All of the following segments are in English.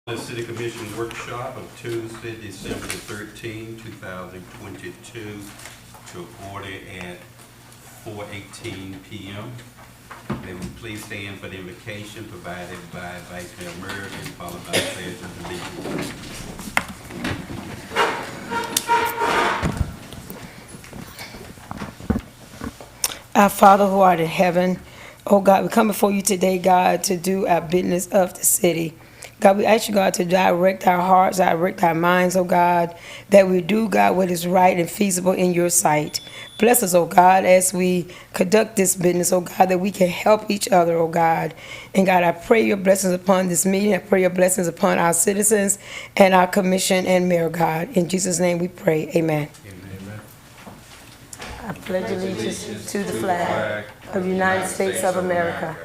The City Commission workshop of Tuesday, December 13, 2022, to order at 4:18 p.m. They will please stand for the invocation provided by Vice Mayor Mervin, followed by the pledge of allegiance. Our Father who art in heaven, oh God, we come before you today, God, to do our business of the city. God, we ask you, God, to direct our hearts, direct our minds, oh God, that we do, God, what is right and feasible in your sight. Bless us, oh God, as we conduct this business, oh God, that we can help each other, oh God. And God, I pray your blessings upon this meeting. I pray your blessings upon our citizens and our commission and mayor, God. In Jesus' name we pray. Amen. Amen. I pledge allegiance to the flag of the United States of America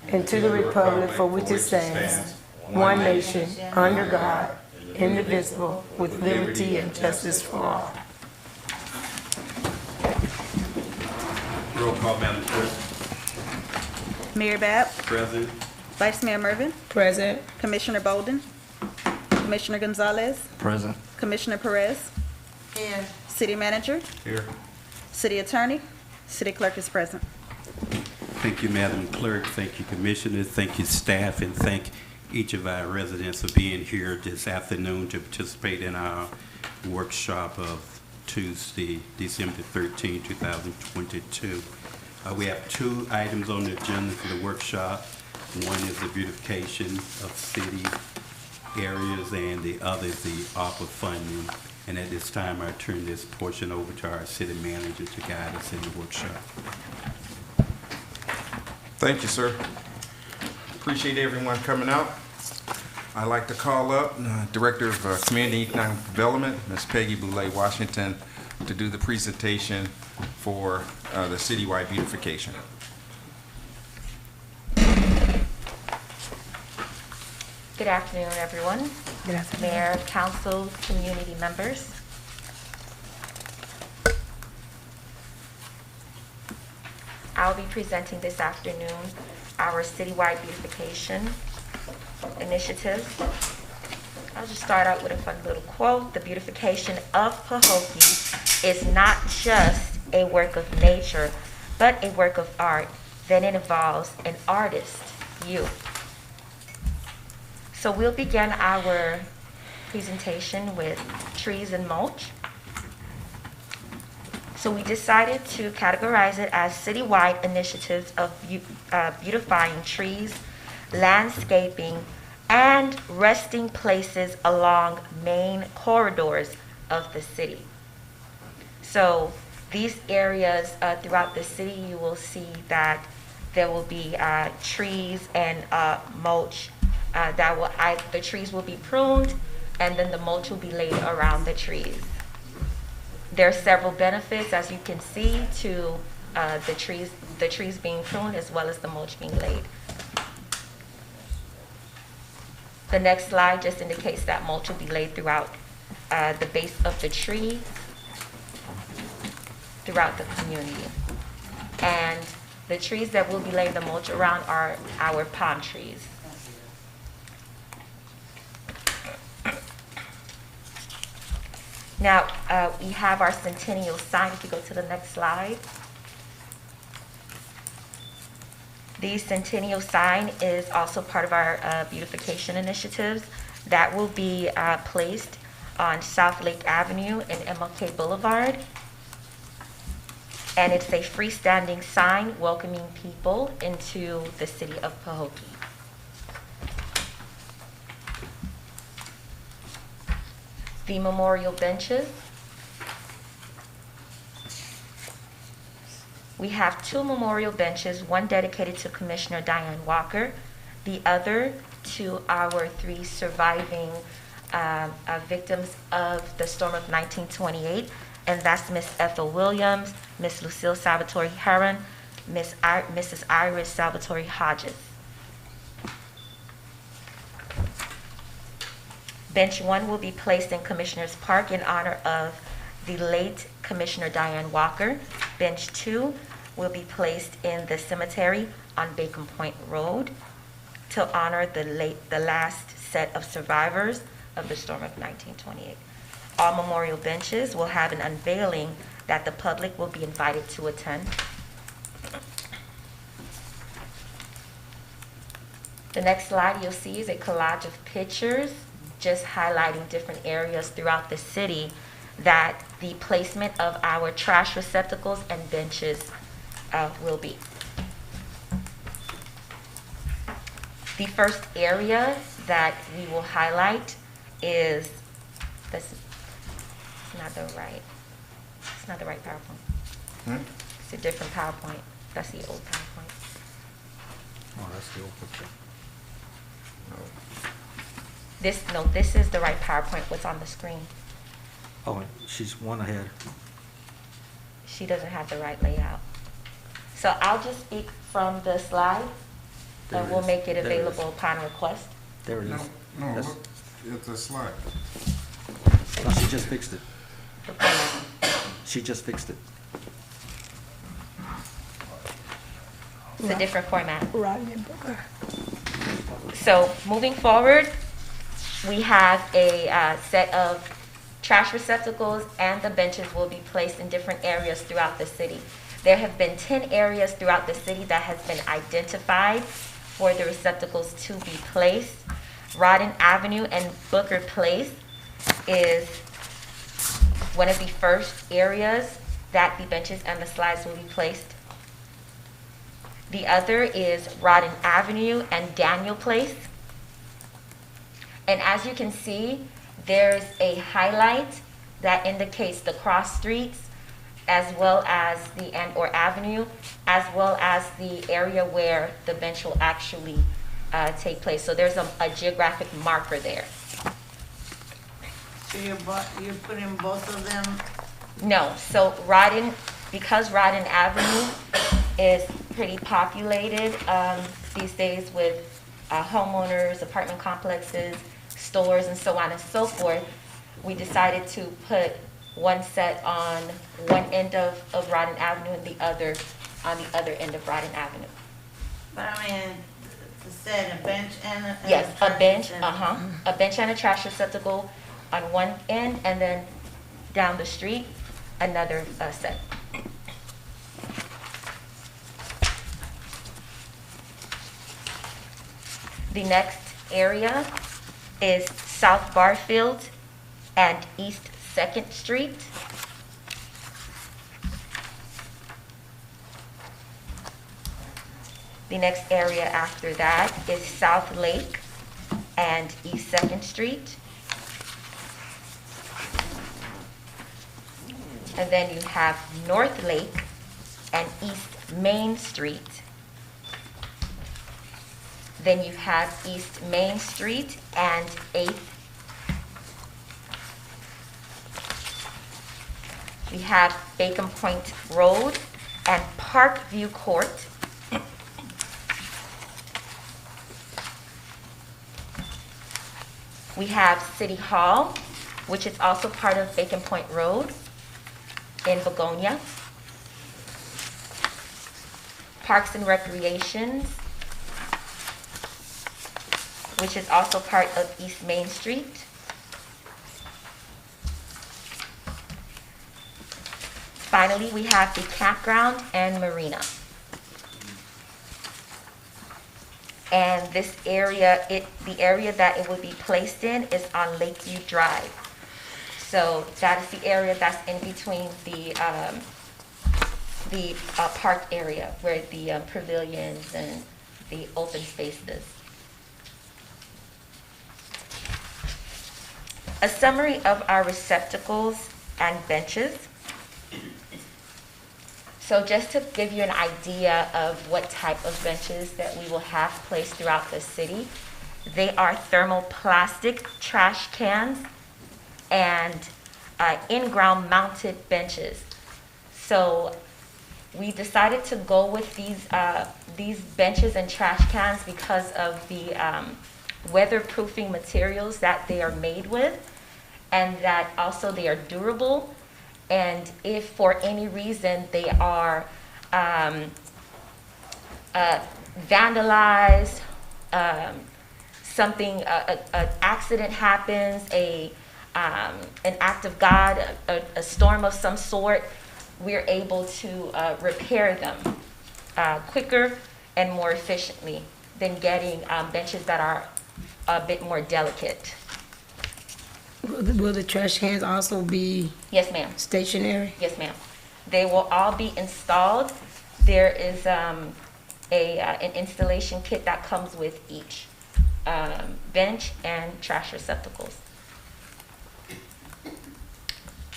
and to the republic for which it stands, one nation, under God, indivisible, with liberty and justice for all. Roll call, Madam Clerk. Mayor Babb, Present. Vice Mayor Mervin, Present. Commissioner Bolden, Commissioner Gonzalez, Present. Commissioner Perez, Here. City Manager, Here. City Attorney, City Clerk is present. Thank you, Madam Clerk. Thank you, Commissioners. Thank you, staff, and thank each of our residents for being here this afternoon to participate in our workshop of Tuesday, December 13, 2022. We have two items on the agenda for the workshop. One is the beautification of city areas, and the other is the ARPA funding. And at this time, I turn this portion over to our city manager to guide us in the workshop. Thank you, sir. Appreciate everyone coming out. I'd like to call up Director of Community and Economic Development, Ms. Peggy Boulay-Washington, to do the presentation for the citywide beautification. Good afternoon, everyone. Good afternoon. Mayor, council, community members. I'll be presenting this afternoon our citywide beautification initiative. I'll just start out with a fun little quote. The beautification of Pahokee is not just a work of nature, but a work of art. Then it involves an artist, you. So we'll begin our presentation with trees and mulch. So we decided to categorize it as citywide initiatives of beautifying trees, landscaping, and resting places along main corridors of the city. So these areas throughout the city, you will see that there will be trees and mulch. The trees will be pruned, and then the mulch will be laid around the trees. There are several benefits, as you can see, to the trees being pruned as well as the mulch being laid. The next slide just indicates that mulch will be laid throughout the base of the tree, throughout the community. And the trees that will be laying the mulch around are our palm trees. Now, we have our centennial sign. If you go to the next slide. The centennial sign is also part of our beautification initiatives that will be placed on South Lake Avenue and MLK Boulevard. And it's a freestanding sign welcoming people into the city of Pahokee. The memorial benches. We have two memorial benches, one dedicated to Commissioner Diane Walker, the other to our three surviving victims of the storm of 1928, and that's Miss Ethel Williams, Miss Lucille Salvatore Heron, Mrs. Iris Salvatore Hodges. Bench 1 will be placed in Commissioner's Park in honor of the late Commissioner Diane Walker. Bench 2 will be placed in the cemetery on Bacon Point Road. to honor the last set of survivors of the storm of 1928. All memorial benches will have an unveiling that the public will be invited to attend. The next slide you'll see is a collage of pictures just highlighting different areas throughout the city that the placement of our trash receptacles and benches will be. The first area that we will highlight is, it's not the right PowerPoint. It's a different PowerPoint. That's the old PowerPoint. Oh, that's the old picture. This is the right PowerPoint, what's on the screen. Oh, she's one ahead. She doesn't have the right layout. So I'll just speak from the slide, There and it we'll is. make it There it available is. upon request. There it is. No, That's- look, it's a slide. No, she just fixed it. for comment. She just fixed it. It's a different format. Rodney Booker. So moving forward, we have a set of trash receptacles, and the benches will be placed in different areas throughout the city. There have been 10 areas throughout the city that has been identified for the receptacles to be placed. Rodden Avenue and Booker Place is one of the first areas that the benches and the slides will be placed. The other is Rodden Avenue and Daniel Place. And as you can see, there's a highlight that indicates the cross streets as well as the or avenue, as well as the area where the bench will actually take place. So there's a geographic marker there. So you're putting both of them? No, so because Rodden Avenue is pretty populated these days with homeowners, apartment complexes, stores, and so on and so forth, we decided to put one set on one end of Rodden Avenue and the other on the other end of Rodden Avenue. But I mean, to set a bench and a. Yes, a trash bench, receptacle. a bench and a trash receptacle on one end, and then down the street, another set. The next area is South Barfield and East 2nd Street. The next area after that is South Lake and East 2nd Street. And then you have North Lake and East Main Street. Then you have East Main Street and 8th. We have Bacon Point Road and Parkview Court. We have City Hall, which is also part of Bacon Point Road in Begonia. Parks and Recreations, which is also part of East Main Street. Finally, we have the campground and marina. And this area, the area that it would be placed in is on Lakeview Drive. So that is the area that's in between the park area where the pavilions and the open space is. A summary of our receptacles and benches. So just to give you an idea of what type of benches that we will have placed throughout the city, they are thermoplastic trash cans and in-ground mounted benches. So we decided to go with these benches and trash cans because of the weatherproofing materials that they are made with, and that also they are durable. And if for any reason they are vandalized something, an accident happens, an act of God, a storm of some sort, we're able to repair them quicker and more efficiently than getting benches that are a bit more delicate. Will the trash cans also be Yes, ma'am. stationary? Yes, ma'am. They will all be installed. There is an installation kit that comes with each bench and trash receptacles.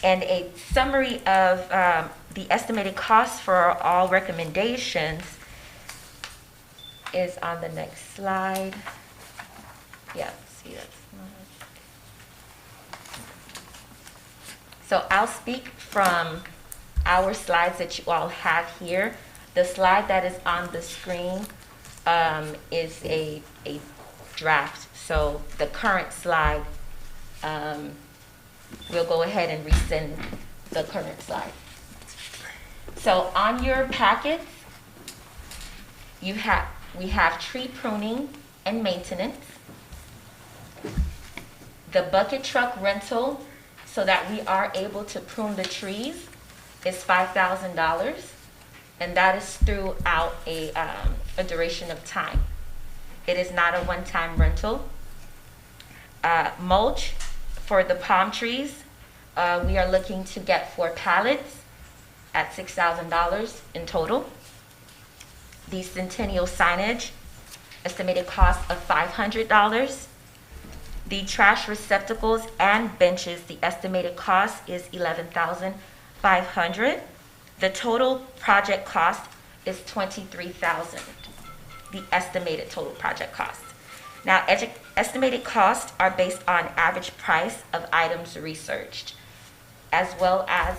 And a summary of the estimated cost for all recommendations is on the next slide. Yeah, see that slide. So I'll speak from our slides that you all have here. The slide that is on the screen is a draft. So the current slide, we'll go ahead and resend the current slide. So on your packets, we have tree pruning and maintenance, the bucket truck rental, so that we are able to prune the trees, is $5,000, and that is throughout a duration of time. It is not a one-time rental. Mulch for the palm trees, we are looking to get 4 pallets at $6,000 in total. The centennial signage, estimated cost of $500. The trash receptacles and benches, the estimated cost is $11,500. The total project cost is $23,000, the estimated total project cost. Now, estimated costs are based on average price of items researched, as well as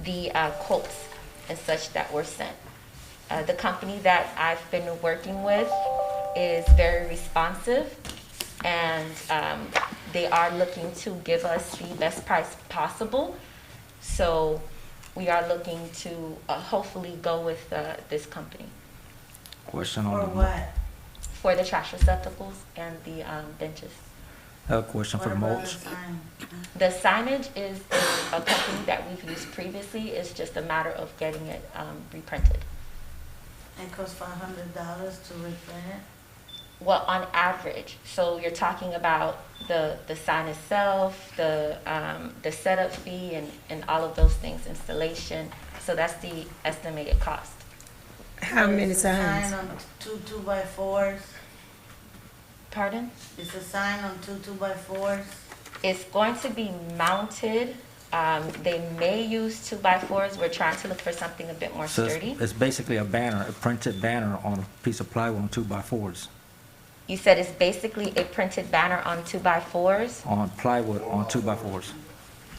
the quotes and such that were sent. The company that I've been working with is very responsive, and they are looking to give us the best price possible. So we are looking to hopefully go with this company Question Or on the, what? for the trash receptacles and the benches. I have a question for What the about mulch. the sign? The signage is a company that we've used previously. It's just a matter of getting it reprinted. It costs $500 to reprint it? Well, on average, so you're talking about the sign itself, the setup fee and all of those things, installation. So that's the estimated cost. How many It's a signs? sign on two 2x4s. Pardon? It's a sign on two 2x4s. It's going to be mounted. They may use 2x4s. We're trying to look for something a bit more So sturdy. it's basically a banner, a printed banner on a piece of plywood on 2x4s, You said it's basically a printed banner on 2x4s. on plywood on 2x4s.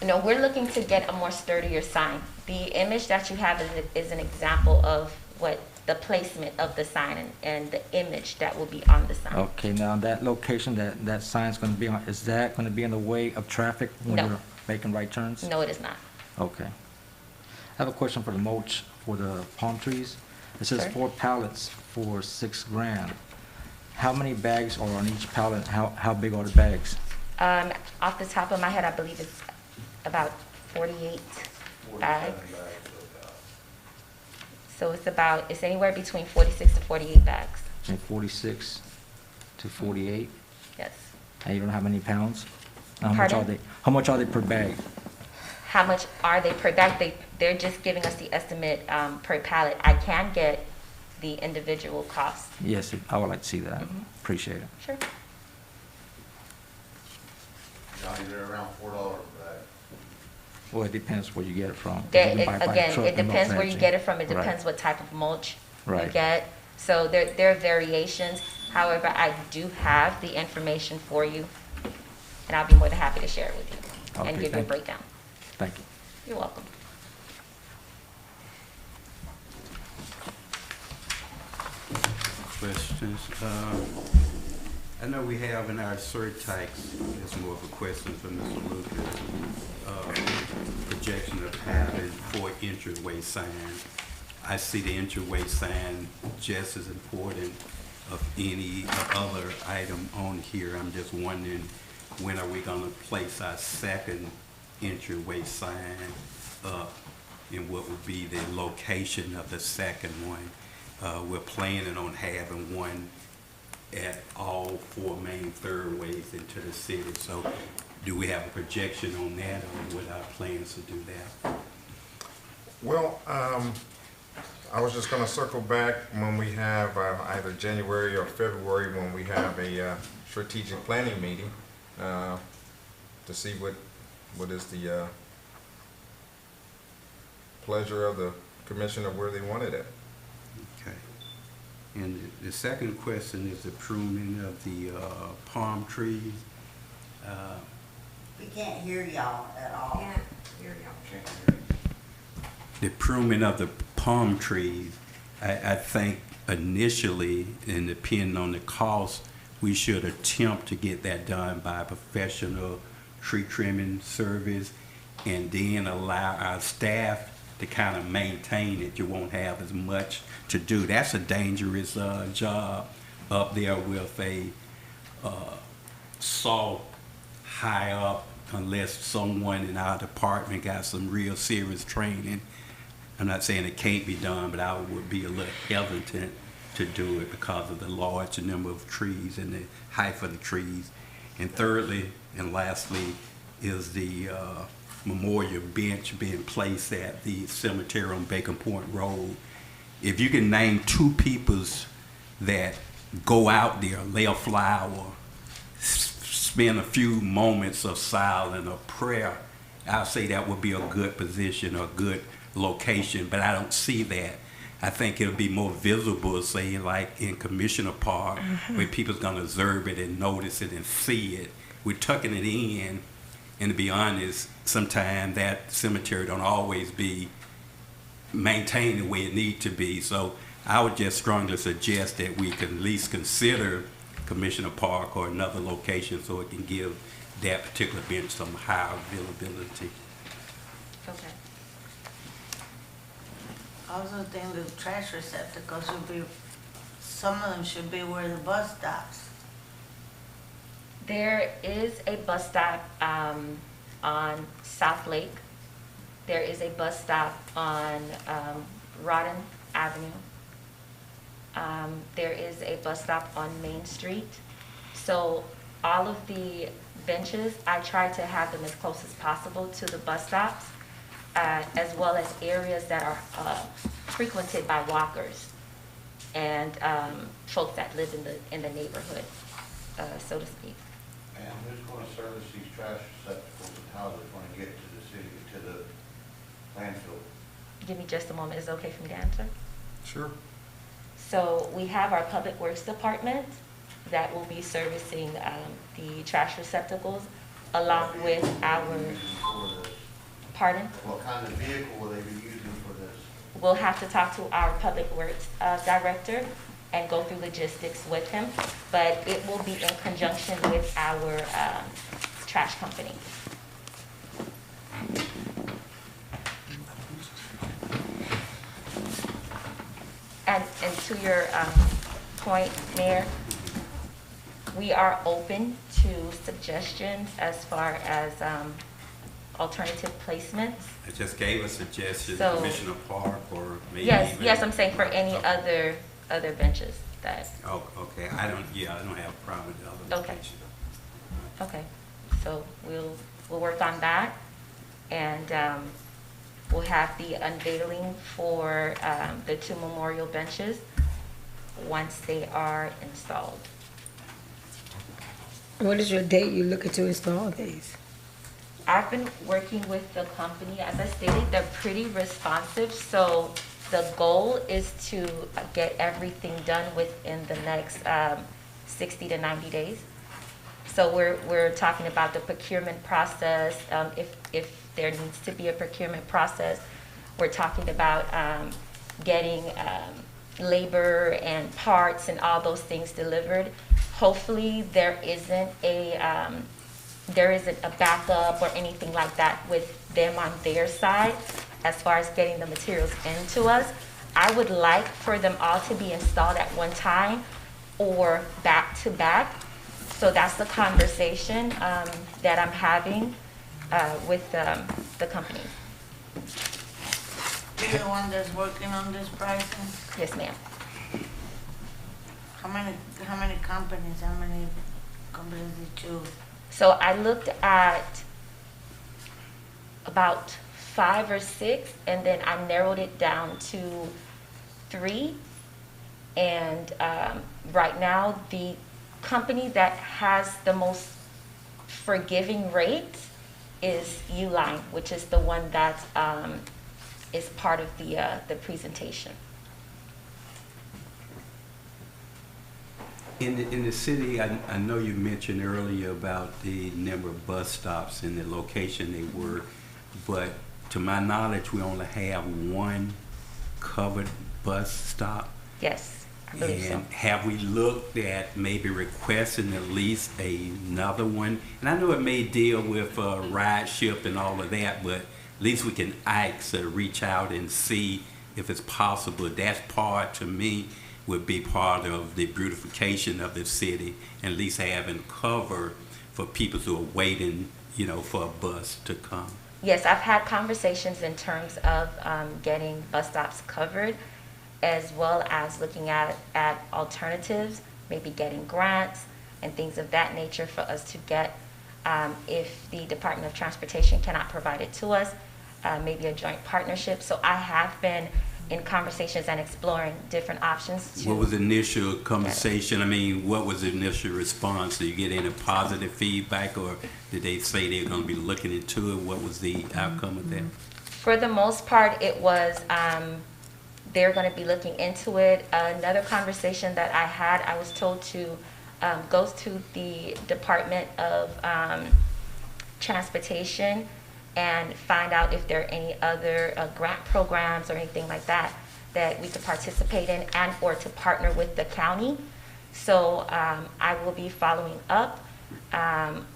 No, we're looking to get a more sturdier sign. The image that you have is an example of what the placement of the sign and the image that will be on the sign. Okay, now that location that sign's gonna be on, is that gonna be in the way of traffic when No. you're making right turns? No, it is not. Okay. I have a question for the mulch for the palm trees. It says Sure. 4 pallets for $6,000. How many bags are on each pallet? How big are the bags? Off the top of my head, I believe it's about 48 bags. So it's anywhere between 46 to 48 bags. From 46 to 48? Yes. And you don't know how many pounds? How much are Pardon? they? How much are they per bag? How much are they per bag? They're just giving us the estimate per pallet. I can get the individual cost. Yes, I would like to see that. Mhm. Appreciate it. Sure. They're around $4 a bag. Well, it depends where you get it from. 'Cause you There, can buy it by again, truck it and depends mulch where you factory. get it from. It Right. depends what type of mulch you Right. get. So there are variations. However, I do have the information for you, and I'll be more than happy to share it with you and Okay, give you a thank you. breakdown. Thank you. You're welcome. Questions? I know we have in our surtax, it's more of a question for Mr. Lucas, projection of having 4 entryway signs. I see the entryway sign just as important of any other item on here. I'm just wondering, when are we gonna place our second entryway sign up? And what would be the location of the second one? We're planning on having one at all 4 main thoroughways into the city. So do we have a projection on that, or what our plans to do that? Well, I was just gonna circle back when we have either January or February, when we have a strategic planning meeting, to see what is the pleasure of the commission of where they want it at. Okay. And the second question is the pruning of the palm trees. We can't hear y'all at all. The pruning of the palm trees, I think initially, and depending on the cost, we should attempt to get that done by a professional tree trimming service, and then allow our staff to kind of maintain it. You won't have as much to do. That's a dangerous job up there with a saw high up, unless someone in our department got some real serious training. I'm not saying it can't be done, but I would be a little hesitant to do it because of the large number of trees and the height of the trees. And thirdly and lastly is the memorial bench being placed at the cemetery on Bacon Point Road. If you can name 2 peoples that go out there, lay a flower, spend a few moments of silence or prayer, I'll say that would be a good position or good location, but I don't see that. I think it'll be more visible, say like in Commissioner Park, where people's gonna observe it and notice it and see it. We're tucking it in, and to be honest, sometimes that cemetery don't always be maintained the way it need to be. So I would just strongly suggest that we can at least consider Commissioner Park or another location so it can give that particular bench some higher availability. Okay. I also think the trash receptacles should be, some of them should be where the bus stops. There is a bus stop on South Lake. There is a bus stop on Rodden Avenue. There is a bus stop on Main Street. So all of the benches, I try to have them as close as possible to the bus stops, as well as areas that are frequented by walkers and folks that live in the neighborhood, so to speak. And who's gonna service these trash receptacles, and how they're gonna get to the city, to the landfill? Give me just a moment. Is it okay for me to answer? Sure. So we have our Public Works Department that will be servicing the trash receptacles along with our, For this, pardon? what kind of vehicle will they be using for this? We'll have to talk to our Public Works Director and go through logistics with him, but it will be in conjunction with our trash company. And to your point, Mayor, we are open to suggestions as far as alternative placements. I just gave a suggestion, So- Commissioner Park, or maybe Yes, even. yes, I'm saying for any other benches that, Oh, okay, I don't have a problem with the other Okay. location. okay. So we'll work on that, and we'll have the unveiling for the 2 memorial benches once they are installed. What is your date you're looking to install these? I've been working with the company, as I stated, they're pretty responsive, so the goal is to get everything done within the next 60 to 90 days. So we're talking about the procurement process, if there needs to be a procurement process. We're talking about getting labor and parts and all those things delivered. Hopefully, there isn't a backup or anything like that with them on their side as far as getting the materials into us. I would like for them all to be installed at one time, or back-to-back. So that's the conversation that I'm having with the company. You're the one that's working on this pricing? Yes, ma'am. How many companies did you? So I looked at about 5 or 6, and then I narrowed it down to 3. And right now, the company that has the most forgiving rate is Uline, which is the one that is part of the presentation. In the city, I know you mentioned earlier about the number of bus stops and the location they were, but to my knowledge, we only have one covered bus stop. Yes, I believe so. And have we looked at maybe requesting at least another one? And I know it may deal with rideship and all of that, but at least we can ask or reach out and see if it's possible. That's part, to me, would be part of the beautification of the city, and at least having cover for people who are waiting, for a bus to come. Yes, I've had conversations in terms of getting bus stops covered, as well as looking at alternatives, maybe getting grants and things of that nature for us to get, if the Department of Transportation cannot provide it to us, maybe a joint partnership. So I have been in conversations and exploring different options. What was the initial conversation? I mean, what was the initial response? Did you get any positive feedback, or did they say they were going to be looking into it? What was the outcome of that? For the most part, it was they're going to be looking into it. Another conversation that I had, I was told to go to the Department of Transportation and find out if there are any other grant programs or anything like that that we could participate in, and or to partner with the county. So I will be following up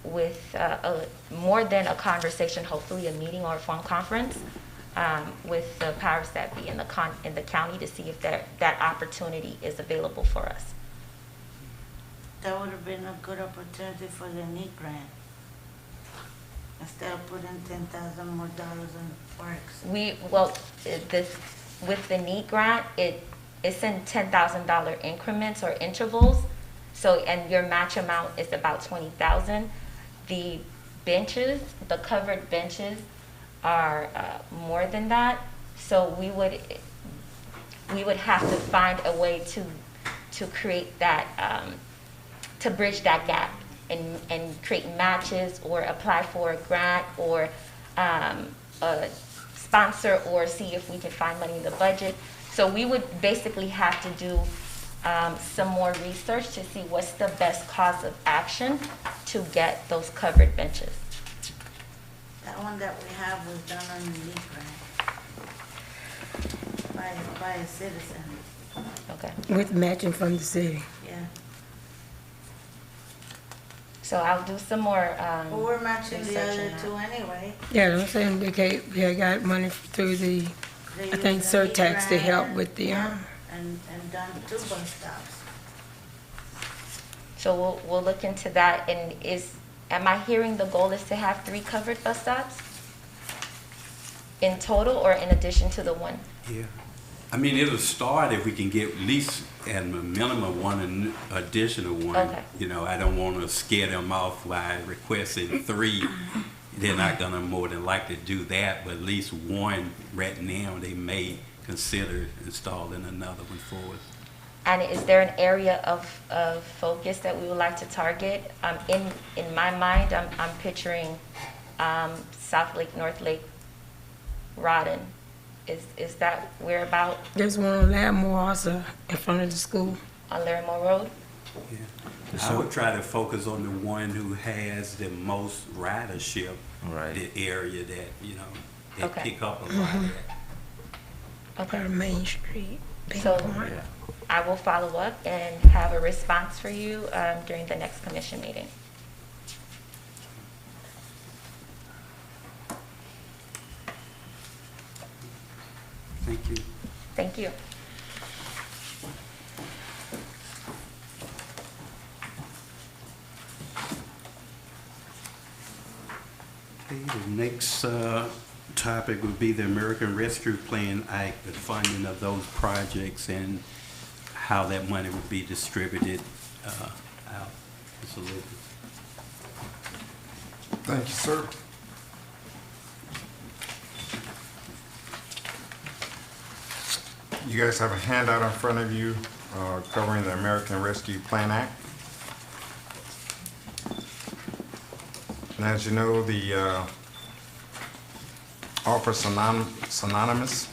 with more than a conversation, hopefully a meeting or a phone conference with the powers that be in the county to see if that opportunity is available for us. That would have been a good opportunity for the NEAT grant. Instead of putting $10,000 more in works. With the NEAT grant, it's in $10,000 increments or intervals. So, and your match amount is about $20,000. The benches, the covered benches, are more than that. So we would have to find a way to create that, to bridge that gap. And create matches or apply for a grant or a sponsor, or see if we can find money in the budget. So we would basically have to do some more research to see what's the best cause of action to get those covered benches. That one that we have was done on the NEAT grant by a citizen. Okay. With matching from the city. Yeah. So I'll do some more Well, we're matching the research other on that. two anyway. Yeah, I'm saying they got money through the, They I think, use the NEAT surtax to help grant, with the, yeah, and done 2 bus stops. So we'll look into that. And am I hearing the goal is to have 3 covered bus stops in total, or in addition to the 1? Yeah. I mean, it'll start if we can get at least at a minimum one additional one. Okay. I don't want to scare them off by requesting 3. They're not going to more than likely do that, but at least one right now they may consider installing another one for us. And is there an area of focus that we would like to target? In my mind, I'm picturing South Lake, North Lake, Rodden. Is that whereabout there's one on Lattimore also in front of the school. on Larimore Road? Yeah. I would try to focus on the one who has the most ridership, Right. the area that, they Okay. pick up a lot of that. Okay. By Main Street. So Yeah. I will follow up and have a response for you during the next commission meeting. Thank you. Thank you. Okay, the next topic would be the American Rescue Plan Act, the funding of those projects and how that money would be distributed out. Mr. Lucas. Thank you, sir. You guys have a handout in front of you covering the American Rescue Plan Act. And as you know, the ARPA synonymous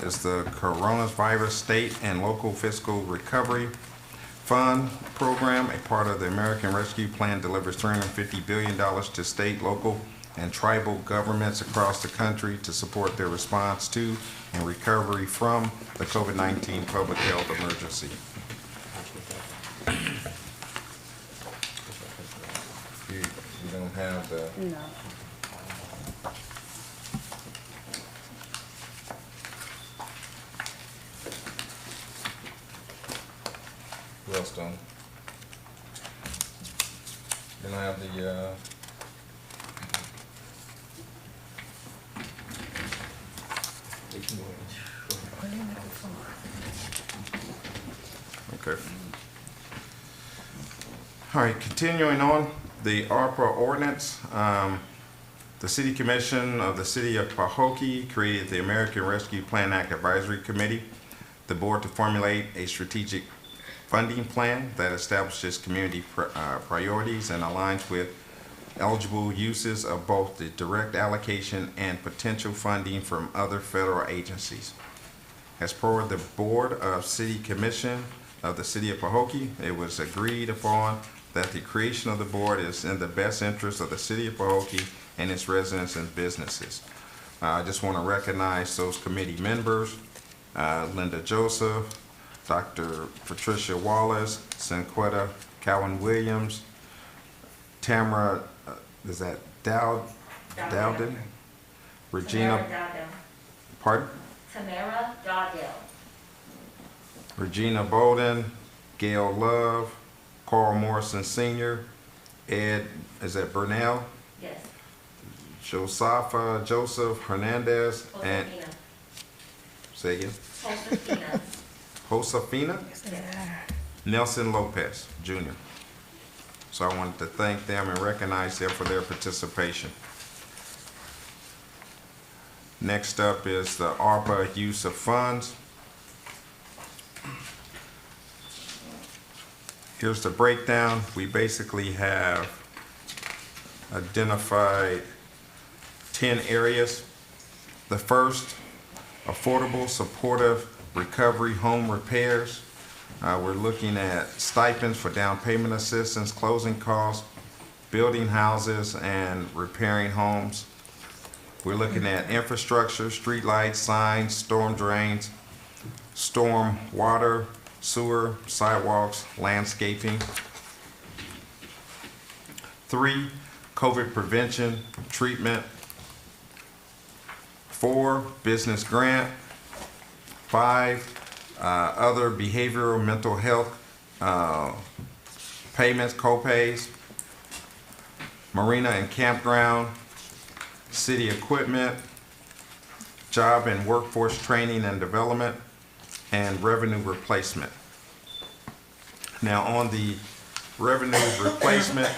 is the Coronavirus State and Local Fiscal Recovery Fund Program. A part of the American Rescue Plan delivers $350 billion to state, local, and tribal governments across the country to support their response to and recovery from the COVID-19 public health emergency. You don't have the... No. Who else don't? You don't have the, okay. All right, continuing on, the ARPA ordinance. The City Commission of the City of Pahokee created the American Rescue Plan Act Advisory Committee, the board to formulate a strategic funding plan that establishes community priorities and aligns with eligible uses of both the direct allocation and potential funding from other federal agencies. As per the Board of City Commission of the City of Pahokee, it was agreed upon that the creation of the board is in the best interest of the City of Pahokee and its residents and businesses. I just want to recognize those committee members, Linda Joseph, Dr. Patricia Wallace, Sanquetta Cowan Williams, Tamara, is that Dowden? Regina, pardon? Tamara Dowdell. Regina Bolden, Gail Love, Carl Morrison Sr., Ed, is that Burnell? Yes. Joseph Hernandez, and, say again? Josefina. Josefina? Yes. Nelson Lopez, Jr. So I wanted to thank them and recognize them for their participation. Next up is the ARPA use of funds. Here's the breakdown. We basically have identified 10 areas. The first, affordable, supportive recovery home repairs. We're looking at stipends for down payment assistance, closing costs, building houses, and repairing homes. We're looking at infrastructure, street lights, signs, storm drains, storm water, sewer, sidewalks, landscaping. 3, COVID prevention, treatment. 4, business grant. 5, other behavioral mental health payments, co-pays. Marina and campground, city equipment, job and workforce training and development, and revenue replacement. Now on the revenue replacement,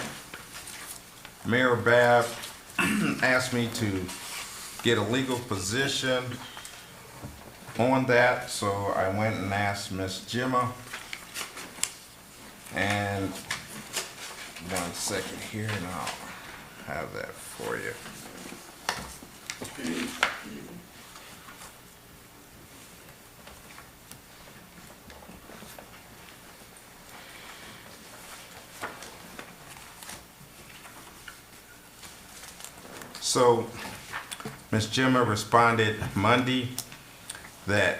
Mayor Babb asked me to get a legal position on that, so I went and asked Ms. Gemma. And 1 second here, and I'll have that for you. So, Ms. Gemma responded Monday that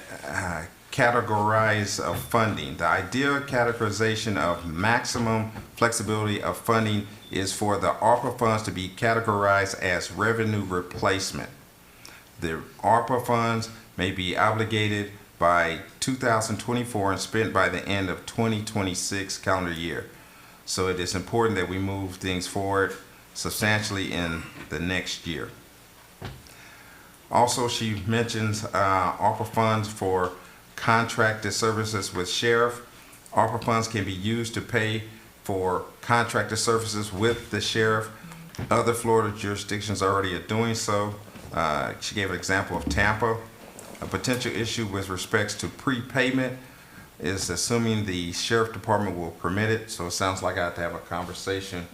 categorize of funding. The ideal categorization of maximum flexibility of funding is for the ARPA funds to be categorized as revenue replacement. The ARPA funds may be obligated by 2024 and spent by the end of 2026 calendar year. So it is important that we move things forward substantially in the next year. Also, she mentions ARPA funds for contracted services with sheriff. ARPA funds can be used to pay for contracted services with the sheriff. Other Florida jurisdictions already are doing so. She gave an example of Tampa. A potential issue with respects to prepayment is assuming the sheriff department will permit it. So it sounds like I have to have a conversation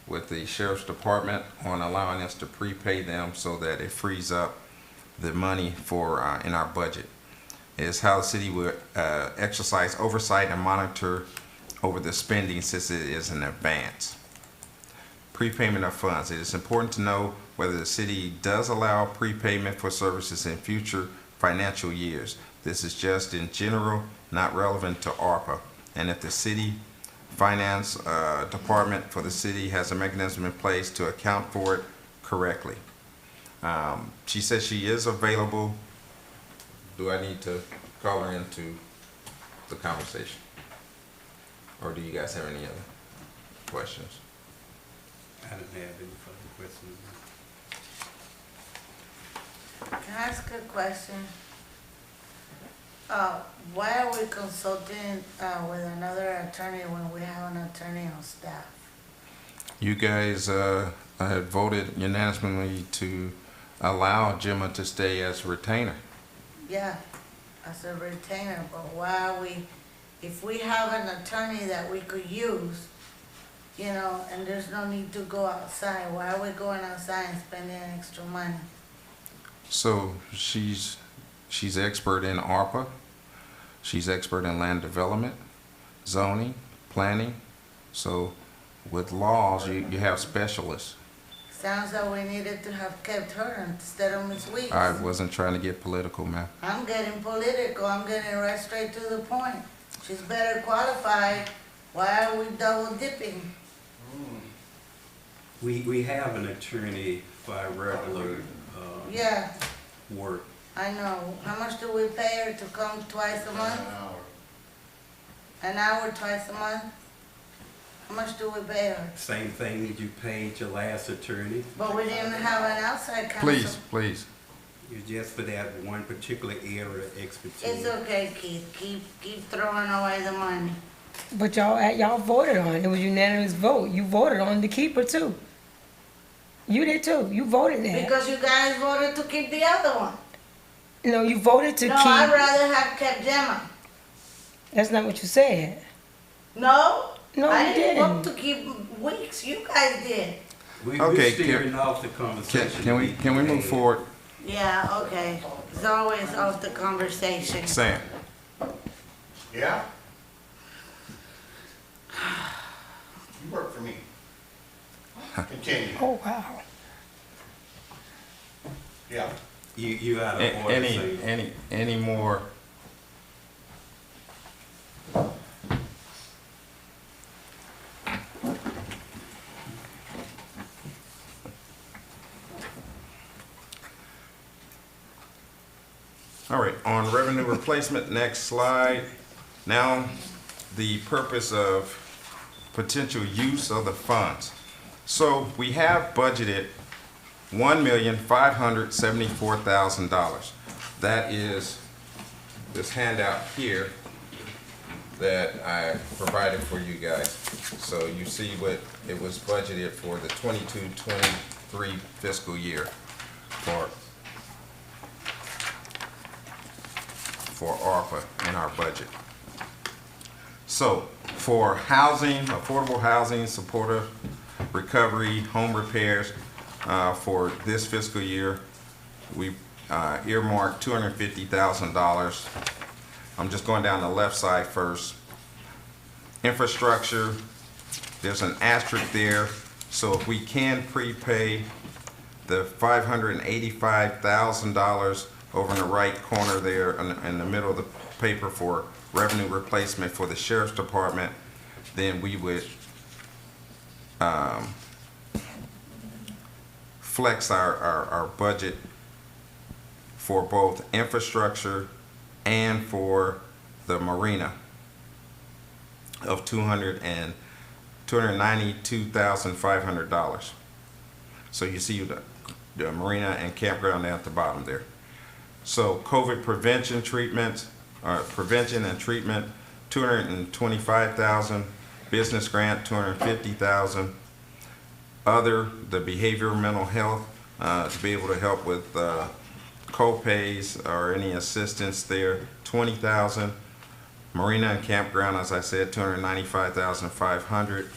with the sheriff's department on allowing us to prepay them so that it frees up the money for in our budget. Is how the city will exercise oversight and monitor over the spending since it is in advance. Prepayment of funds. It is important to know whether the city does allow prepayment for services in future financial years. This is just in general, not relevant to ARPA. And if the city finance department for the city has a mechanism in place to account for it correctly. She says she is available. Do I need to call her into the conversation? Or do you guys have any other questions? I don't have any further questions. Can I ask a question? Why are we consulting with another attorney when we have an attorney on staff? You guys had voted unanimously to allow Gemma to stay as retainer. Yeah, as a retainer, but why are we, if we have an attorney that we could use, you know, and there's no need to go outside, why are we going outside and spending extra money? So she's expert in ARPA. She's expert in land development, zoning, planning. So with laws, you have specialists. Sounds like we needed to have kept her instead of Ms. Weeks. I wasn't trying to get political, ma'am. I'm getting political, I'm getting right straight to the point. She's better qualified, why are we double dipping? We have an attorney for our regular Yeah, work. I know. How much do we pay her to come twice a month? An hour twice a month? How much do we pay her? Same thing that you paid your last attorney. But we didn't have an outside counsel. Please. You're just for that one particular area of expertise. It's okay, Keith. Keep throwing away the money. But y'all voted on it. It was unanimous vote. You voted on to keep her too. You did too. You voted that. Because you guys voted to keep the other one. No, you voted to No, keep. I'd rather have kept Gemma. That's not what you said. No? No, I you didn't vote didn't. to keep Weeks. You guys did. We're Okay, steering off the conversation. Can we move forward? Yeah, okay. It's always off the conversation. Sam? Yeah? You work for me. Continue. Oh, wow. Yeah. You out of order. Sam. Any more? All right, on revenue replacement, next slide. Now, the purpose of potential use of the funds. So we have budgeted $1,574,000. That is this handout here that I provided for you guys. So you see what it was budgeted for the 22-23 fiscal year for ARPA in our budget. So for housing, affordable housing, supportive recovery, home repairs, for this fiscal year, we earmarked $250,000. I'm just going down the left side first. Infrastructure, there's an asterisk there. So if we can prepay the $585,000 over in the right corner there in the middle of the paper for revenue replacement for the sheriff's department, then we would flex our budget for both infrastructure and for the marina of $292,500. So you see the marina and campground at the bottom there. So COVID prevention and treatment, 225,000. Business grant, 250,000. Other, the behavioral mental health, to be able to help with co-pays or any assistance there, 20,000. Marina and campground, as I said, 295,500.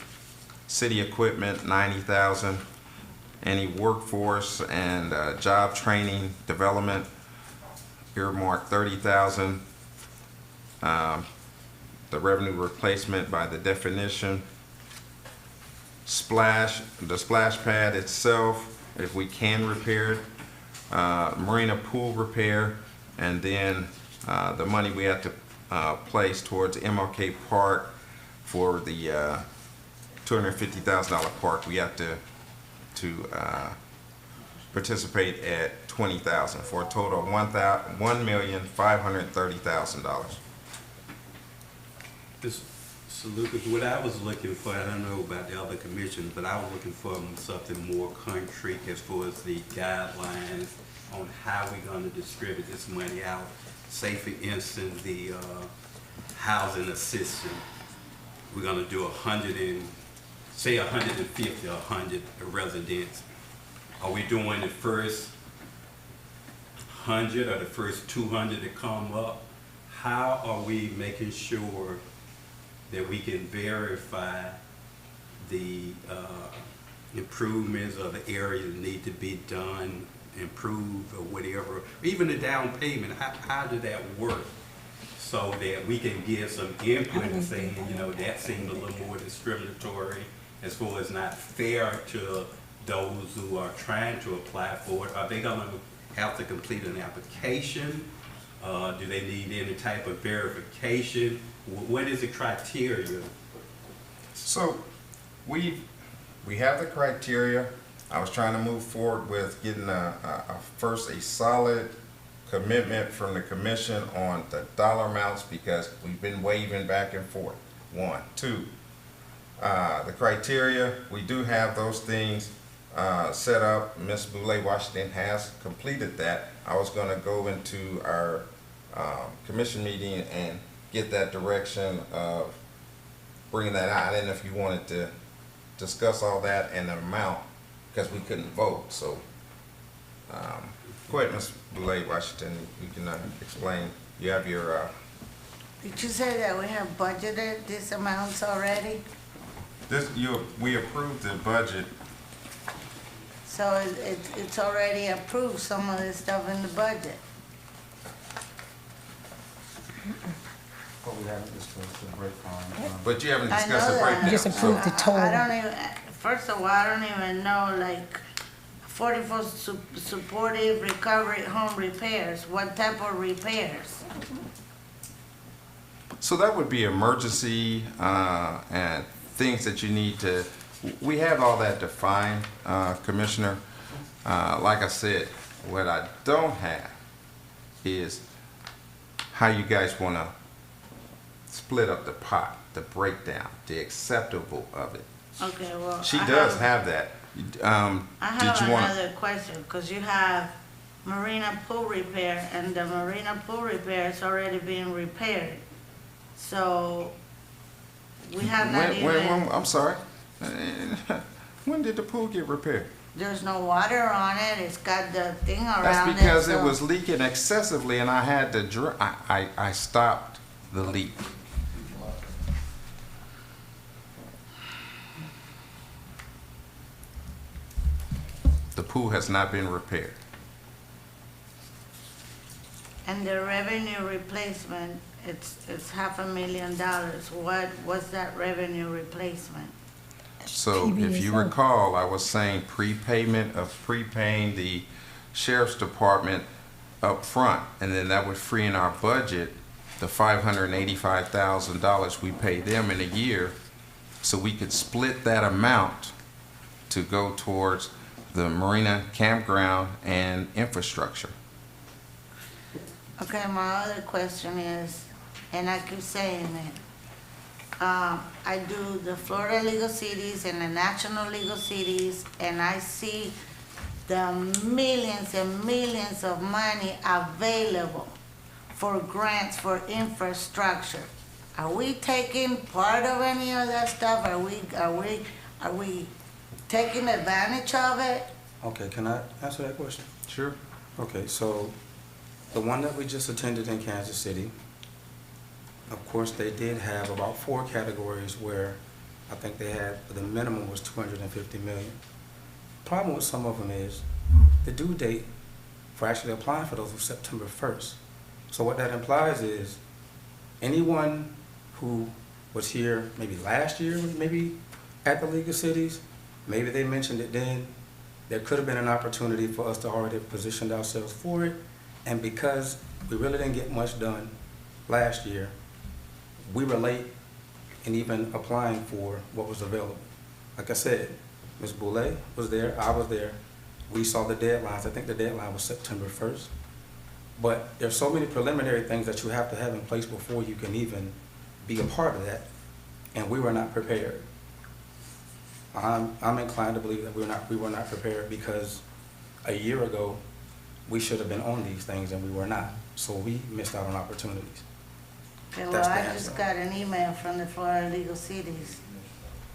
City equipment, 90,000. Any workforce and job training development, earmark 30,000. The revenue replacement by the definition. The splash pad itself, if we can repair it. Marina pool repair, and then the money we have to place towards MLK Park for the $250,000 park. We have to participate at $20,000 for a total of $1,530,000. So Lucas, what I was looking for, I don't know about the other commissions, but I was looking for something more concrete as far as the guidelines on how we're gonna distribute this money out. Say for instance, the housing assistance, we're gonna do 150 or 100 residents. Are we doing the first 100 or the first 200 to come up? How are we making sure that we can verify the improvements or the areas that need to be done, improved or whatever, even the down payment? How did that work? So that we can give some input and saying, you know, that seemed a little more discriminatory as far as not fair to those who are trying to apply for it. Are they gonna have to complete an application? Do they need any type of verification? What is the criteria? So we have the criteria. I was trying to move forward with getting first a solid commitment from the commission on the dollar amounts, because we've been waving back and forth. 1, 2, the criteria, we do have those things set up. Ms. Boulay Washington has completed that. I was going to go into our commission meeting and get that direction of bringing that out. I didn't know if you wanted to discuss all that and the amount, because we couldn't vote. So go ahead, Ms. Boulay Washington, you can explain. You have your Did you say that we have budgeted these amounts already? we approved the budget. So it's already approved, some of this stuff in the budget. But we haven't discussed the breakdown. But you haven't I know discussed the that. breakdown. Just approved the total. I don't even, first of all, I don't even know, like, 44 supportive recovery home repairs, what type of repairs? So that would be emergency and things that you need to, we have all that defined, Commissioner. Like I said, what I don't have is how you guys want to split up the pot, the breakdown, the acceptable of it. Okay, well. She does have that. I have Did you want to? another question, because you have marina pool repair, and the marina pool repair is already being repaired. So, we have not even, I'm sorry. When did the pool get repaired? there's no water on it, it's got the thing around it. That's because it so- was leaking excessively, and I had to I stopped the leak. The pool has not been repaired. And the revenue replacement, it's $500,000. What was that revenue replacement? So if you PBSO. recall, I was saying prepayment of prepaying the sheriff's department up front, and then that would free in our budget the $585,000 we pay them in a year, so we could split that amount to go towards the marina, campground, and infrastructure. Okay, my other question is, and I keep saying it, I do the Florida legal cities and the national legal cities, and I see the millions and millions of money available for grants for infrastructure. Are we taking part of any of that stuff? Are we taking advantage of it? Okay, can I answer that question? Sure. Okay, so the one that we just attended in Kansas City, of course, they did have about 4 categories where I think they had, the minimum was 250 million. Problem with some of them is the due date for actually applying for those was September 1st. So what that implies is anyone who was here maybe last year, maybe at the League of Cities, maybe they mentioned it then, there could have been an opportunity for us to already have positioned ourselves for it. And because we really didn't get much done last year, we were late in even applying for what was available. Like I said, Ms. Boulay was there, I was there. We saw the deadlines. I think the deadline was September 1st. But there's so many preliminary things that you have to have in place before you can even be a part of that, and we were not prepared. I'm inclined to believe that we were not prepared because a year ago, we should have been on these things and we were not. So we missed out on opportunities. Okay, well, That's the I answer. just got an email from the Florida legal cities.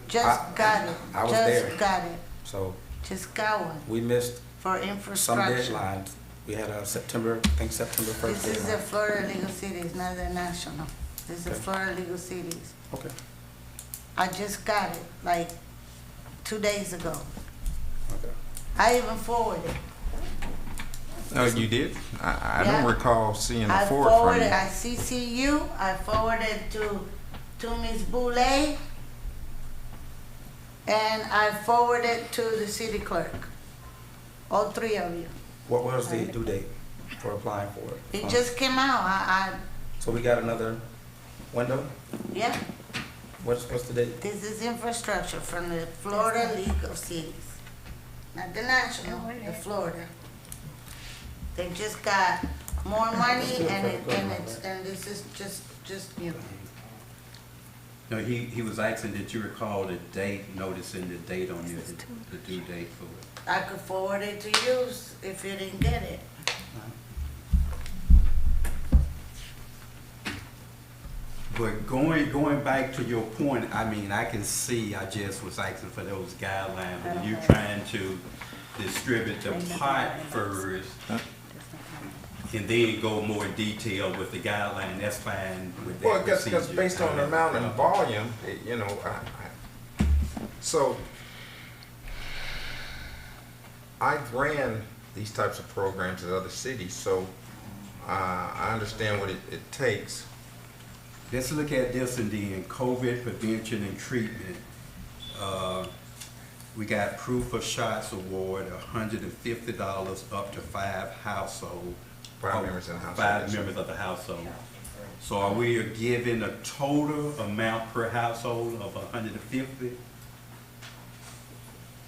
Just I got it. I was there. Just got it. So Just got one we missed for some infrastructure. deadlines. We had a September 1st This is the deadline. Florida legal cities, not the national. This is Okay. Florida legal cities. Okay, I just got it, like 2 days ago. okay. I even forwarded. Oh, you did? I Yeah. don't recall seeing I a forward from forwarded, you. I CC you, I forwarded to Ms. Boulay, and I forwarded to the city clerk. All 3 of you. What was the due date for applying for it? It just came out, So we got another window? yeah, What's the date? this is infrastructure from the Florida League of Cities. Not the national, the Florida. They just got more money and this is just, you know. No, he was asking, did you recall the date, noticing the date on your, the due date for it? I could forward it to you if you didn't get it. But going back to your point, I mean, I can see, I just was asking for those guidelines, but you're trying to distribute the pot first, and then go more in detail with the guideline, that's fine with that Well, procedure. because based on the amount and volume, you know, so I've ran these types of programs at other cities, so I understand what it takes. Let's look at this and then COVID prevention and treatment. We got proof of shots award, $150 up to 5 households. 5 members in the household. 5 members of the household. So are we giving a total amount per household of 150?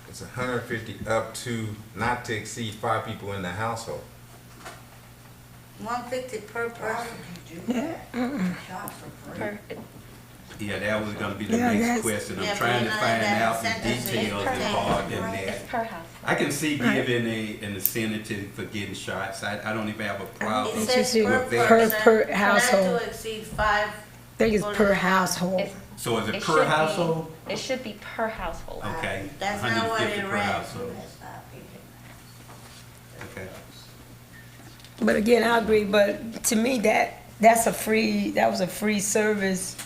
It's 150 up to, not to exceed 5 people in the household. 150 per person. Yeah, that was gonna be the Yeah, next that's- question. Yeah, I'm trying to but find that out the sentence is details per involved in house. that. It's per house. I can see giving an incentive for getting shots. I don't even have a problem. It It says should per be person, per not household. to exceed 5. I think it's people per in the household. It's- So is it it per should be- household? It should be per household. Okay. That's not what 150 it per read. household. Okay. But again, I agree, but to me, that was a free service.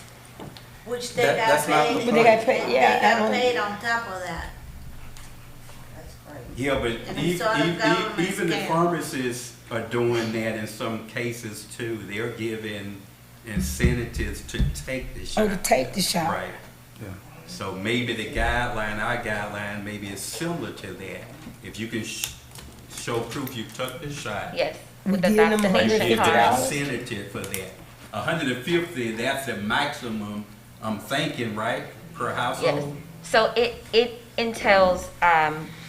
Which they That- got that's not the paid. But they got paid, yeah, I They got don't- paid on top of that. Yeah, but And it's sort of government even the scam. pharmacists are doing that in some cases too. They're giving incentives to take the shot. Oh, to take the shot. Right. Yeah. So maybe the guideline, our guideline, maybe is similar to that. If you can show proof you took the shot, Yes, We with the give them you vaccination give card. an incentive for that. 150, that's the maximum, I'm thinking, right, per Yes. household? So it entails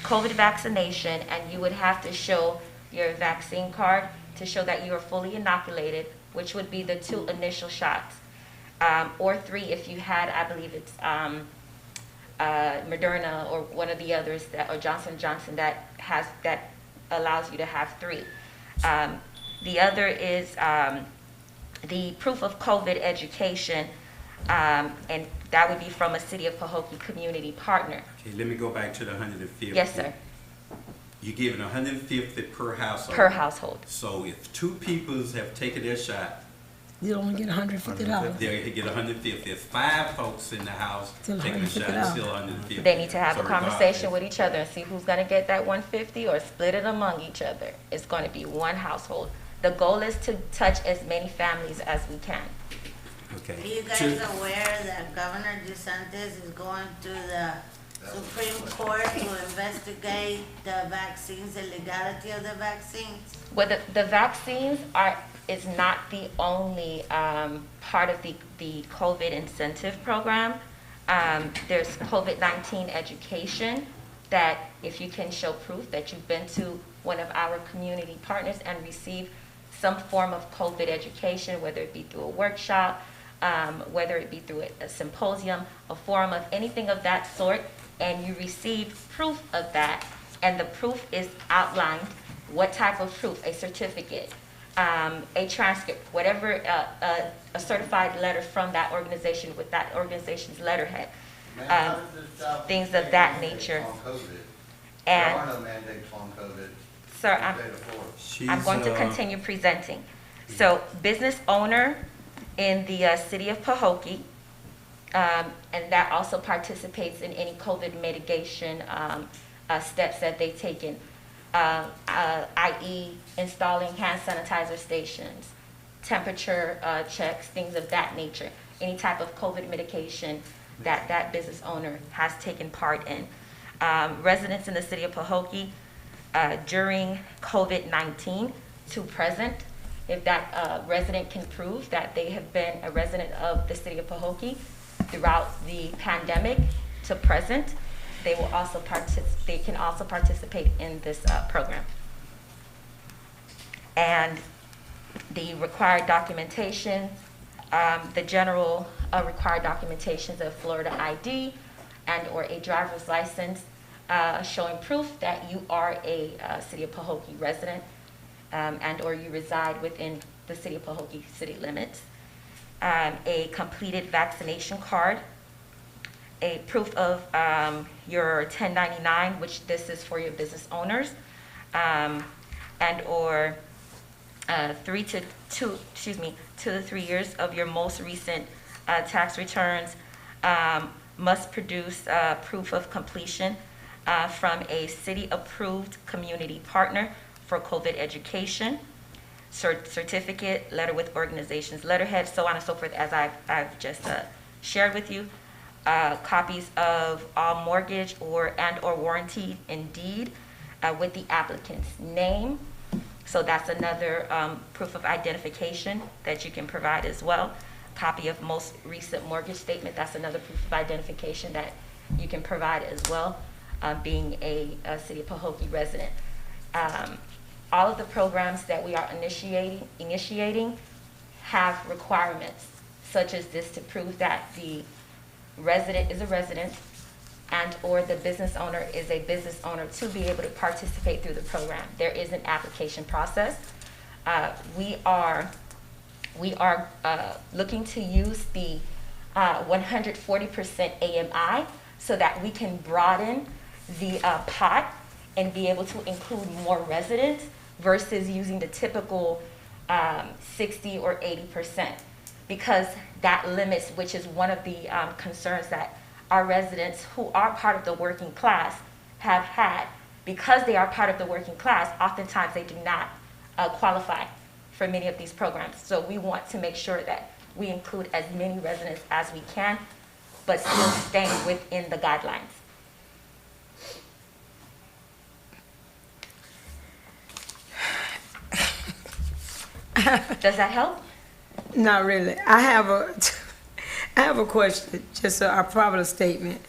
COVID vaccination, and you would have to show your vaccine card to show that you are fully inoculated, which would be the 2 initial shots. or 3 if you had, I believe it's Moderna or one of the others that, or Johnson & Johnson that allows you to have 3. The other is the proof of COVID education, and that would be from a City of Pahokee community partner. Okay, let me go back to the 150. Yes, sir, You're giving 150 per household. per household. So if 2 peoples have taken their shot, You only get $150. they get 150. If 5 folks in the house Still taking a shot, it's $150. still 150. They need to have So a conversation with regardless- each other and see who's gonna get that 150 or split it among each other. It's gonna be one household. The goal is to touch as many families as we can. Okay. Are you guys aware that Governor DeSantis is going to the Supreme Court to investigate the vaccines, the legality of the vaccines? Well, the vaccines is not the only part of the COVID incentive program. There's COVID-19 education, that if you can show proof that you've been to one of our community partners and received some form of COVID education, whether it be through a workshop, whether it be through a symposium, a forum of anything of that sort, and you received proof of that, and the proof is outlined, what type of proof, a certificate, a transcript, whatever, a certified letter from that organization with that organization's letterhead, Man, how does this job things of that mandate nature. On COVID? There And, are no mandates on COVID. sir, in the state of Florida. I'm going to continue presenting. So, business owner in the city of Pahokee, and that also participates in any COVID mitigation steps that they've taken, i.e. installing hand sanitizer stations, temperature checks, things of that nature, any type of COVID mitigation that that business owner has taken part in. Residents in the city of Pahokee during COVID-19 to present, if that resident can prove that they have been a resident of the city of Pahokee throughout the pandemic to present, they will also they can also participate in this program. And the required documentation, the general required documentations of Florida ID and or a driver's license showing proof that you are a city of Pahokee resident and or you reside within the city of Pahokee city limits, a completed vaccination card, a proof of your 1099, which this is for your business owners, and or 2 to 3 years of your most recent tax returns. Must produce proof of completion from a city-approved community partner for COVID education, certificate, letter with organization's letterhead, so on and so forth, as I've just shared with you. Copies of all mortgage and or warranty in deed with the applicant's name. So that's another proof of identification that you can provide as well. Copy of most recent mortgage statement, that's another proof of identification that you can provide as well, being a City of Pahokee resident. All of the programs that we are initiating have requirements such as this to prove that the resident is a resident and or the business owner is a business owner to be able to participate through the program. There is an application process. We are looking to use the 140% AMI so that we can broaden the pot and be able to include more residents versus using the typical 60 or 80%, because that limits, which is one of the concerns that our residents who are part of the working class have had. Because they are part of the working class, oftentimes they do not qualify for many of these programs. So we want to make sure that we include as many residents as we can, but still staying within the guidelines. Does that help? Not really. I have a question, just a probably statement.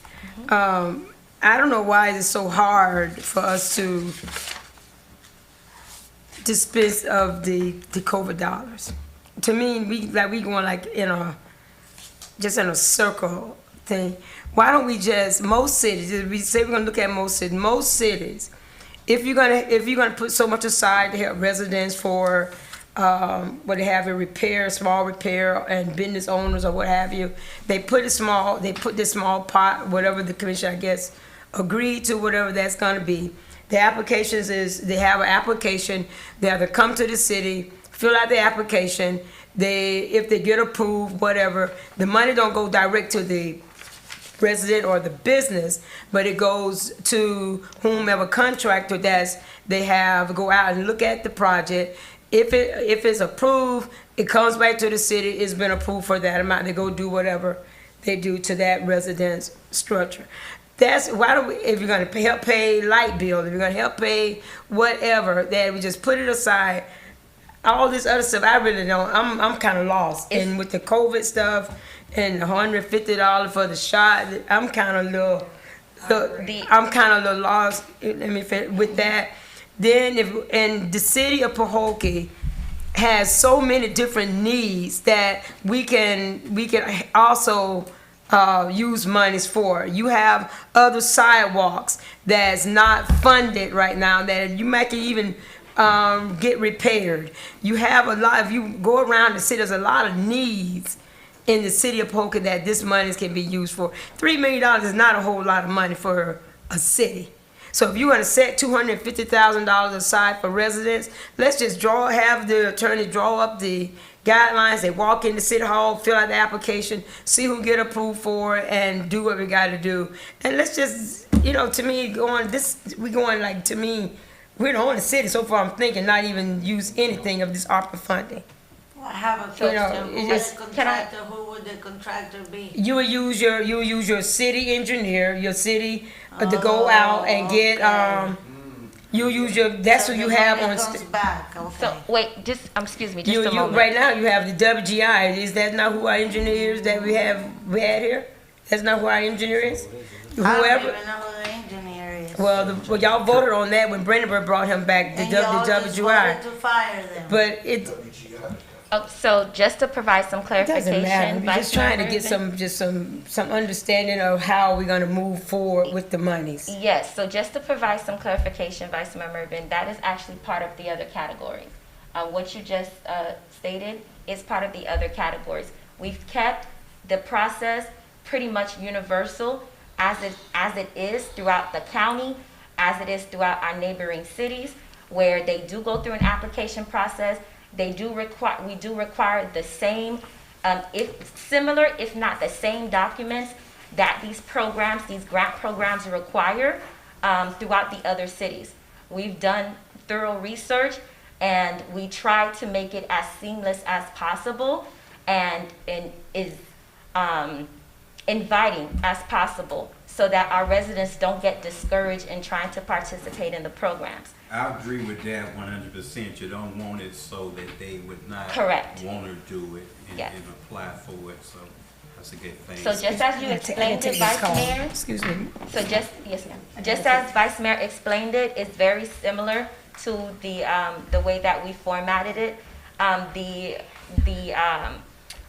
I don't know why it's so hard for us to dispense of the COVID dollars. To me, we going like in a just in a circle thing. Why don't we just, most cities, if we say we're gonna look at most cities, if you're gonna put so much aside to help residents for, what they have, a repair, small repair, and business owners or what have you, they put this small pot, whatever the commission, I guess, agreed to, whatever that's gonna be. The applications is, they have an application, they have to come to the city, fill out the application, if they get approved, whatever, the money don't go direct to the resident or the business, but it goes to whomever contractor they have go out and look at the project. If it's approved, it comes back to the city, it's been approved for that amount, they go do whatever they do to that residence structure. That's why don't we, if you're gonna help pay light bill, if you're gonna help pay whatever, that we just put it aside. All this other stuff, I really don't. I'm kind of lost. And with the COVID stuff and the $150 for the shot, I'm kind of a little lost. Let me finish with that. Then and the city of Pahokee has so many different needs that we can also use monies for. You have other sidewalks that's not funded right now that you might can even get repaired. You have a lot, if you go around the city, there's a lot of needs in the city of Pahokee that this money can be used for. $3 million is not a whole lot of money for a city. So if you're gonna set $250,000 aside for residents, let's just have the attorney draw up the guidelines. They walk into City Hall, fill out the application, see who get approved for it, and do what we gotta do. And let's just, to me, we're the only city so far, I'm thinking, not even use anything of this ARPA funding. I have a question. Who would the contractor be? You will use your city engineer, your city, to go out and get, you use that's who you have on. Back, okay. So, wait, excuse me, just a moment. Right now, you have the WGI. Is that not who our engineer is that we had here? That's not who our engineer is? I don't Whoever. even know who the engineer is. Well, y'all voted on that when Brandenburg brought him back, the And y'all just WGI. voted to fire them. But it So just to provide some clarification, doesn't matter. We're Vice just trying to Mayor get some understanding of how we're gonna move forward with the monies. Yes, so just to provide some clarification, Vice Mayor Mervin, that is actually part of the other categories. What you just stated is part of the other categories. We've kept the process pretty much universal as it is throughout the county, as it is throughout our neighboring cities, where they do go through an application process. We do require the same, if not the same documents that these grant programs require throughout the other cities. We've done thorough research and we try to make it as seamless as possible and is inviting as possible so that our residents don't get discouraged in trying to participate in the programs. I agree with that 100%. You don't want it so that they would not Correct. want to do it Yes. and apply for it. So that's a good thing. So just as you explained it, Vice Mayor, Excuse me. so yes, ma'am. Just as Vice Mayor explained it, it's very similar to the way that we formatted it. The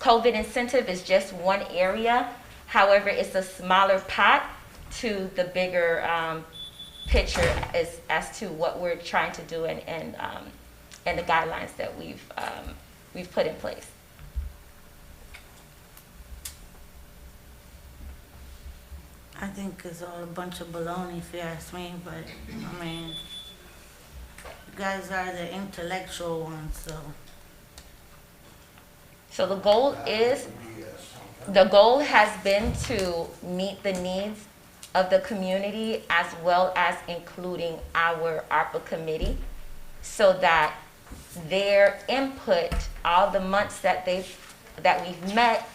COVID incentive is just one area. However, it's a smaller pot to the bigger picture as to what we're trying to do and the guidelines that we've put in place. I think it's all a bunch of baloney, if you ask me, but, I mean, you guys are the intellectual ones, so. So the goal has been to meet the needs of the community as well as including our ARPA committee so that their input, all the months that we've met,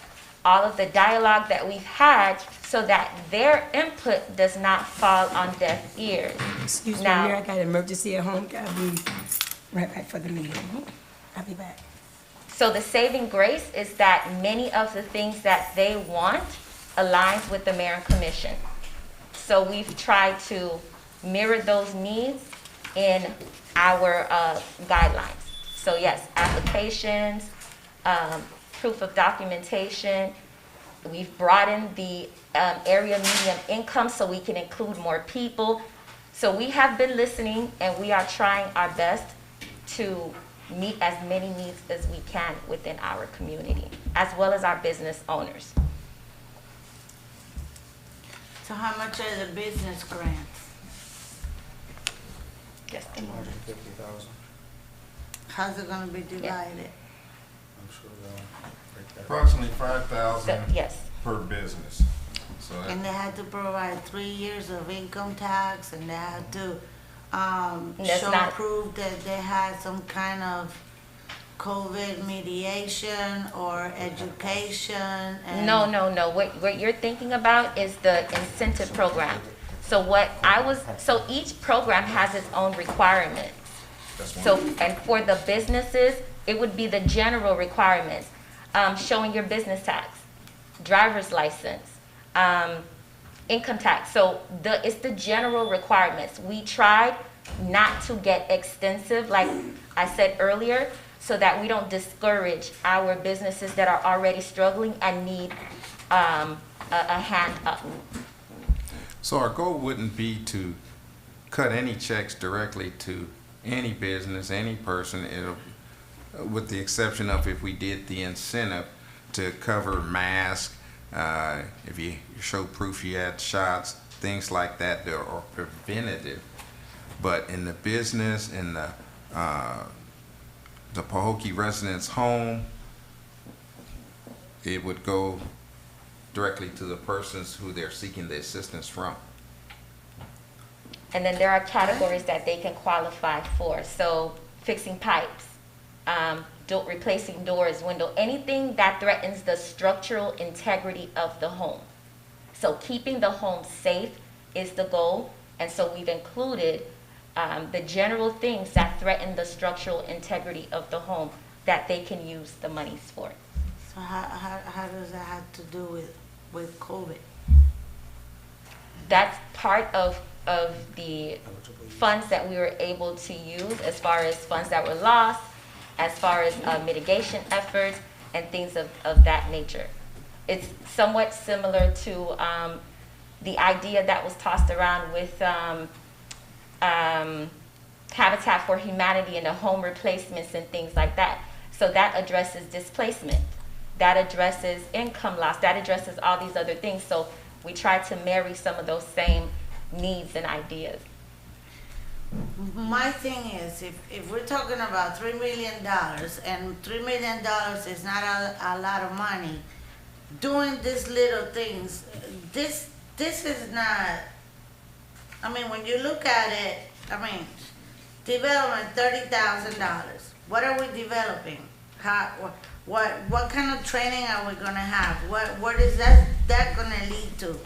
all of the dialogue that we've had, so that their input does not fall on deaf ears. Excuse me, Now- Mayor, I got an emergency at home. I'll be right back for the meeting. I'll be back. So the saving grace is that many of the things that they want aligns with the mayor and commission. So we've tried to mirror those needs in our guidelines. So yes, applications, proof of documentation, We've broadened the area medium income so we can include more people. So we have been listening, and we are trying our best to meet as many needs as we can within our community, as well as our business owners. So how much are the business grants? Just a moment. 150,000. How's it gonna be divided? I'm sure they'll break that. Approximately So, 5,000 yes, per business. So that- And they had to provide 3 years of income tax, and they had to, That's show not- proof that they had some kind of COVID mediation or education and. no. What you're thinking about is the incentive program. So each program has its own requirements. that's one. So, and for the businesses, it would be the general requirements, showing your business tax, driver's license, income tax. So it's the general requirements. We tried not to get extensive, like I said earlier, so that we don't discourage our businesses that are already struggling and need a hand up. So our goal wouldn't be to cut any checks directly to any business, any person, with the exception of if we did the incentive to cover masks, if you show proof you had shots, things like that are preventative. But in the business, in the Pahokee residents' home, it would go directly to the persons who they're seeking the assistance from. And then there are categories that they can qualify for. So fixing pipes, replacing doors, window, anything that threatens the structural integrity of the home. So keeping the home safe is the goal. And so we've included the general things that threaten the structural integrity of the home that they can use the monies for. So how does that have to do with COVID? That's part of the funds that we were able to use, as far as funds that were lost, as far as mitigation efforts and things of that nature. It's somewhat similar to the idea that was tossed around with Habitat for Humanity and the home replacements and things like that. So that addresses displacement, that addresses income loss, that addresses all these other things. So we try to marry some of those same needs and ideas. My thing is, if we're talking about $3 million, and $3 million is not a lot of money, doing these little things, this is not, I mean, when you look at it, I mean, development, $30,000. What are we developing? What kind of training are we gonna have? What is that gonna lead to?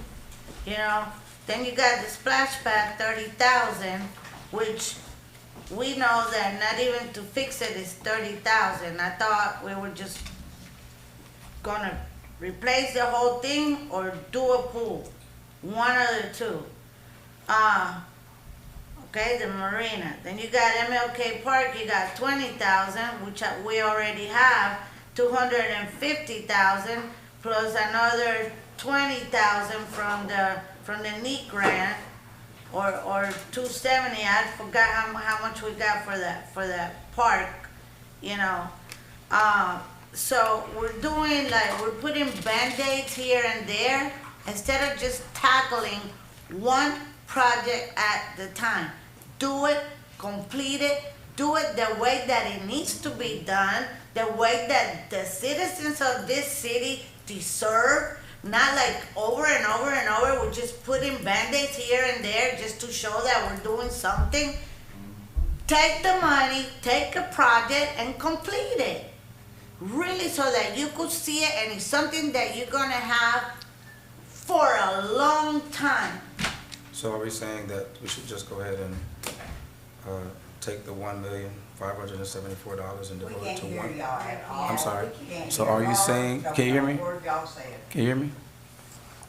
You know? Then you got the splash pad, 30,000, which we know that not even to fix it is 30,000. I thought we were just gonna replace the whole thing or do a pool, one of the two. Okay, the marina. Then you got MLK Park, you got 20,000, which we already have, 250,000 plus another 20,000 from the NEAT grant, or 270. I forgot how much we got for that park, you know. So we're doing we're putting Band-Aids here and there instead of just tackling one project at the time. Do it, complete it, do it the way that it needs to be done, the way that the citizens of this city deserve, not like over and over and over, we're just putting Band-Aids here and there just to show that we're doing something. Take the money, take a project and complete it. Really, so that you could see it and it's something that you're gonna have for a long time. So are we saying that we should just go ahead and take the $1,574 and devote it to one? I'm sorry. So are you saying, can you hear me? Can you hear me?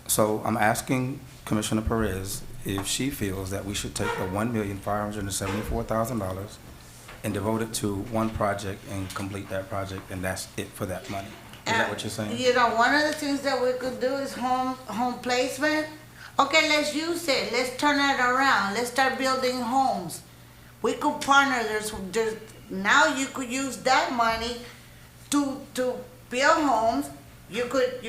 So I'm asking Commissioner Perez if she feels that we should take the $1,574,000 and devote it to one project and complete that project, and that's it for that money. that what you're saying? You know, one of the things that we could do is home placement. Okay, let's use it. Let's turn it around. Let's start building homes. We could partner. There's now you could use that money to build homes. You could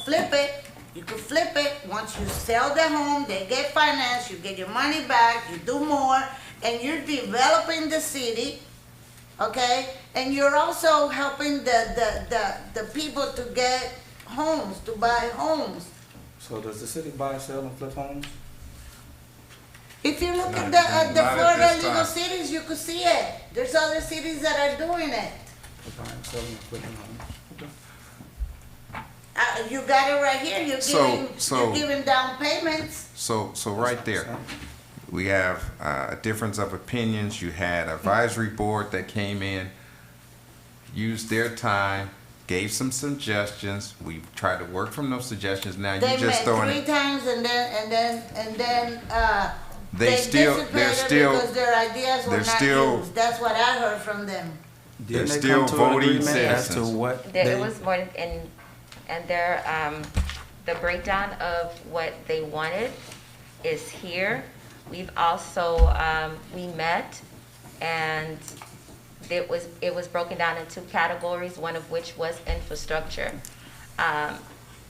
flip it. You could flip it. Once you sell the home, they get financed. You get your money back. You do more, and you're developing the city. Okay, and you're also helping the people to get homes, to buy homes. So does the city buy, sell, and flip homes? If you look at Not the at Florida this legal time. cities, you could see it. There's other cities that are doing it. They're buying, selling, and flipping homes. Okay. You got it right here. So- You're giving down payments. So right there, we have a difference of opinions. You had advisory board that came in, used their time, gave some suggestions. We tried to work from those suggestions. Now They you just met throwing 3 it. times and then They still- dissipated because their ideas were they're not still- used. That's what I heard from them. Didn't they still come to an voting agreement as to citizens. what There they? was more, and their, the breakdown of what they wanted is here. We've also, we met, and it was broken down in 2 categories, one of which was infrastructure.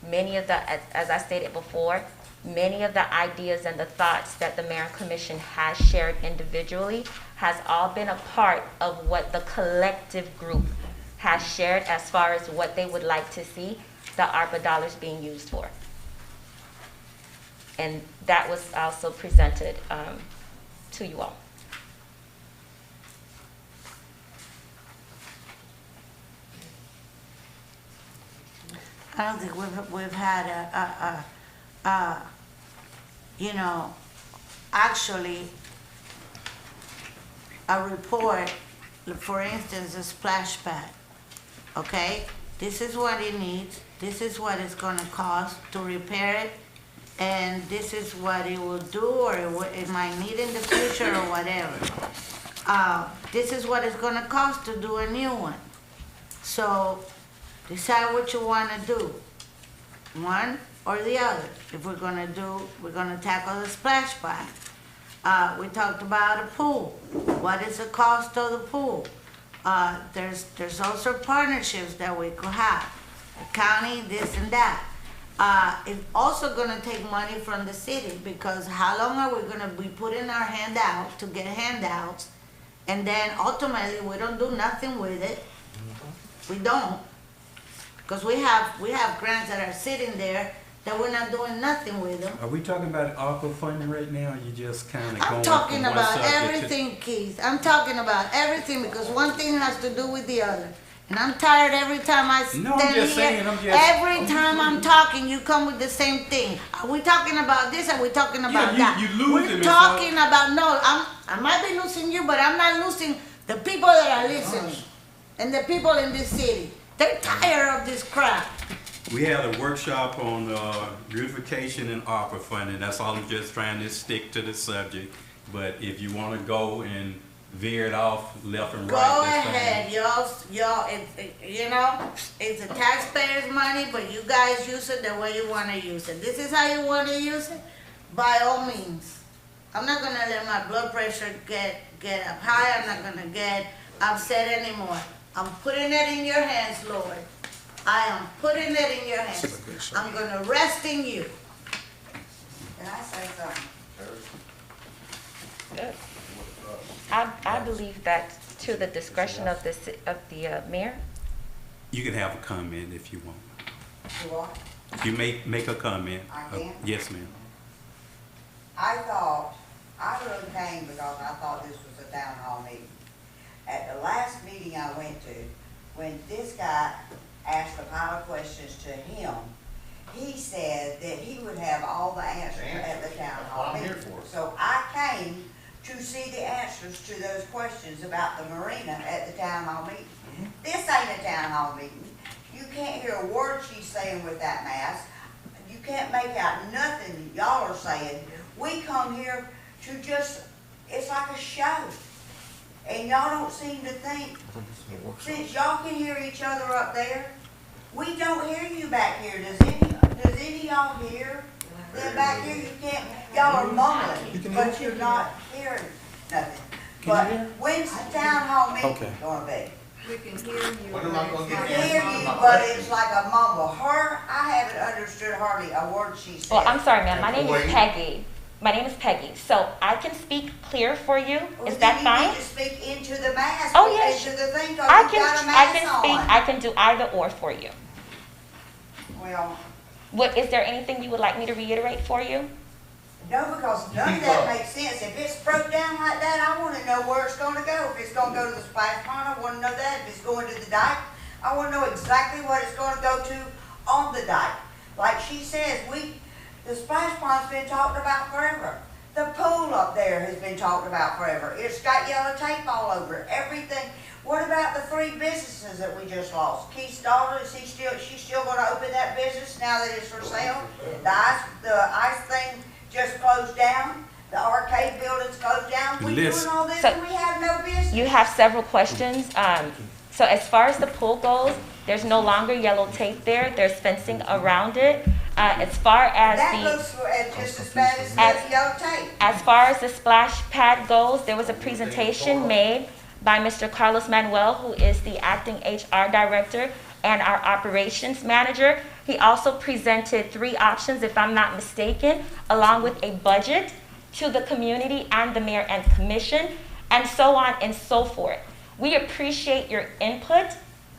Many of the, as I stated before, many of the ideas and the thoughts that the Mayor and Commission has shared individually has all been a part of what the collective group has shared as far as what they would like to see the ARPA dollars being used for. And that was also presented to you all. I don't think we've had actually a report, for instance, a splash pad, okay? This is what it needs, this is what it's gonna cost to repair it, and this is what it will do, or it might need in the future, or whatever. This is what it's gonna cost to do a new one. So, decide what you wanna do, one or the other. If we're gonna tackle the splash pad. We talked about a pool. What is the cost of the pool? There's also partnerships that we could have. The county, this and that. It's also gonna take money from the city, because how long are we gonna be putting our hand out to get handouts, and then ultimately we don't do nothing with it? We don't. Because we have grants that are sitting there that we're not doing nothing with them. Are we talking about ARPA funding right now, or you just kind of going I'm from talking one about subject to- everything, Keith. I'm talking about everything, because one thing has to do with the other. And I'm tired every time I stand No, I'm just here. saying, I'm just- Every time I'm talking, you come with the same thing. Are we talking about this? Are we talking about that? you losing We're me, talking about, no, I might be losing you, but I'm not losing the people that are listening. And the people in this city. They're tired of this crap. We had a workshop on beautification and ARPA funding. That's all. I'm just trying to stick to the subject. But if you want to go and veer it off left and right, Go that's fine. ahead, y'all, it's the taxpayers' money, but you guys use it the way you wanna use it. This is how you wanna use it, by all means. I'm not gonna let my blood pressure get up high, I'm not gonna get upset anymore. I'm putting it in your hands, Lord. I am putting it in your hands. I'm gonna rest in you. Can I say something? I believe that to the discretion of the mayor. You can have a comment if you want. You what? You may make a comment. I can? Yes, ma'am. I really came because I thought this was a town hall meeting. At the last meeting I went to, when this guy asked a pile of questions to him, he said that he would have all the answers at the town hall meeting. So I came to see the answers to those questions about the marina at the town hall meeting. This ain't a town hall meeting. You can't hear a word she's saying with that mask. You can't make out nothing y'all are saying. We come here to just, it's like a show. And y'all don't seem to think, since y'all can hear each other up there, We don't hear you back here. Does any of y'all hear? Then back here, you can't, y'all are mumbling, but you're not hearing nothing. But when's the town hall meeting Okay. gonna be? We can hear you. When am I gonna I get hear you, but it's like a mumble. I haven't understood hardly a word she said. Well, I'm sorry, ma'am. My name is Wait. Peggy. My name is Peggy. So I can speak clear for you. Well, Is then that you fine? need to speak into the mask. Oh, yes. Into the thing, 'cause I you've can, got a I can mask speak, on. I can do either or for you. Well, What, is there anything you would like me to reiterate for you? no, because none of that makes sense. If it's broke down like that, I wanna know where it's gonna go. If it's gonna go to the splash pond, I wanna know that. If it's going to the dike, I wanna know exactly what it's gonna go to on the dike. Like she says, the splash pond's been talked about forever. The pool up there has been talked about forever. It's got yellow tape all over it, everything. What about the 3 businesses that we just lost? Keith's daughter, she's still gonna open that business now that it's for sale? The ice thing just closed down, the arcade building's closed down. We doing Listen. all this So- and we have no business? You have several questions. So as far as the pool goes, there's no longer yellow tape there. There's fencing around it. As far as That the looks just as bad as As- the yellow tape. As far as the splash pad goes, there was a presentation made by Mr. Carlos Manuel, who is the acting HR director and our operations manager. He also presented 3 options, if I'm not mistaken, along with a budget to the community and the mayor and commission, and so on and so forth. We appreciate your input.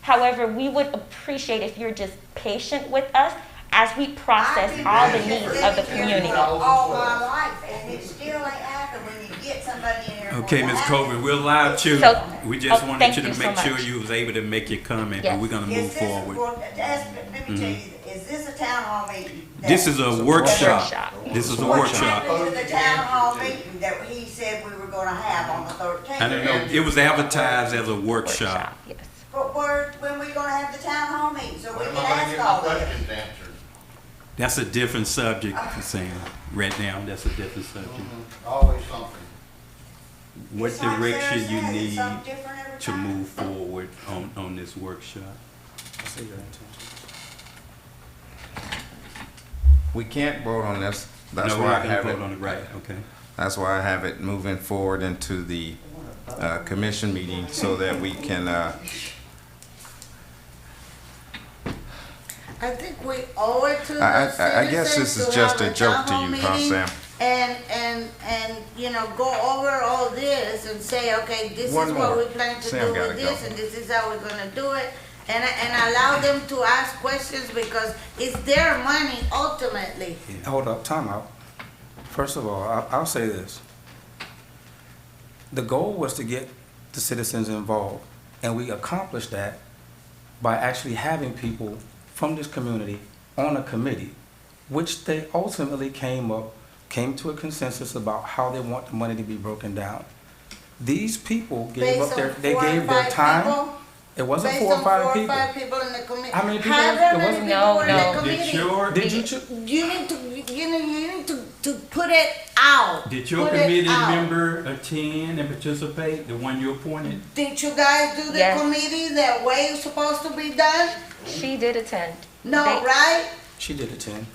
However, we would appreciate if you're just patient with us as we process all the needs of the community. All my life, and it still ain't happened when you get somebody in here. Okay, Ms. Colvin, we're allowed you. So- We just oh, wanted thank you to you so make sure much. you was able to make your comment, Yes. but we're gonna move forward. Let me tell you, is this a town hall meeting? This is a workshop. Workshop. This is a What workshop. happened to the town hall meeting that he said we were gonna have on the 13th? I don't know, it was advertised as a workshop. Yes. But when we gonna have the town hall meeting, so we When am can I gonna ask get my all this? questions answered? That's a different subject, Sam. Right now, that's a different subject. Always something. What It's like direction Sarah you said, it's need something different every to time. move forward on this workshop? I see your intention. We can't vote on this. That's No, we're why I not gonna have vote on it, it, right, okay. that's why I have it moving forward into the commission meeting so that we can, I think we owe it to I- the I guess this citizens is to just have a joke to town hall you, huh, meeting Sam? And, you know, go over all this and say, okay, this is One what more. we plan to Sam do gotta with this, go. and this is how we're gonna do it. And allow them to ask questions because it's their money ultimately. Hold up, time out. First of all, I'll say this. The goal was to get the citizens involved, and we accomplished that by actually having people from this community on a committee, which they ultimately came to a consensus about how they want the money to be broken down. These people gave Based up their, on they 4 or gave their 5 time. people? It wasn't Based 4 or on 5 4 or people. 5 people in the committee. How many people? However It many wasn't- people were in the No, no. committee. Did You need to put it out. Did your Put it committee out. member attend and participate, the one you appointed? Did you guys do the Yes. committee the way it's supposed to be done? She did attend. No, They- right? She did attend.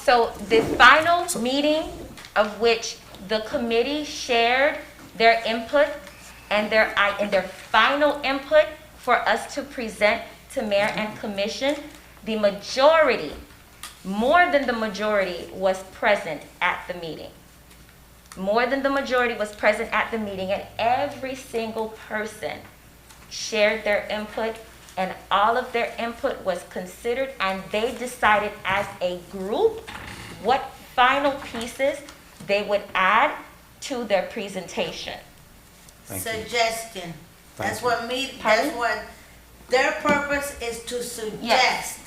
So the final meeting of which the committee shared their input and their final input for us to present to mayor and commission, the majority, more than the majority, was present at the meeting. More than the majority was present at the meeting, and every single person shared their input, and all of their input was considered, and they decided as a group what final pieces they would add to their presentation. Thank you. Suggestion. That's you. what Pardon? their purpose is to suggest.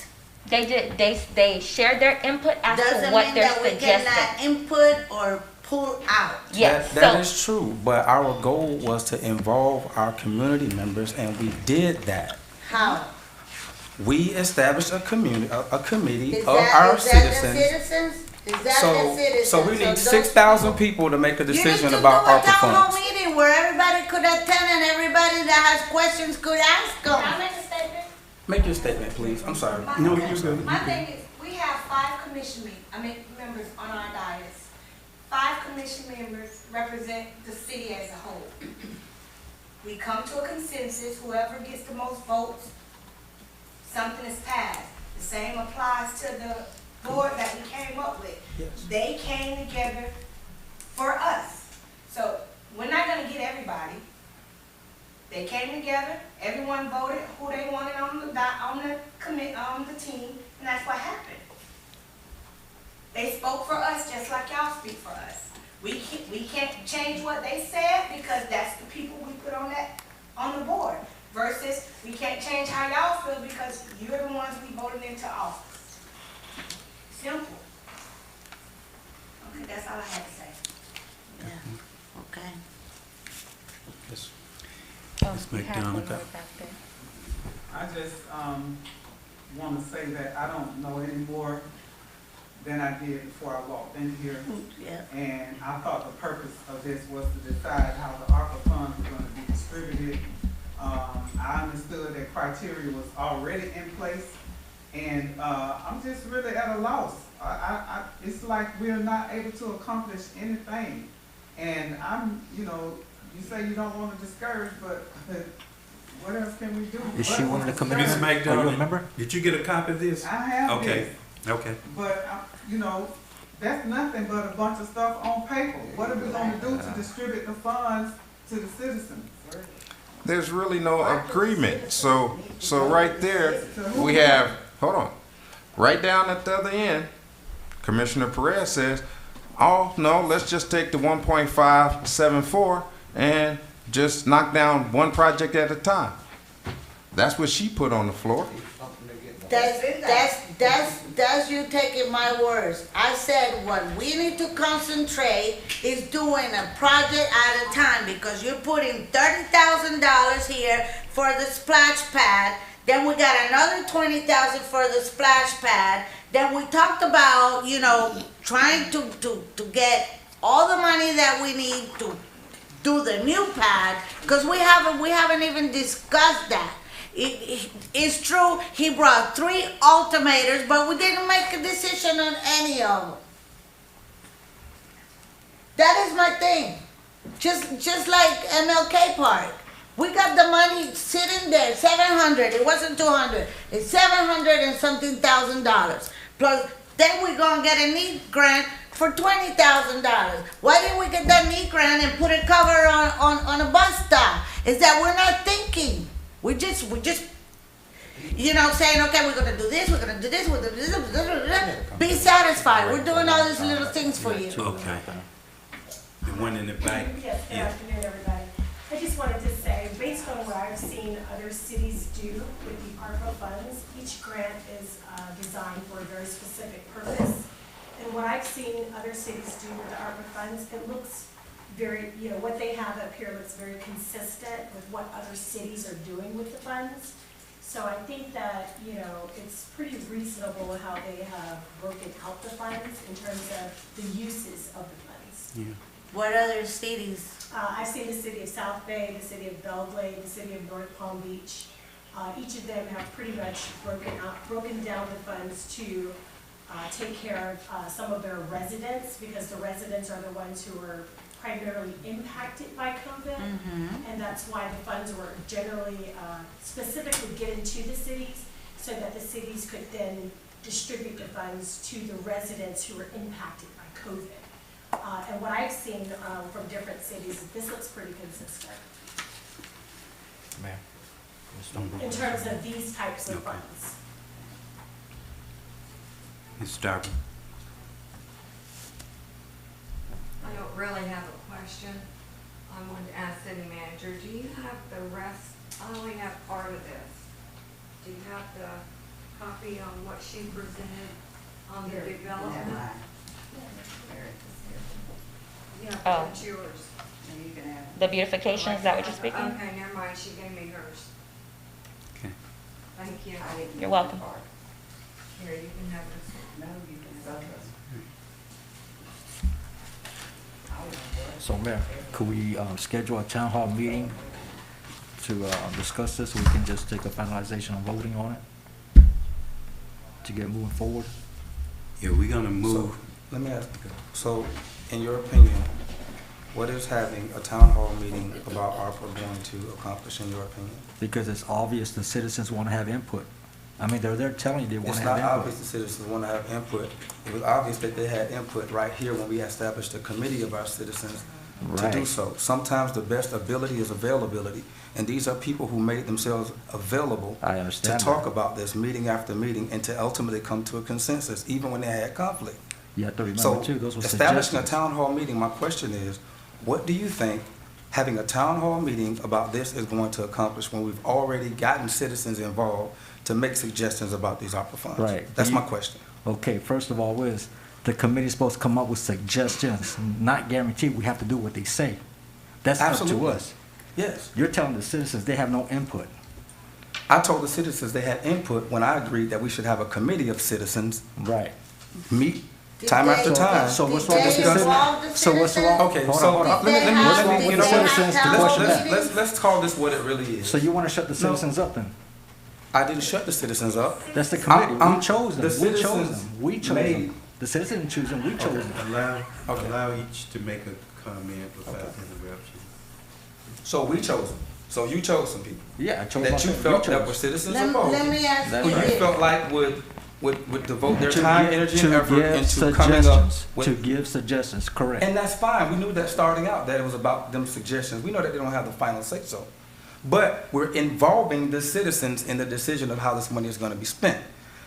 They did, they shared their input as to Doesn't what mean they're that we suggesting. cannot input or pull out. Yes, That so, is true, but our goal was to involve our community members, and we did that. How? We established a community, a committee Is of that, our is that the citizens. citizens? Is that the citizens? So we need those 6,000 people to make a You decision need to about do a ARPA town hall funds. meeting where everybody could attend and everybody that has questions could ask them. Make your statement, please. I'm sorry. No, you're good. My thing is, we have 5 members on our dais. 5 commission members represent the city as a whole. We come to a consensus, whoever gets the most votes, something is passed. The same applies to the board that we came up with. Yes. They came together for us. So we're not gonna get everybody. They came together, everyone voted who they wanted on the team, and that's what happened. They spoke for us just like y'all speak for us. We can't change what they said because that's the people we put on the board. Versus, we can't change how y'all feel because you're the ones we voted into office. Simple. Okay, that's all I had to say. Yeah, okay. Yes. Oh, Ms. you had one McDonough. more back there. I just want to say that I don't know any more than I did before I walked in here. Yeah. And I thought the purpose of this was to decide how the ARPA funds were going to be distributed. I understood that criteria was already in place, and I'm just really at a loss. It's like we're not able to accomplish anything. And you say you don't want to discourage, but what else can we do? Is she one of the committee Ms. members? Are you a McDonough, member? did you get a copy of this? I have Okay, this, okay. but that's nothing but a bunch of stuff on paper. What are we going to do to distribute the funds to the citizens? There's really no agreement. So right there, we have, hold on, right down at the other end, Commissioner Perez says, oh, no, let's just take the 1.574 and just knock down one project at a time. That's what she put on the floor. That's you taking my words. I said what we need to concentrate is doing a project at a time, because you're putting $30,000 here for the splash pad. Then we got another $20,000 for the splash pad. Then we talked about, trying to get all the money that we need to do the new pad, because we haven't even discussed that. It's true, he brought 3 ultimators, but we didn't make a decision on any of them. That is my thing. Just like MLK Park. We got the money sitting there, 700, it wasn't 200. It's 700 and something thousand dollars. Plus, then we're gonna get a need grant for $20,000. Why didn't we get that need grant and put a cover on a bus stop? Is that we're not thinking. We just, saying, okay, we're gonna do this, we're gonna do this, we're gonna do this. Be satisfied. We're doing all these little things for you. Okay. The one in the back. Yes, good afternoon, everybody. I just wanted to say, based on what I've seen other cities do with the ARPA funds, each grant is designed for a very specific purpose. And what I've seen other cities do with the ARPA funds, it looks very, what they have up here looks very consistent with what other cities are doing with the funds. So I think that, it's pretty reasonable how they have broken out the funds in terms of the uses of the funds. Yeah. What other cities? I've seen the city of South Bay, the city of Belglade, the city of North Palm Beach. Each of them have pretty much broken down the funds to take care of some of their residents, because the residents are the ones who are primarily impacted by COVID. And that's why the funds were generally specifically given to the cities, so that the cities could then distribute the funds to the residents who were impacted by COVID. And what I've seen from different cities, this looks pretty consistent Ma'am. in terms of these types of Okay. funds. Ms. Darby. I don't really have a question. I wanted to ask city manager, do you have the rest? I only have part of this. Do you have the copy on what she presented on the development? Yeah, Oh. that's yours. And you can have. The beautification, is that what you're speaking? Okay, never mind, she gave me hers. Okay. Thank you. You're welcome. Here, you can have this. No, you can have this. So, Mayor, could we schedule a town hall meeting to discuss this, so we can just take a finalization and voting on it to get moving forward? Yeah, we're gonna So, move. let me ask, so, in your opinion, what is having a town hall meeting about ARPA going to accomplish, in your opinion? Because it's obvious the citizens want to have input. I mean, they're telling you they want It's to not have obvious input. the citizens want to have input. It was obvious that they had input right here when we established a committee of our citizens to do Right. so. Sometimes the best ability is availability, and these are people who made themselves available I to understand talk that. about this meeting after meeting and to ultimately come to a consensus, even when they had conflict. You have to remember So, too, those were establishing a suggestions. town hall meeting, my question is, what do you think having a town hall meeting about this is going to accomplish when we've already gotten citizens involved to make suggestions about these ARPA funds? Right. That's You- my question. Okay, first of all, the committee's supposed to come up with suggestions, not guarantee we have to do what they say. That's up to Absolutely. us. Yes. You're telling the citizens they have no input. I told the citizens they had input when I agreed that we should have a committee of citizens Right. meet Did time they- after time. So what's Did wrong they with the involve the So what's citizens? wrong? Okay, Hold so on, hold on. let me, Did they what's have- wrong did with they the have citizens to town question hall that? meetings? let's call this what it really is. So you want to shut the citizens up then? I didn't shut the citizens up. That's the committee. I'm- We chose them. the We chose citizens them. We chose made- them. The citizens didn't choose them. We chose them. Okay. Allow each to make a comment without interruption. So we chose them. So you chose some people Yeah, I chose that you myself. felt that chose. were citizens Let of let me Pahokee, ask That's you who you this. felt like would devote their To time, give- energy, to and effort give into coming up suggestions. with. To give suggestions, correct. And that's fine. We knew that starting out that it was about them suggestions. We know that they don't have the final say so. But we're involving the citizens in the decision of how this money is going to be spent.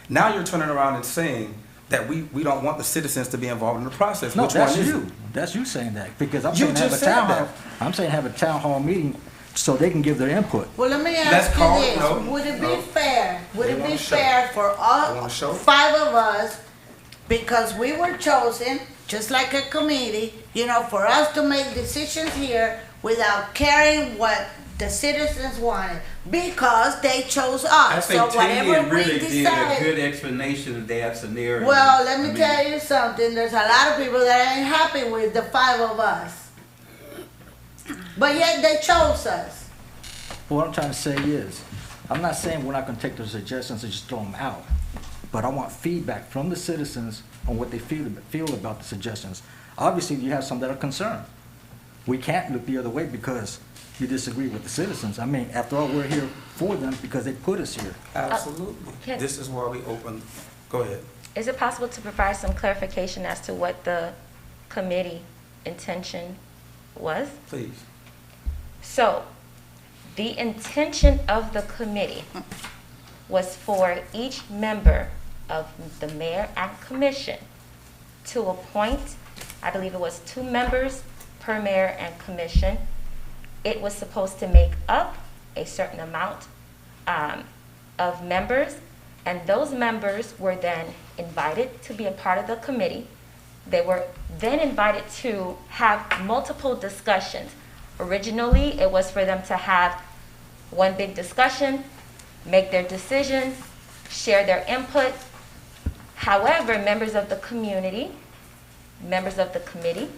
Now you're turning around and saying that we don't want the citizens to be involved in the process. No, Which one that's is you. it? That's you saying that, because I'm You saying have a just said town that. hall. I'm saying have a town hall meeting so they can give their input. Well, let me Let's ask call- you this, no, would it no. be fair, would They it want be a show. fair for They all want a show. 5 of us, because we were chosen, just like a committee, for us to make decisions here without caring what the citizens wanted, because they chose I us, so think whatever Tanya we really did a decide. good explanation of that scenario. Well, let I me mean, tell you something, there's a lot of people that ain't happy with the 5 of us. But yet they chose us. What I'm trying to say is, I'm not saying we're not gonna take their suggestions and just throw them out, but I want feedback from the citizens on what they feel about the suggestions. Obviously, you have some that are concerned. We can't look the other way because you disagree with the citizens. I mean, after all, we're here for them because they put us here. Absolutely. Yes. This is why we open. Go ahead. Is it possible to provide some clarification as to what the committee intention was? Please. So, the intention of the committee was for each member of the mayor and commission to appoint, I believe it was 2 members per mayor and commission. It was supposed to make up a certain amount of members, and those members were then invited to be a part of the committee. They were then invited to have multiple discussions. Originally, it was for them to have one big discussion, make their decisions, share their input. However, members of the community, members of the committee,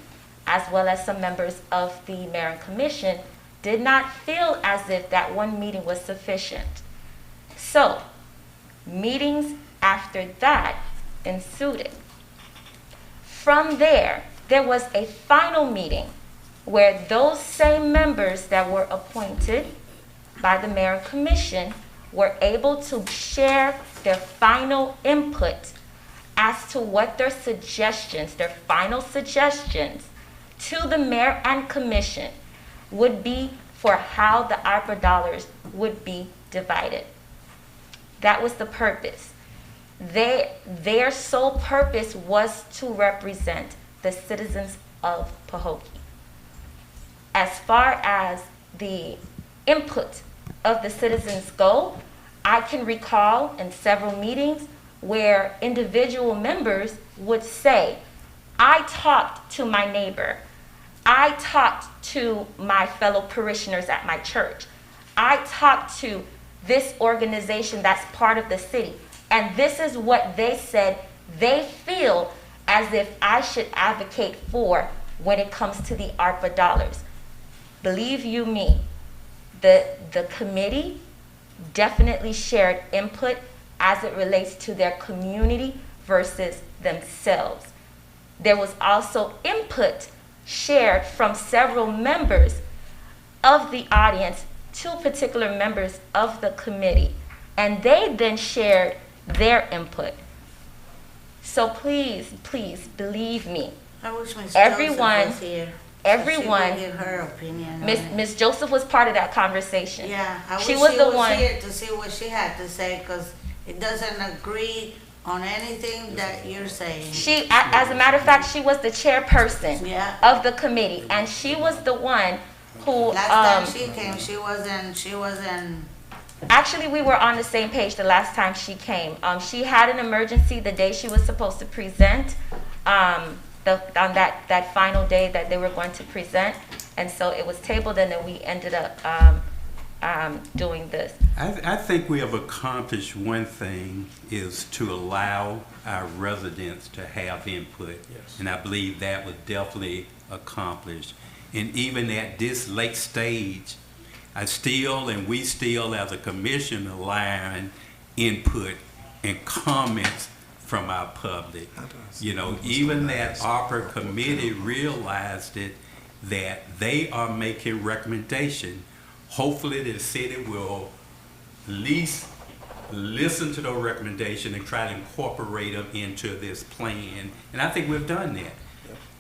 as well as some members of the mayor and commission, did not feel as if that one meeting was sufficient. So, meetings after that ensued. From there was a final meeting where those same members that were appointed by the mayor and commission were able to share their final input as to what their suggestions, their final suggestions to the mayor and commission would be for how the ARPA dollars would be divided. That was the purpose. Their sole purpose was to represent the citizens of Pahokee. As far as the input of the citizens go, I can recall in several meetings where individual members would say, I talked to my neighbor. I talked to my fellow parishioners at my church. I talked to this organization that's part of the city. And this is what they said they feel as if I should advocate for when it comes to the ARPA dollars. Believe you me, The committee definitely shared input as it relates to their community versus themselves. There was also input shared from several members of the audience to particular members of the committee, and they then shared their input. So please, please believe me, I wish Ms. everyone- Joseph was here. everyone- She could give her opinion on Miss it. Miss Joseph was part of that conversation. Yeah, I wish She she was was the one. here to see what she had to say, because it doesn't agree on anything that you're saying. She, as a matter of fact, she was the chairperson Yeah. of the committee, and she was the one who, Last time she came, she wasn't, actually, we were on the same page the last time she came. She had an emergency the day she was supposed to present, on that final day that they were going to present, and so it was tabled, and then we ended up doing this. I think we have accomplished one thing, is to allow our residents to have input. Yes. And I believe that was definitely accomplished. And even at this late stage, we still as a commission allowing input and comments from our public. You know, even that ARPA committee realized it, that they are making recommendation. Hopefully the city will at least listen to those recommendations and try to incorporate them into this plan. And I think we've done that.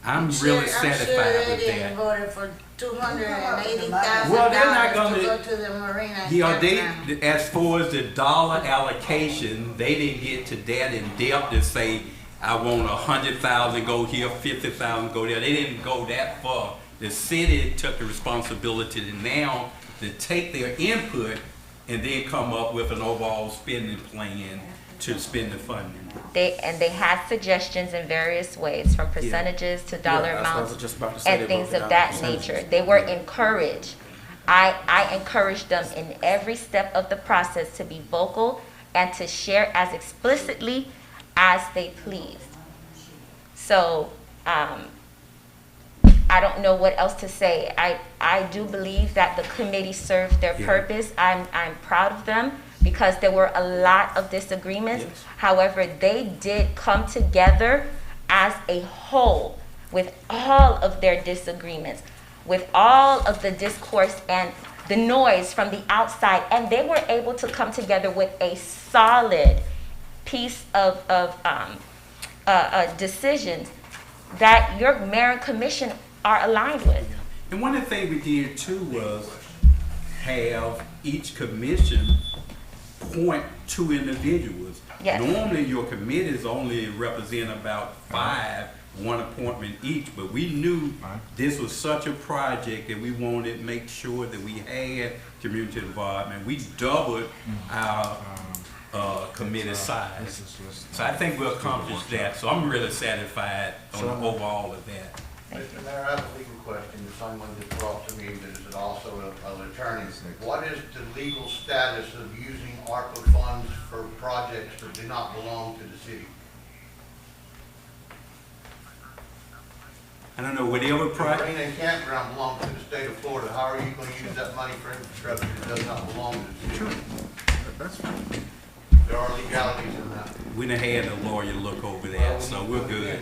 I'm really satisfied with didn't that. vote for $280,000 Well, they're not to gonna- go to the marina. and Yeah, campground. as far as the dollar allocation, they didn't get to that in depth to say, I want 100,000 go here, 50,000 go there. They didn't go that far. The city took the responsibility to now to take their input and then come up with an overall spending plan to spend the funding. They had suggestions in various ways, from percentages to dollar Yeah, that's what I was amounts just about to say. and They things broke it of down that in nature. percentages. They were encouraged. I encouraged them in every step of the process to be vocal and to share as explicitly as they pleased. So, I don't know what else to say. I do believe that the committee served their Yeah. purpose. I'm proud of them because there were a lot of disagreements. Yes. However, they did come together as a whole with all of their disagreements, with all of the discourse and the noise from the outside, and they were able to come together with a solid piece of decisions that your mayor and commission are aligned with. And one of the things we did too was have each commission point two individuals. Yes. Normally your committees only represent about 5, one appointment each, but we knew this was such a project that we wanted to make sure that we had community involvement. We doubled our committee size. So I think we accomplished that. So I'm really satisfied on the overall of that. Mr. Mayor, I have a legal question that someone just brought to me that is also an attorney. What is the legal status of using ARPA funds for projects that do not belong to the city? I don't know, whatever The project. marina and campground belongs to the state of Florida. How are you going to use that money for infrastructure that does not belong to the city? That's fine. There are legalities in that. We done had a lawyer look over that, so we're good.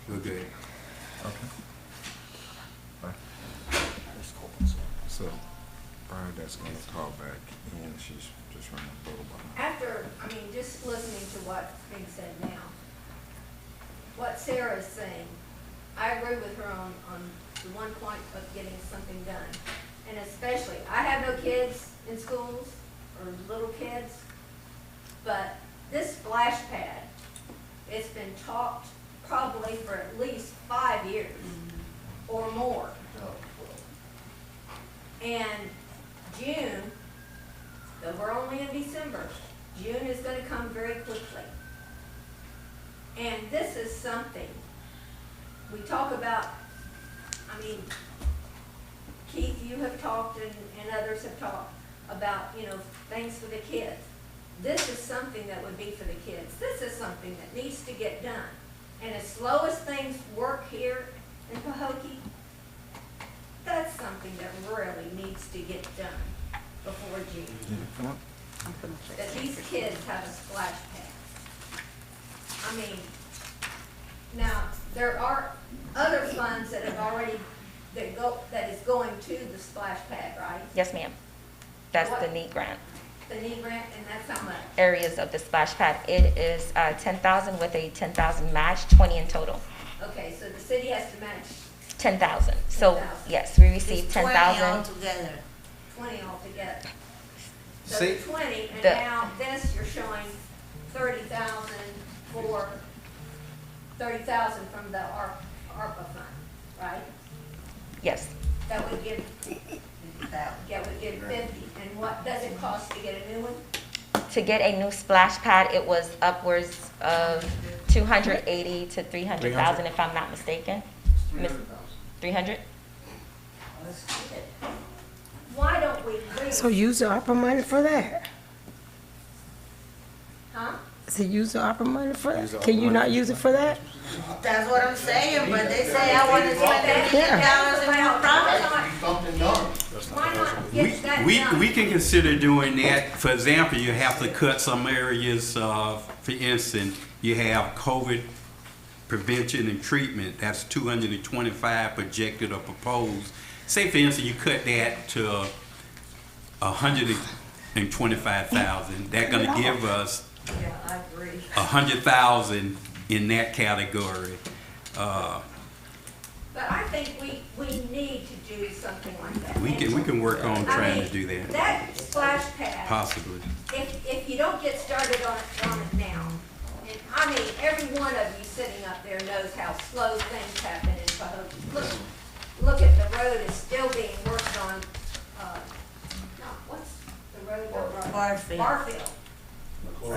We're good. So, Bernadette's gonna call back in, she's just running a little behind. After, just listening to what's being said now, what Sarah is saying, I agree with her on the one point of getting something done. And especially, I have no kids in schools, or little kids, but this splash pad, it's been talked probably for at least 5 years or more. And June, though we're only in December, June is gonna come very quickly. And this is something, we talk about, Keith, you have talked and others have talked about, things for the kids. This is something that would be for the kids. This is something that needs to get done. And as slow as things work here in Pahokee, that's something something that really needs to get done before June. That these kids have a splash pad. I mean, now, there are other funds that have already, that is going to the splash pad, right? Yes, ma'am. That's the What? NEAT grant. The knee grant, and that's how much? Areas of the splash pad. It is 10,000 with a 10,000 match, 20 in total. Okay, so the city has to match 10,000. So 10,000. yes, we received It's 20 10,000. altogether. 20 altogether. So See, 20, and the- now this, you're showing 30,000 for, 30,000 from the ARPA fund, right? Yes. That would give 50. And what does it cost to get a new one? To get a new splash pad, it was upwards of 280 to 300,000, if I'm not mistaken. 300? Let's get it. Why don't we raise? So use the ARPA money for that. Huh? So use the ARPA money for Use the that. Can ARPA you not money. use it for that? That's what I'm saying, but they say I want to spend $1 million in more projects. Something done. Why not get that done? we can consider doing that. For example, you have to cut some areas, for instance, you have COVID prevention and treatment, that's 225 projected or proposed. Say for instance, you cut that to 125,000, that's gonna give us Yeah, I agree. 100,000 in that category. But I think we need to do something like that. We can work on I trying mean, to do that, That splash pad, possibly. if you don't get started on it now, and I mean, every one of you sitting up there knows how slow things happen in Pahokee. Look at the road is still being worked on, no, what's the road? Barfield. Barfield.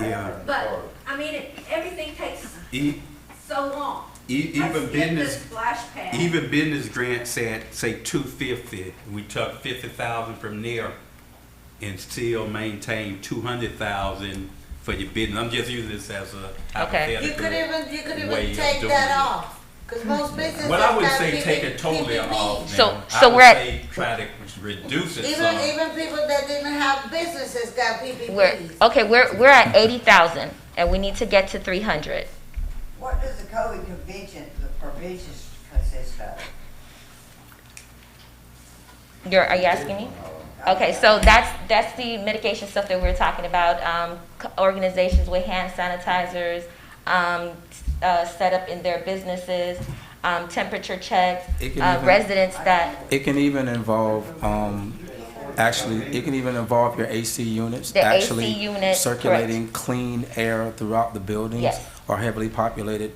Yeah. But, I mean, everything takes E- so long. Even Let's get business, this splash pad. even business grants at, say, 250, we took 50,000 from there and still maintain 200,000 for your business. I'm just using this as a Okay. You could hypothetical way even of take doing that it. off, because most businesses Well, I wouldn't got say take PPP. it totally off So- now. so I would we're at- say try to reduce it Even some. people that didn't have businesses got PPP. We're at 80,000 and we need to get to 300. What does the COVID the prevention consist of? Are you asking me? Okay, so that's the mitigation stuff that we're talking about. Organizations with hand sanitizers, set up in their businesses, temperature checks, It can even- residents that, It can even involve, actually, it can even involve your AC units. The AC actually units, circulating clean air throughout the buildings. Yes. Or heavily populated,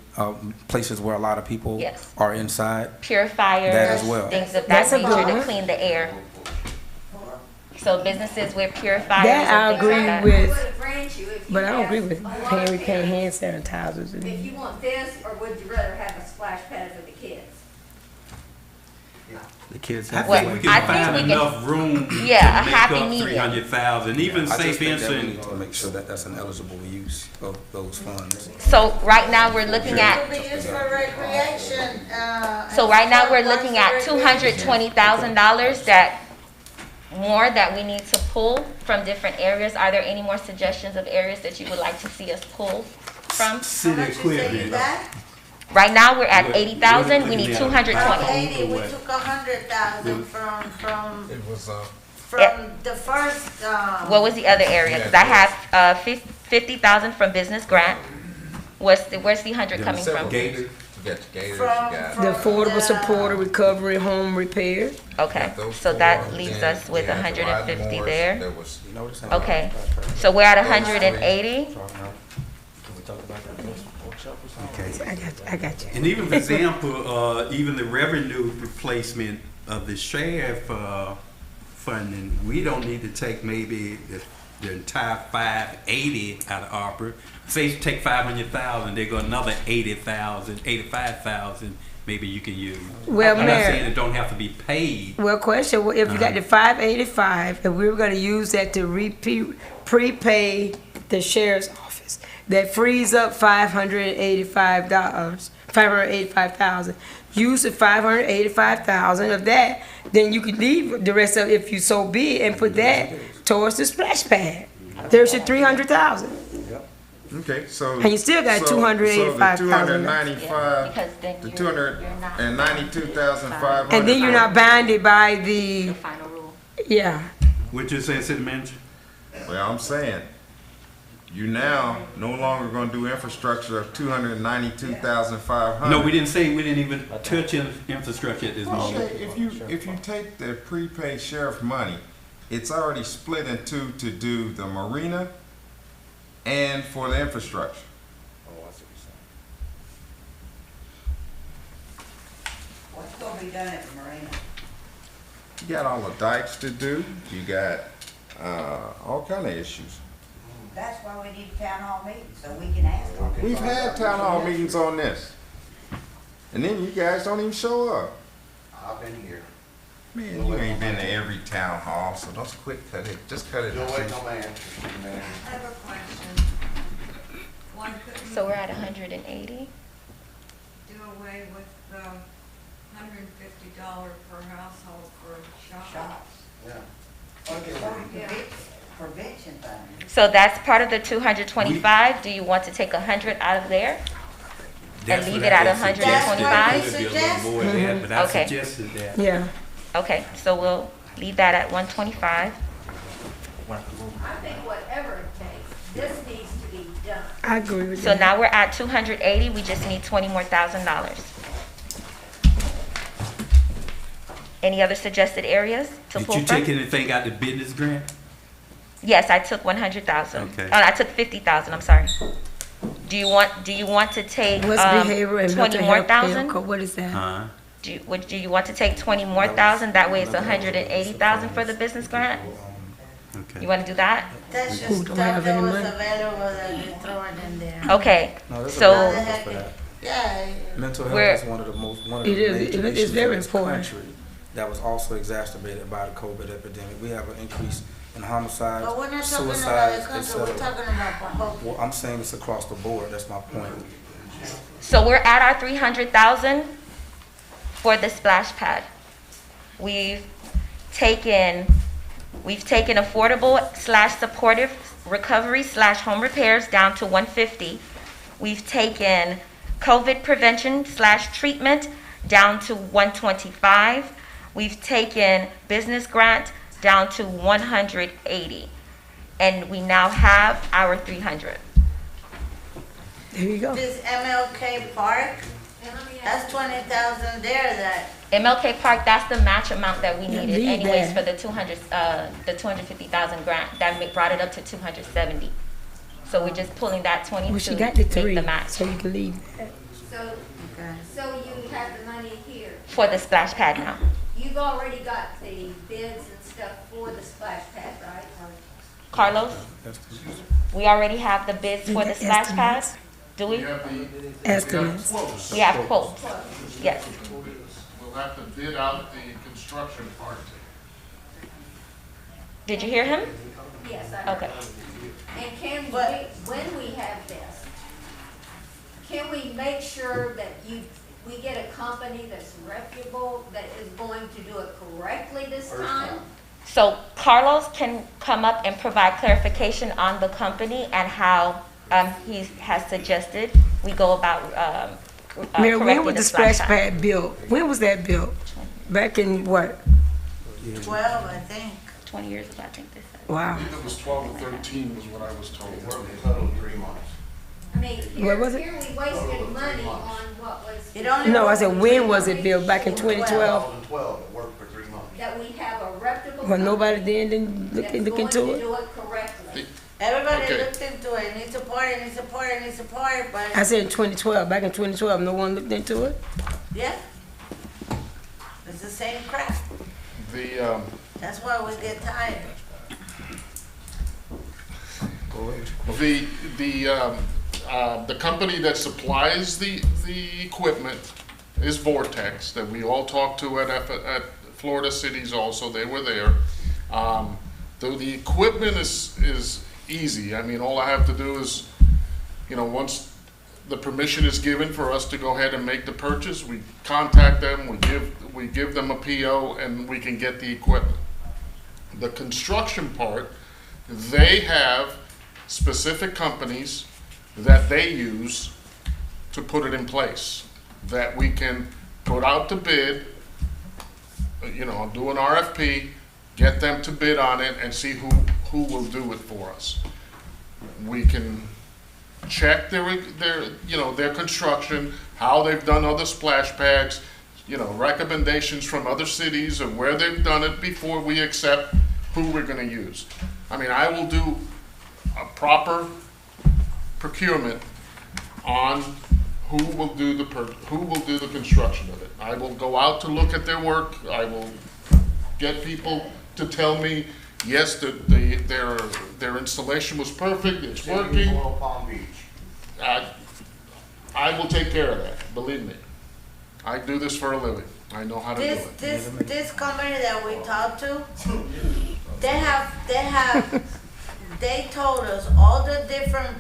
places where a lot of people Yes. are inside. purifiers, That as well. things of that That's a nature good to one. clean the air. So businesses with purifiers That I and things agree like that. with. I would grant you if you But I don't have agree with a lot of paying kids. hand sanitizers. If you want this, or would you rather have a splash pad for the kids? The kids I have. Well, think we I can think find we can- enough room Yeah, a to make happy up medium. 300,000, even I say just for think that we instance, need to make sure that that's an eligible use of those funds. So right now we're looking It at, could be used for recreation, so right now we're and looking at parks and $220,000 that we need to pull from different areas. Are there any more suggestions of areas that you would like to see us pull from? How city much you say you equipment. got? Right now, we're at We're- 80,000, we we're need looking at 220. 80, we What? took 100,000 from It was, the first, What was the other area? Because I have 50,000 from business grant. Where's the 100 coming from? Gators, you got the Gators, you From- got. from- The affordable support, recovery, home repair. Okay, those so four, that leaves then us with you had the 150 Riding there. Moors, There was, You know what I'm saying? Okay, so we're at 180. Can we talk about that in this workshop or something? I got you. and even for example, even the revenue replacement of the sheriff funding, we don't need to take maybe the entire 580 out of ARPA. Say you take 500,000, they go another 80,000, 85,000. Maybe you can use. Well, I'm not Mayor- saying it don't have to be paid. Well, question, well, if you got the 585, and we were gonna use that to prepay the sheriff's office, that frees up $585, $585,000. use the 585,000 of that, then you could leave the rest of it, if you so be it, and put that towards the splash pad. There's your 300,000. Okay, so. And you still got so- 285,000. So the 295, Because then the you're not 292,500. And then you're not bounded by the, the final rule. yeah. What you saying, City Manager? Well, I'm saying, you now no longer gonna do infrastructure of 292,500. No, we didn't even touch infrastructure at this moment. Okay, if you take the prepaid sheriff money, it's already split in two to do the marina and for the infrastructure. What's gonna be done at the marina? You got all the dikes to do, you got, all kind of issues. That's why we need a town hall meeting, so we can ask them. We've had town hall meetings on this. And then you guys don't even show up. I've been here. Man, you ain't been to every town hall, so don't quit cut it, just cut it. Still waiting on my answer, City Manager. I have a question. Why couldn't So we we're at 180? do away with the $150 per household for shops? Shops. Yeah. Prevention fund. So that's part of the 225. Do you want to take 100 out of there? That's leave what it I at had suggested. 125? It could be a little more than that, but I Okay. suggested that. Yeah. Okay, so we'll leave that at 125. I think whatever it takes, this needs to be done. I agree with So that. now we're at 280. We just need $20 more thousand. Any other suggested areas to Did pull you from? take anything out the business grant? Yes, I took 100,000. Okay. Oh, I took 50,000. I'm sorry. Do you want to take What's behavioral and 20 mental more health thousand? care? What is that? Huh? Do you want to take 20 more thousand? That way it's 180,000 for the business grant. Okay. You want to do that? That's Who just don't stuff have that any was money? available that you throw it in there. Okay. No, there's a So purpose for that. Yeah. Mental We're- health is one of the It is. major It's issues very in this important. country that was also exacerbated by the COVID epidemic. We have an increase in homicides, But we're not talking about suicides, the country, we're etc. talking about Pahokee. Well, I'm saying it's across the board. That's my point. So we're at our 300,000 for the splash pad. We've taken affordable / supportive recovery / home repairs down to 150. We've taken COVID prevention / treatment down to 125. We've taken business grant down to 180. And we now have our 300. There you go. This MLK Park, that's 20,000 there that, MLK Park, that's the match amount that we Yeah, needed leave anyways that. for the 250,000 grant. That brought it up to 270. So we're just pulling that 20 Well, to she got the make 3, the match so you can leave that. So, so you have the money here. for the splash pad now. You've already got the bids and stuff for the splash pad, right? Carlos, we already have the bids for the splash pad? Estimates. Do we? Estimates. We have quotes. Yes. We'll have to bid out the construction part. Did you hear him? Yes, I. Okay. And can we, when we have this, can we make sure that we get a company that's reputable, that is going to do it correctly this time? So Carlos can come up and provide clarification on the company and how he has suggested we go about Mayor, when correcting was the the splash splash pad. pad built? When was that built? Back in what? 12, I think. 20 years ago, I think they said. Wow. I think it was 12 or 13 was what I was told. Worked a total of 3 months. I mean, What was it? here we wasted money on what was. It only No, I worked said, for when 3 was it months. built? Back in 2012? 2012, it worked for 3 months. That we have a reputable. Well, nobody company then didn't look that's into going to it? do it correctly. Everybody Okay. looked into it, needs support, it needs support, it needs support, but, I said in 2012. Back in 2012, no one looked into it? yeah. It's the same crap. The, That's why we get tired. the company that supplies the equipment is Vortex, that we all talked to at Florida Cities also, they were there. Though the equipment is easy, I mean, all I have to do is, once the permission is given for us to go ahead and make the purchase, we contact them, we give them a PO, and we can get the equipment. The construction part, they have specific companies that they use to put it in place, that we can put out to bid, you know, do an RFP, get them to bid on it and see who will do it for us. We can check their you know, their construction, how they've done other splash pads, you know, recommendations from other cities of where they've done it before we accept who we're gonna use. I mean, I will do a proper procurement on who will do the construction of it. I will go out to look at their work. I will get people to tell me, yes, their installation was perfect, it's working. Palm Beach. I will take care of that, believe me. I do this for a living. I know how to do it. This company that we talked to, they told us all the different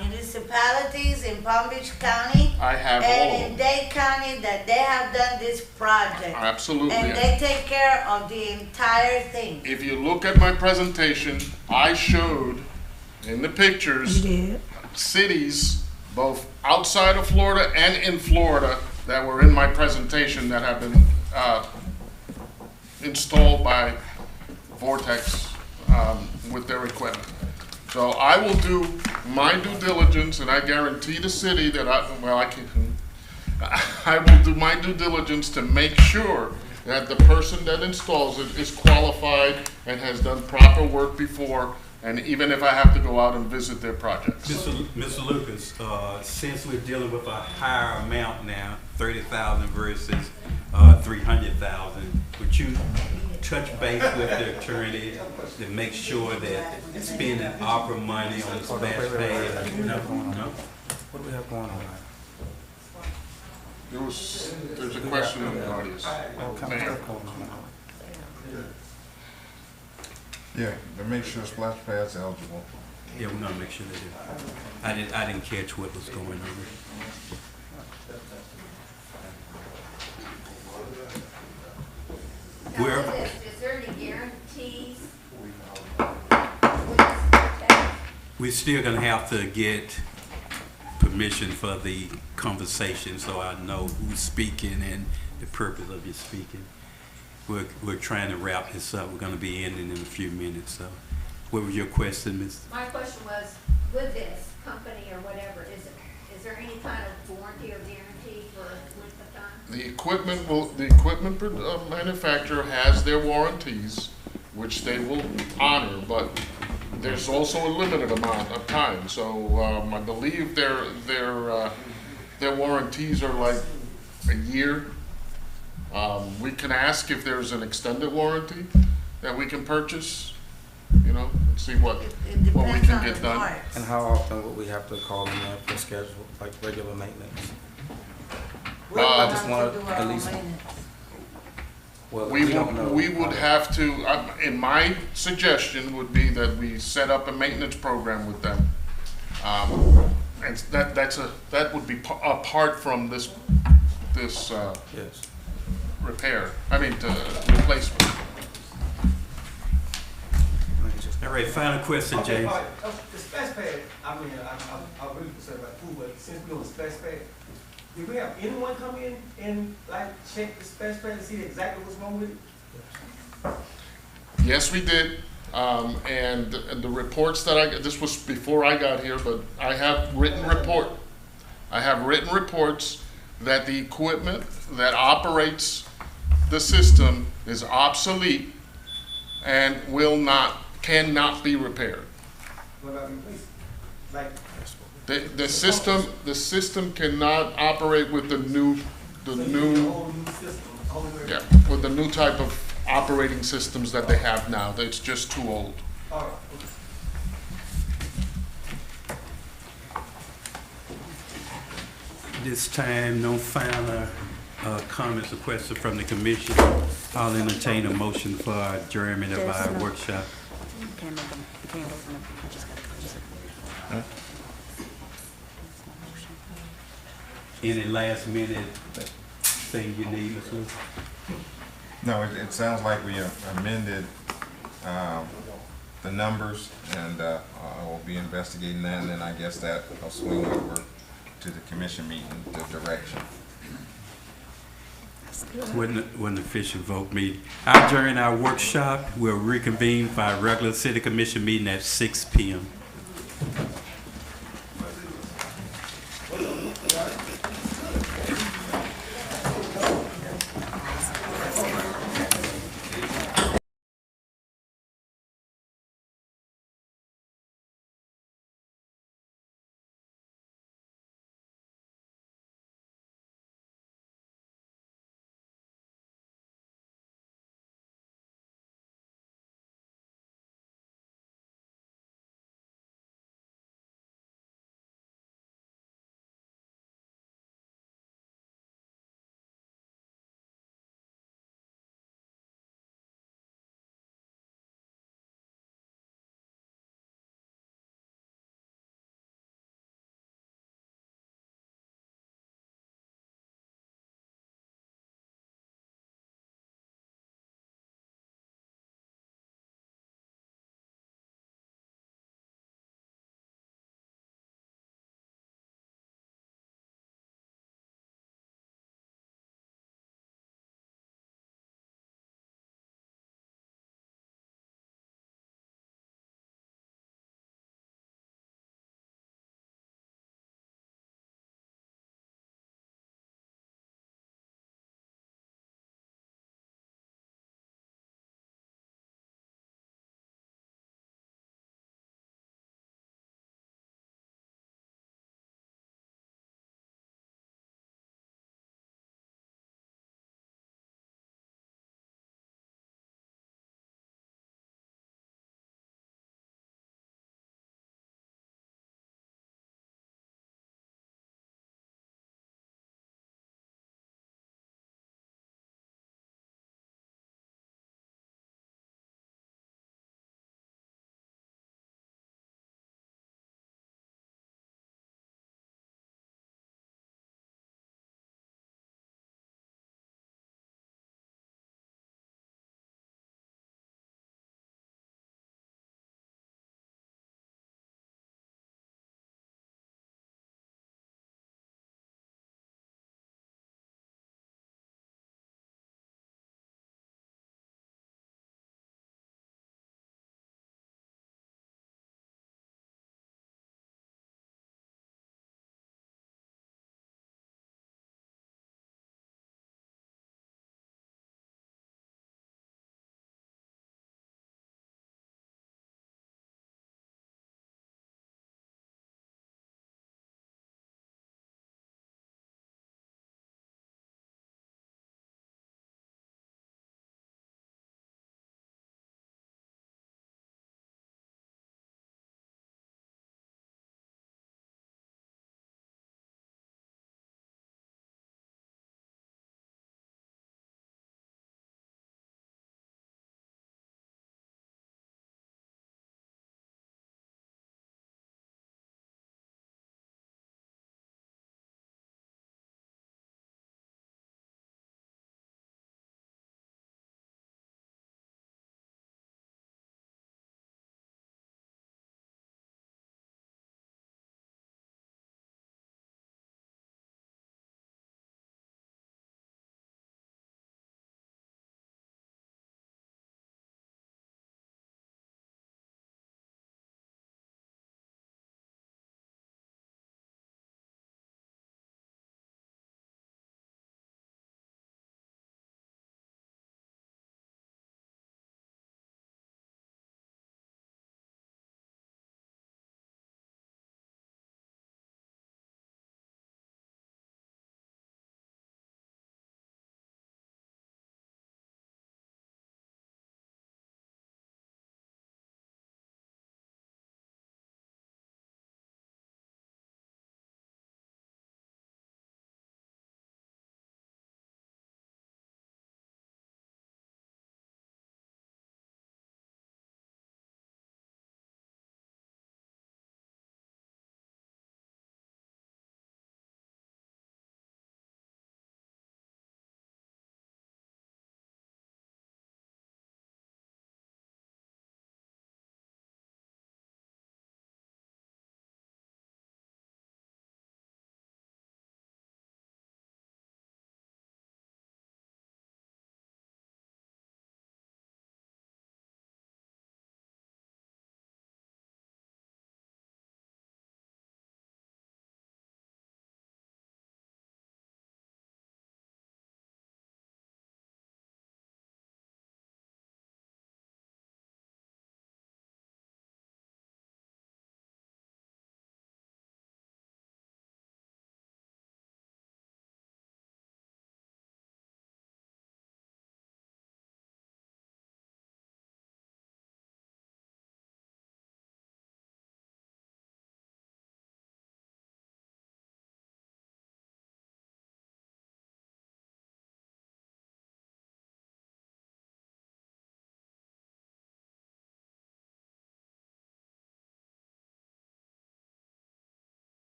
municipalities in Palm Beach County. I have all of And them. in Dade County that they have done this project. Absolutely. And they take care of the entire thing. If you look at my presentation, I showed in the pictures cities, both outside of Florida and in Florida, that were in my presentation that have been installed by Vortex with their equipment. So I will do my due diligence, and I guarantee the city that I will do my due diligence to make sure that the person that installs it is qualified and has done proper work before, and even if I have to go out and visit their projects. Mr. Lucas, since we're dealing with a higher amount now, 30,000 versus 300,000, would you touch base with the attorney to make sure that spending ARPA money on the splash pad? No. What do we have going on? There's a question in the audience. Mayor. Yeah, to make sure splash pads eligible. Yeah, we're gonna make sure they do. I didn't catch what was going on. Where? Is there any guarantees? We're still gonna have to get permission for the conversation, so I know who's speaking and the purpose of your speaking. We're trying to wrap this up. We're gonna be ending in a few minutes, so. What was your question, Ms.? My question was, with this company or whatever, is there any kind of warranty or guarantee for length of time? The equipment manufacturer has their warranties, which they will honor, but there's also a limited amount of time. So I believe their warranties are like a year. We can ask if there's an extended warranty that we can purchase, you know, and see what we can get done. And how often would we have to call them in for schedule, like regular maintenance? I just want to at least. Well, we don't know. We would have to, and my suggestion would be that we set up a maintenance program with them. And that would be apart from this Yes. repair, replacement. All right, final question, James. The splash pad, I'm really concerned about food, but since we're on the splash pad, do we have anyone come in and like check the splash pad and see exactly what's wrong with it? Yes, we did. And the reports that this was before I got here, but I have written reports that the equipment that operates the system is obsolete and cannot be repaired. What about replacement? Like, The system cannot operate with the new with the new type of operating systems that they have now. It's just too old. all right, This time, no final comments or questions from the commission. I'll entertain a motion for adjournment of our workshop. Any last minute thing you need, Ms. Lewis? No, it sounds like we amended the numbers, and I will be investigating that, and then I guess that will swing over to the commission meeting, the direction. Wasn't an official vote meeting. I adjourn our workshop. We'll reconvene for our regular city commission meeting at 6 p.m.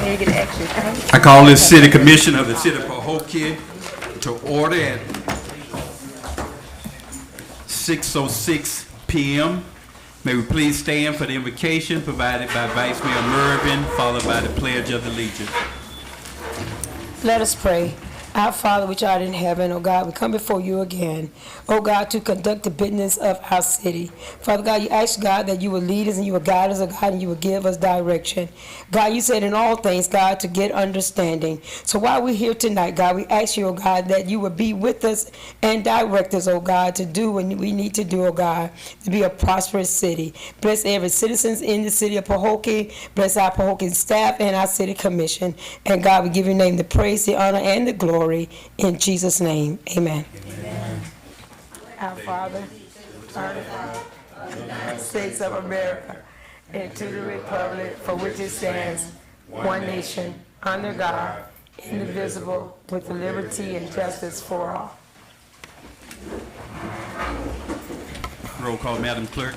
I call this City Commission of the City of Pahokee to order at 6:06 p.m. May we please stand for the invocation provided by Vice Mayor Mervin, followed by the Pledge of Allegiance. Let us pray. Our Father which art in heaven, O God, we come before you again, O God, to conduct the business of our city. Father God, you ask, God, that you will lead us and you will guide us, O God, and you will give us direction. God, you said in all things, God, to get understanding. So while we're here tonight, God, we ask you, O God, that you will be with us and direct us, O God, to do what we need to do, O God, to be a prosperous city. Bless every citizen in the city of Pahokee. Bless our Pahokee staff and our city commission. And God, we give your name the praise, the honor, and the glory. In Jesus' name, amen. Amen. Our Father, art in the United States of America, and to the republic for which it stands, one nation, under God, indivisible, with liberty and justice for all. Roll call, Madam Clerk.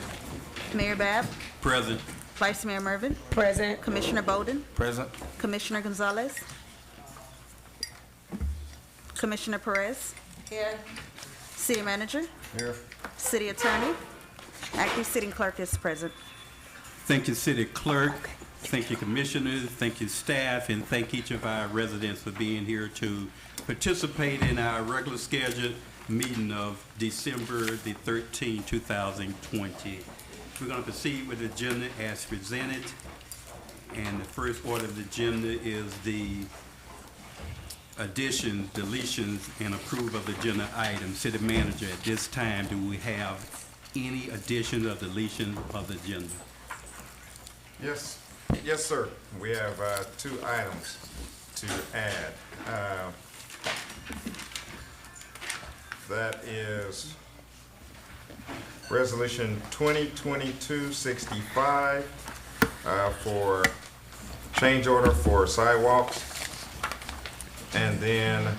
Mayor Bab, Present. Vice Mayor Mervin, Present. Commissioner Bolden, Present. Commissioner Gonzalez, Commissioner Perez, Here. City Manager, Here. City Attorney, Acting City Clerk is present. Thank you, City Clerk. Thank you, Commissioners. Thank you, staff, and thank each of our residents for being here to participate in our regular scheduled meeting of December the 13th, 2020. We're going to proceed with the agenda as presented, and the first order of the agenda is the additions, deletions, and approve of the agenda items. City Manager, at this time, do we have any additions or deletions of the agenda? Yes, yes, sir. We have two items to add. That is Resolution 2022-65 for change order for sidewalks. And then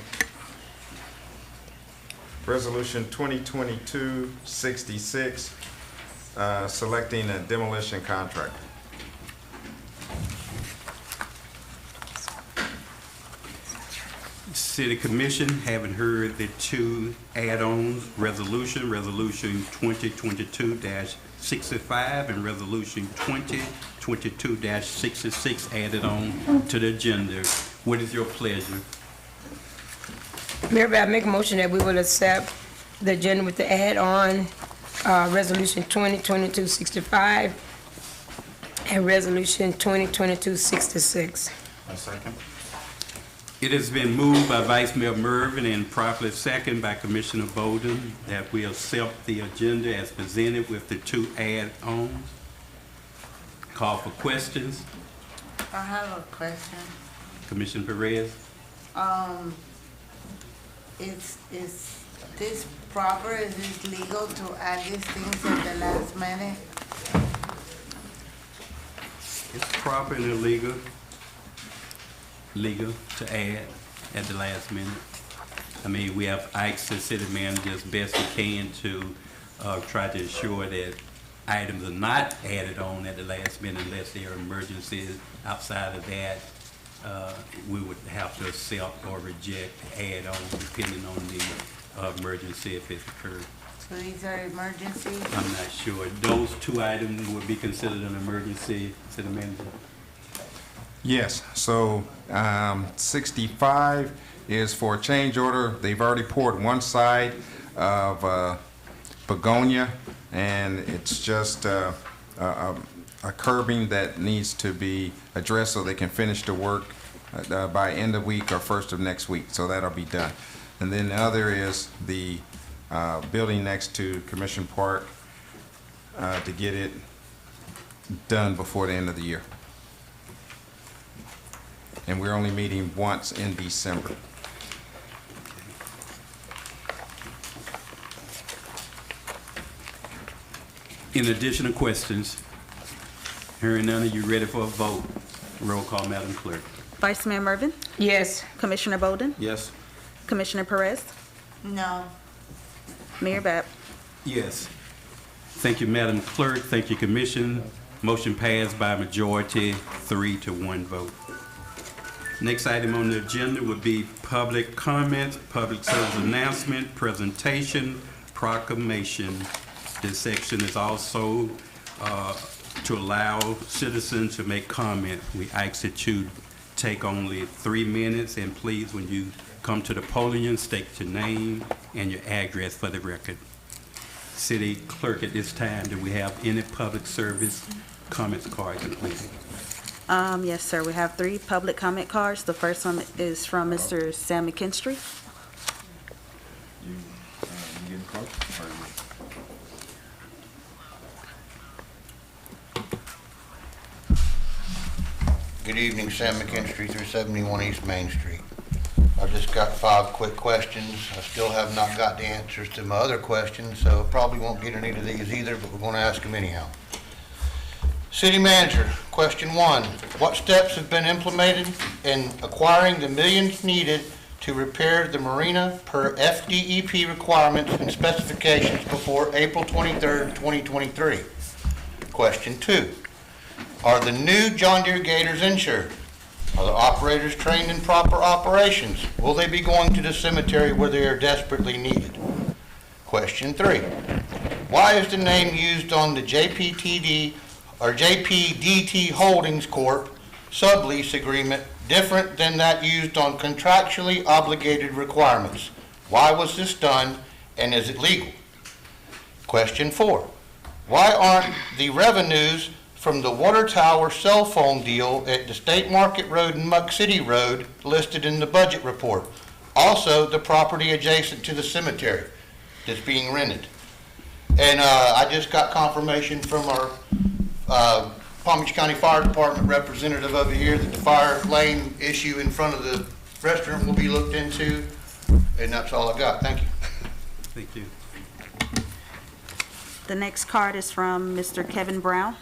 Resolution 2022-66, selecting a demolition contractor. City Commission, having heard the two add-ons, Resolution 2022-65 and Resolution 2022-66 added on to the agenda. What is your pleasure? Mayor, I make a motion that we will accept the agenda with the add-on, Resolution 2022-65 and Resolution 2022-66. A second. It has been moved by Vice Mayor Mervin and properly seconded by Commissioner Bolden that we accept the agenda as presented with the two add-ons. Call for questions. I have a question. Commissioner Perez. Is this proper, is this legal to add these things at the last minute? It's proper and illegal to add at the last minute. I mean, we have asked the city manager as best we can to try to ensure that items are not added on at the last minute unless there are emergencies. Outside of that, we would have to accept or reject the add-on depending on the emergency if it occurred. So these are emergencies? I'm not sure. Those two items would be considered an emergency, city manager? Yes, so 65 is for a change order. They've already poured one side of Begonia, and it's just a curbing that needs to be addressed so they can finish the work by end of week or first of next week. So that'll be done. And then the other is the building next to Commission Park to get it done before the end of the year. And we're only meeting once in December. In addition to questions, hearing none, are you ready for a vote? Roll call, Madam Clerk. Vice Mayor Mervin, Yes. Commissioner Bolden, Yes. Commissioner Perez, No. Mayor Bab. Yes. Thank you, Madam Clerk. Thank you, Commission. Motion passed by majority, 3-1 vote. Next item on the agenda would be public comments, public service announcement, presentation, proclamation. This section is also to allow citizens to make comment. We ask that you take only 3 minutes, and please, when you come to the podium, state your name and your address for the record. City Clerk, at this time, do we have any public service comments cards completed? Yes, sir. We have 3 public comment cards. The first one is from Mr. Sam McKinstry. You getting close? Good evening, Sam McKinstry, 371 East Main Street. I've just got 5 quick questions. I still have not got the answers to my other questions, so probably won't get any of these either, but we're going to ask them anyhow. City Manager, question 1. What steps have been implemented in acquiring the millions needed to repair the marina per FDEP requirements and specifications before April 23rd, 2023? Question 2. Are the new John Deere Gators insured? Are the operators trained in proper operations? Will they be going to the cemetery where they are desperately needed? Question 3. Why is the name used on the JPTD or JPDT Holdings Corp. sublease agreement different than that used on contractually obligated requirements? Why was this done, and is it legal? Question 4. Why aren't the revenues from the water tower cell phone deal at the State Market Road and Muck City Road listed in the budget report? Also, the property adjacent to the cemetery that's being rented. And I just got confirmation from our Palm Beach County Fire Department representative over here that the fire lane issue in front of the restaurant will be looked into, and that's all I got. Thank you. Thank you. The next card is from Mr. Kevin Brown.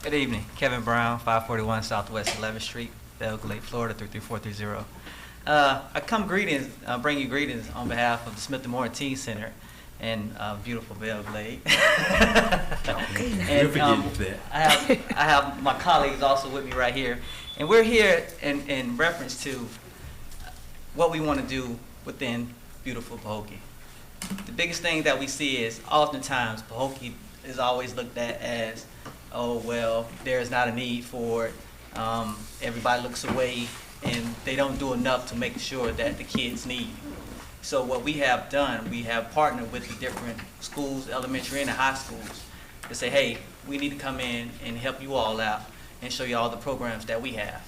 Good evening, Kevin Brown, 541 Southwest 11th Street, Belgrade, Florida 33430. I come bring you greetings on behalf of the Smith & Moore Teen Center in beautiful Belgrade. And I have my colleagues also with me right here, and we're here in reference to what we want to do within beautiful Pahokee. The biggest thing that we see is oftentimes Pahokee is always looked at as, oh, well, there's not a need for it. Everybody looks away, and they don't do enough to make sure that the kids need. So what we have done, we have partnered with the different schools, elementary and the high schools, to say, hey, we need to come in and help you all out and show you all the programs that we have.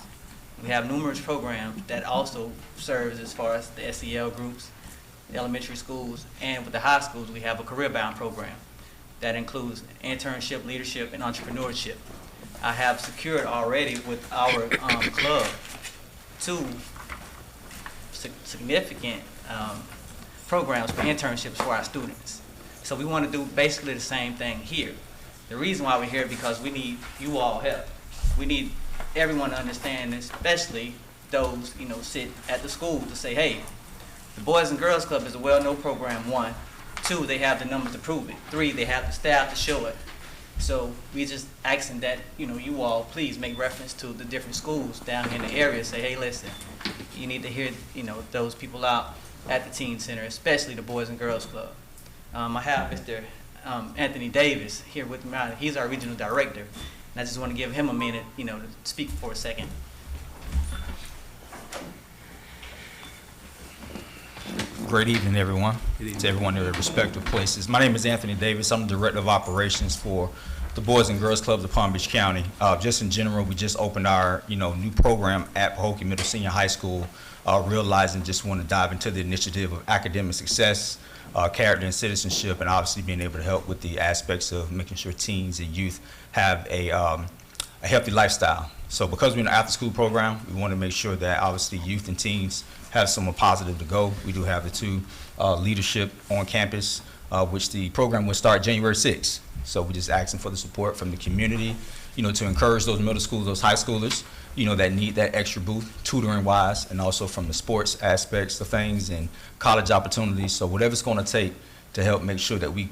We have numerous programs that also serves as far as the SEL groups, the elementary schools, and with the high schools, we have a career-bound program that includes internship, leadership, and entrepreneurship. I have secured already with our club 2 significant programs for internships for our students. So we want to do basically the same thing here. The reason why we're here is because we need you all help. We need everyone to understand, especially those sit at the school, to say, hey, the Boys and Girls Club is a well-known program, 1. 2, they have the numbers to prove it. 3, they have the staff to show it. So we just asking that you all please make reference to the different schools down here in the area. Say, hey, listen, you need to hear those people out at the teen center, especially the Boys and Girls Club. I have Mr. Anthony Davis here with me. He's our regional director, and I just want to give him a minute, to speak for a second. Great evening, everyone. To everyone in their respective places. My name is Anthony Davis. I'm the Director of Operations for the Boys and Girls Clubs of Palm Beach County. Just in general, we just opened our new program at Pahokee Middle Senior High School, realizing just want to dive into the initiative of academic success, character and citizenship, and obviously being able to help with the aspects of making sure teens and youth have a healthy lifestyle. So because we're in an after-school program, we want to make sure that obviously youth and teens have somewhere positive to go. We do have the 2 leadership on campus, which the program will start January 6th. So we're just asking for the support from the community, to encourage those middle schools, those high schoolers, that need that extra boost, tutoring-wise, and also from the sports aspects of things and college opportunities. So whatever it's going to take to help make sure that we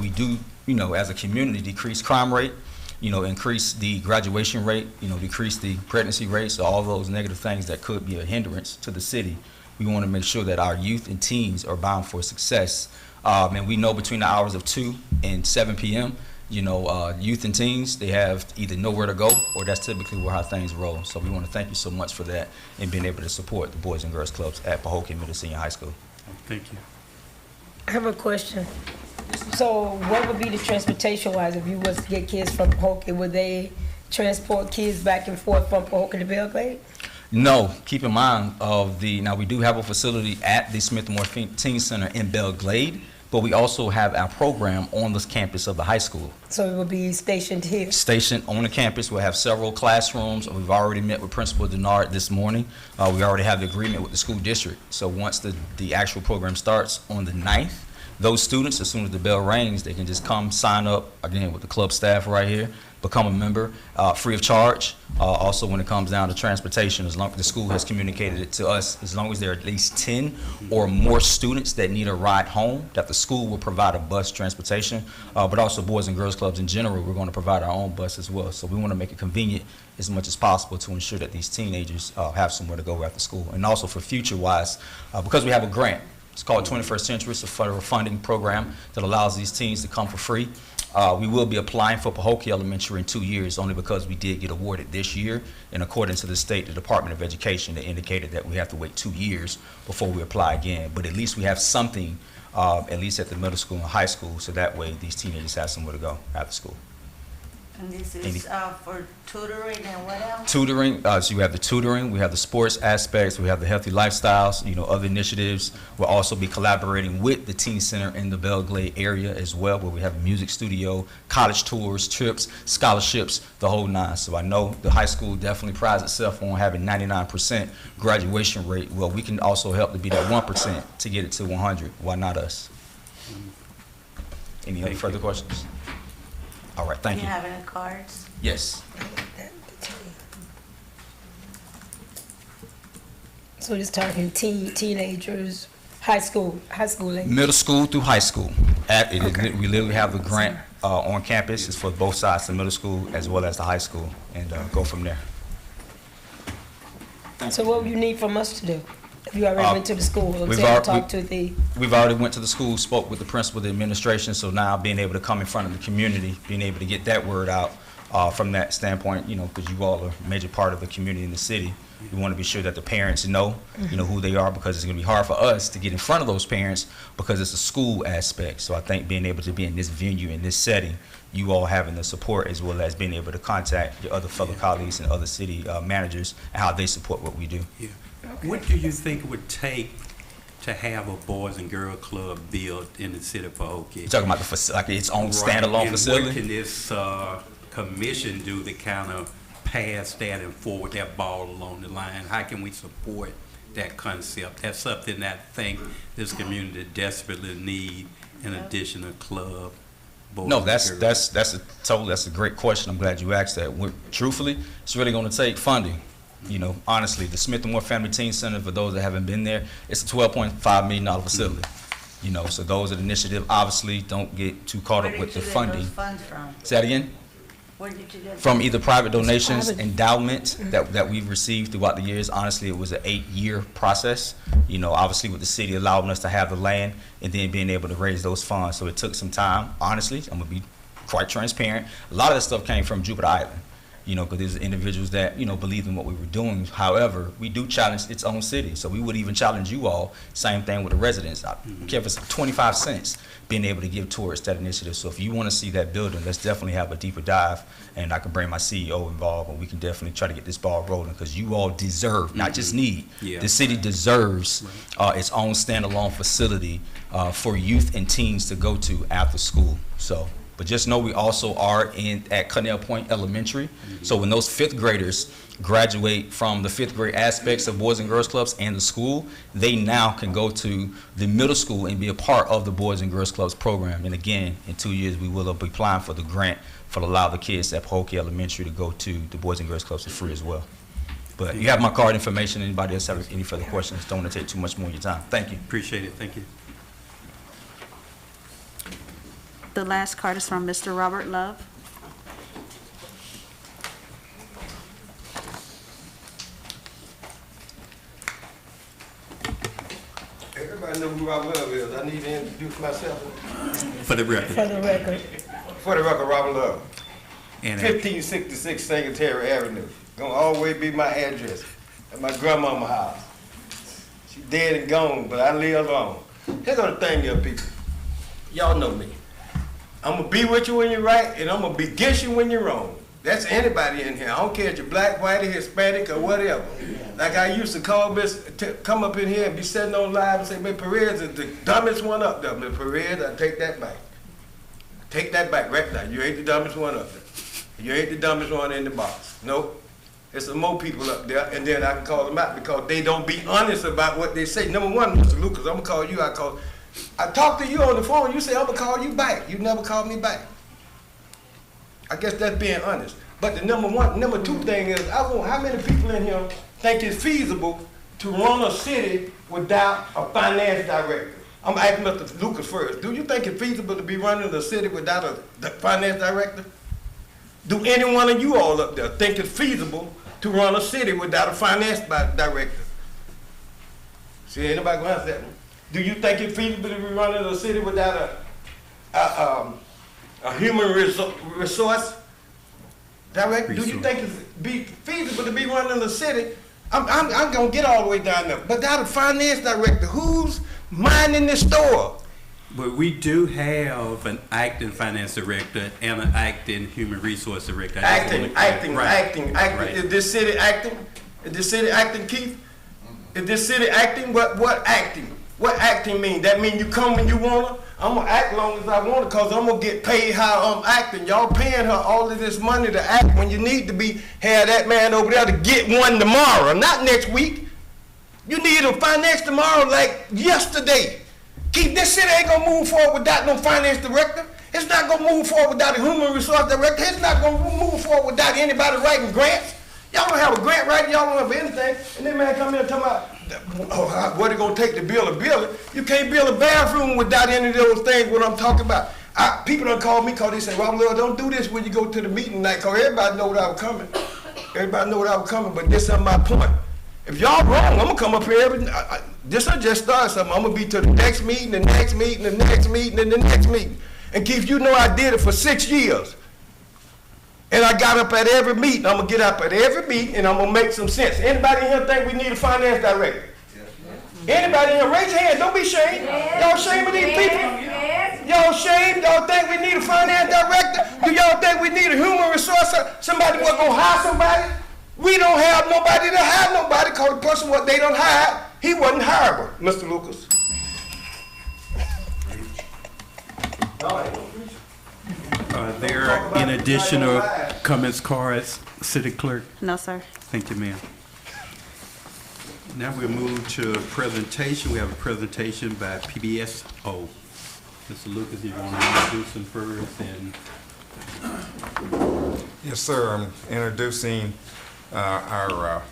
do as a community, decrease crime rate, increase the graduation rate, decrease the pregnancy rates, all those negative things that could be a hindrance to the city. We want to make sure that our youth and teens are bound for success. And we know between the hours of 2 and 7 p.m., youth and teens, they have either nowhere to go or that's typically how things roll. So we want to thank you so much for that and being able to support the Boys and Girls Clubs at Pahokee Middle Senior High School. Thank you. I have a question. So what would be the transportation wise if you was to get kids from Pahokee? Would they transport kids back and forth from Pahokee to Belgrade? No, keep in mind now we do have a facility at the Smith Moore Teen Center in Belgrade, but we also have our program on the campus of the high school. So it will be stationed here? Stationed on the campus. We'll have several classrooms. We've already met with Principal Denard this morning. We already have the agreement with the school district. So once the actual program starts on the 9th, those students, as soon as the bell rings, they can just come sign up, again, with the club staff right here, become a member, free of charge. Also, when it comes down to transportation, as long as the school has communicated it to us, as long as there are at least 10 or more students that need a ride home, that the school will provide a bus transportation. But also Boys and Girls Clubs in general, we're going to provide our own bus as well. So we want to make it convenient as much as possible to ensure that these teenagers have somewhere to go after school. And also for future-wise, because we have a grant, it's called 21st Century. It's a federal funding program that allows these teens to come for free. We will be applying for Pahokee Elementary in 2 years only because we did get awarded this year. And according to the state, the Department of Education, they indicated that we have to wait 2 years before we apply again. But at least we have something, at least at the middle school and high school, so that way these teenagers have somewhere to go after school. And this is for tutoring and what else? Tutoring, so you have the tutoring, we have the sports aspects, we have the healthy lifestyles, other initiatives. We'll also be collaborating with the Teen Center in the Belgrade area as well, where we have a music studio, college tours, trips, scholarships, the whole nine. So I know the high school definitely prides itself on having 99% graduation rate. Well, we can also help to be that 1% to get it to 100. Why not us? Any other further questions? All right, thank you. You have any cards? Yes. So just talking teenagers, high school age. Middle school through high school. We literally have the grant on campus. It's for both sides, the middle school as well as the high school, and go from there. So what would you need from us to do? If you already went to the school, We've already went to the school, spoke with the principal, the administration, so now being able to come in front of the community, being able to get that word out from that standpoint, because you all are a major part of the community in the city. We want to be sure that the parents know, who they are, because it's going to be hard for us to get in front of those parents because it's a school aspect. So I think being able to be in this venue, in this setting, you all having the support as well as being able to contact your other fellow colleagues and other city managers and how they support what we do. Yeah. Okay. What do you think it would take to have a Boys and Girls Club built in the city of Pahokee? You're talking about the facility, like its own standalone facility? What can this commission do to kind of pass that and forward that ball along the line? How can we support that concept? That's something that I think this community desperately need in addition to club. No, that's a great question. I'm glad you asked that. Truthfully, it's really going to take funding. Honestly, the Smith & Moore Family Teen Center, for those that haven't been there, it's a $12.5 million facility. So those are the initiatives. Obviously, don't get too caught up with the funding. Where did you get those funds from? Say that again? Where did you get From either private donations, endowments that we've received throughout the years. Honestly, it was an 8-year process. Obviously with the city allowing us to have the land and then being able to raise those funds. So it took some time. Honestly, I'm gonna be quite transparent. A lot of that stuff came from Jupiter Island. Because there's individuals that, believe in what we were doing. However, we do challenge its own city. So we would even challenge you all, same thing with the residents. I don't care if it's 25 cents, being able to give towards that initiative. So if you want to see that building, let's definitely have a deeper dive, and I can bring my CEO involved, and we can definitely try to get this ball rolling, because you all deserve, not just need, the city deserves its own standalone facility for youth and teens to go to after school. But just know we also are at Cornell Point Elementary. So when those 5th graders graduate from the 5th grade aspects of Boys and Girls Clubs and the school, they now can go to the middle school and be a part of the Boys and Girls Clubs program. And again, in 2 years, we will be applying for the grant for allow the kids at Pahokee Elementary to go to the Boys and Girls Clubs for free as well. But you have my card information. Anybody else have any further questions? Don't want to take too much more of your time. Thank you. Appreciate it. Thank you. The last card is from Mr. Robert Love. Everybody know who Robert Love is. I need to introduce myself. For the record. For the record. For the record, Robert Love. And 1566 Secretary Avenue. Gonna always be my address at my grandmama's house. She dead and gone, but I live on. Here's the thing, young people. Y'all know me. I'm gonna be with you when you're right, and I'm gonna be against you when you're wrong. That's anybody in here. I don't care if you're black, white, or Hispanic, or whatever. Like I used to call come up in here and be sitting on live and say, "Man, Perez is the dumbest one up there." Man, Perez, I take that back. Take that back right now. You ain't the dumbest one up there. You ain't the dumbest one in the box. Nope. There's some more people up there, and then I can call them out because they don't be honest about what they say. Number one, Mr. Lucas, I'm gonna call you. I talk to you on the phone. You say I'm gonna call you back. You never call me back. I guess that's being honest. But the number two thing is, how many people in here think it's feasible to run a city without a finance director? I'm asking Mr. Lucas first. Do you think it's feasible to be running a city without a finance director? Do any one of you all up there think it's feasible to run a city without a finance director? See, ain't nobody gonna answer that one. Do you think it's feasible to be running a city without a human resource director? Do you think it's feasible to be running a city? I'm gonna get all the way down there. But without a finance director, who's minding the store? But we do have an acting finance director and an acting human resource director. Acting. Right. Is this city acting? Is this city acting, Keith? Is this city acting? What acting? What acting mean? That mean you come when you wanna? I'm gonna act long as I want to, cause I'm gonna get paid how I'm acting. Y'all paying her all of this money to act when you need to be have that man over there to get one tomorrow, not next week. You need a finance tomorrow like yesterday. Keep this city ain't gonna move forward without no finance director. It's not gonna move forward without a human resource director. It's not gonna move forward without anybody writing grants. Y'all don't have a grant writer, y'all don't have anything. And then man come in and talk about, what it gonna take to build a building? You can't build a bathroom without any of those things, what I'm talking about. People done call me because they say, Robert Lord, don't do this when you go to the meeting tonight, because everybody know that I was coming. Everybody know that I was coming, but this is my point. If y'all wrong, I'm gonna come up here this I just started something. I'm gonna be to the next meeting, the next meeting, the next meeting, and the next meeting. And Keith, you know I did it for 6 years. And I got up at every meeting. I'm gonna get up at every meeting and I'm gonna make some sense. Anybody here think we need a finance director? Anybody here, raise your hand, don't be ashamed. Y'all ashamed of these people? Y'all ashamed? Y'all think we need a finance director? Do y'all think we need a human resource? Somebody was gonna hire somebody? We don't have nobody to hire nobody, because the person what they don't hire, he wasn't hireable, Mr. Lucas. There in additional comments cards, City Clerk? No, sir. Thank you, ma'am. Now we'll move to presentation. We have a presentation by PBSO. Mr. Lucas, you want to introduce them first? Yes, sir. I'm introducing our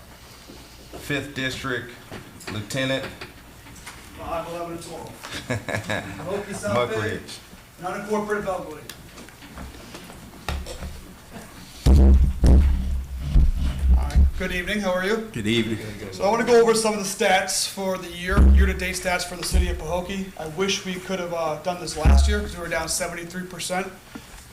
5th District Lieutenant. 5, 11, and 12. Pahokee, South Bay, Muckridge. non-incorporated Belgrade. Good evening, how are you? Good evening. So I want to go over some of the stats for the year-to-date stats for the city of Pahokee. I wish we could have done this last year because we were down 73%.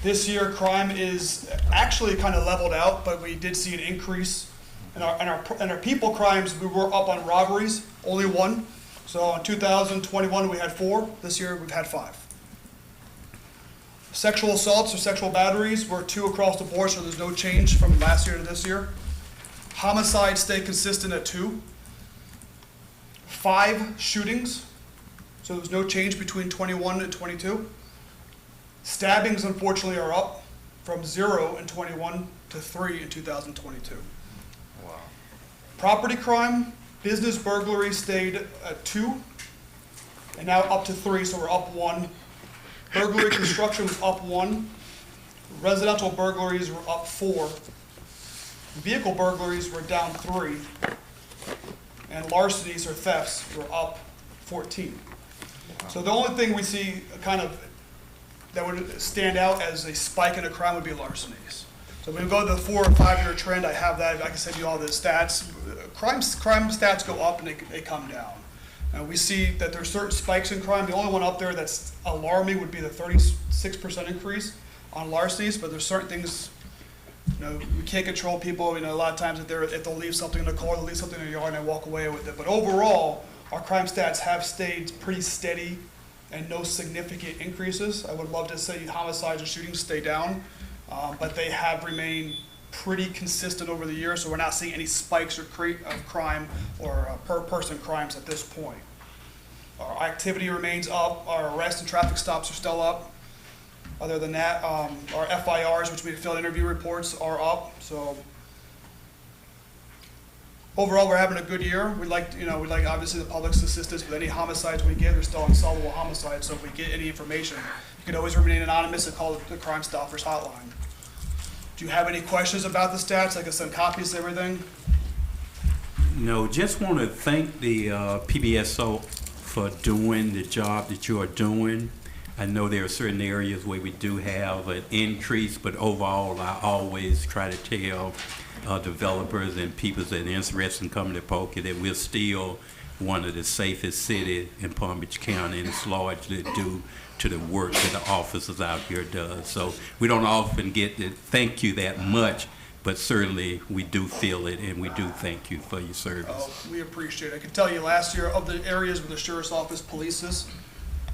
This year, crime is actually kind of leveled out, but we did see an increase in our people crimes. We were up on robberies, only 1. So in 2021, we had 4. This year, we've had 5. Sexual assaults or sexual batteries were 2 across the board, so there's no change from last year to this year. Homicides stay consistent at 2. 5 shootings, so there's no change between 21 and 22. Stabbings, unfortunately, are up from 0 in 21 to 3 in 2022. Wow. Property crime, business burglary stayed at 2, and now up to 3, so we're up 1. Burglary construction was up 1. Residential burglaries were up 4. Vehicle burglaries were down 3, and larcenies or thefts were up 14. So the only thing we see kind of that would stand out as a spike in a crime would be larcenies. So when we go to the 4 or 5 year trend, I have that. I can send you all the stats. Crime stats go up and they come down. We see that there's certain spikes in crime. The only one up there that's alarming would be the 36% increase on larcenies, but there's certain things, we can't control people. A lot of times if they'll leave something in the car, they'll leave something in their yard and they walk away with it. But overall, our crime stats have stayed pretty steady and no significant increases. I would love to see homicides and shootings stay down, but they have remained pretty consistent over the years, so we're not seeing any spikes of crime or per person crimes at this point. Our activity remains up, our arrest and traffic stops are still up. Other than that, our FIRs, which we field interview reports, are up. So overall, we're having a good year. We'd like obviously the public's assistance with any homicides we get. They're still unsolvable homicides, so if we get any information, you can always remain anonymous and call the Crime Stoppers hotline. Do you have any questions about the stats? I can send copies of everything. No, just want to thank the PBSO for doing the job that you are doing. I know there are certain areas where we do have an increase, but overall, I always try to tell developers and people that are interested in coming to Pahokee that we're still one of the safest cities in Palm Beach County, and it's largely due to the work that the officers out here does. So we don't often get to thank you that much, but certainly we do feel it, and we do thank you for your service. Oh, we appreciate it. I can tell you last year, of the areas where the Sheriff's Office polices,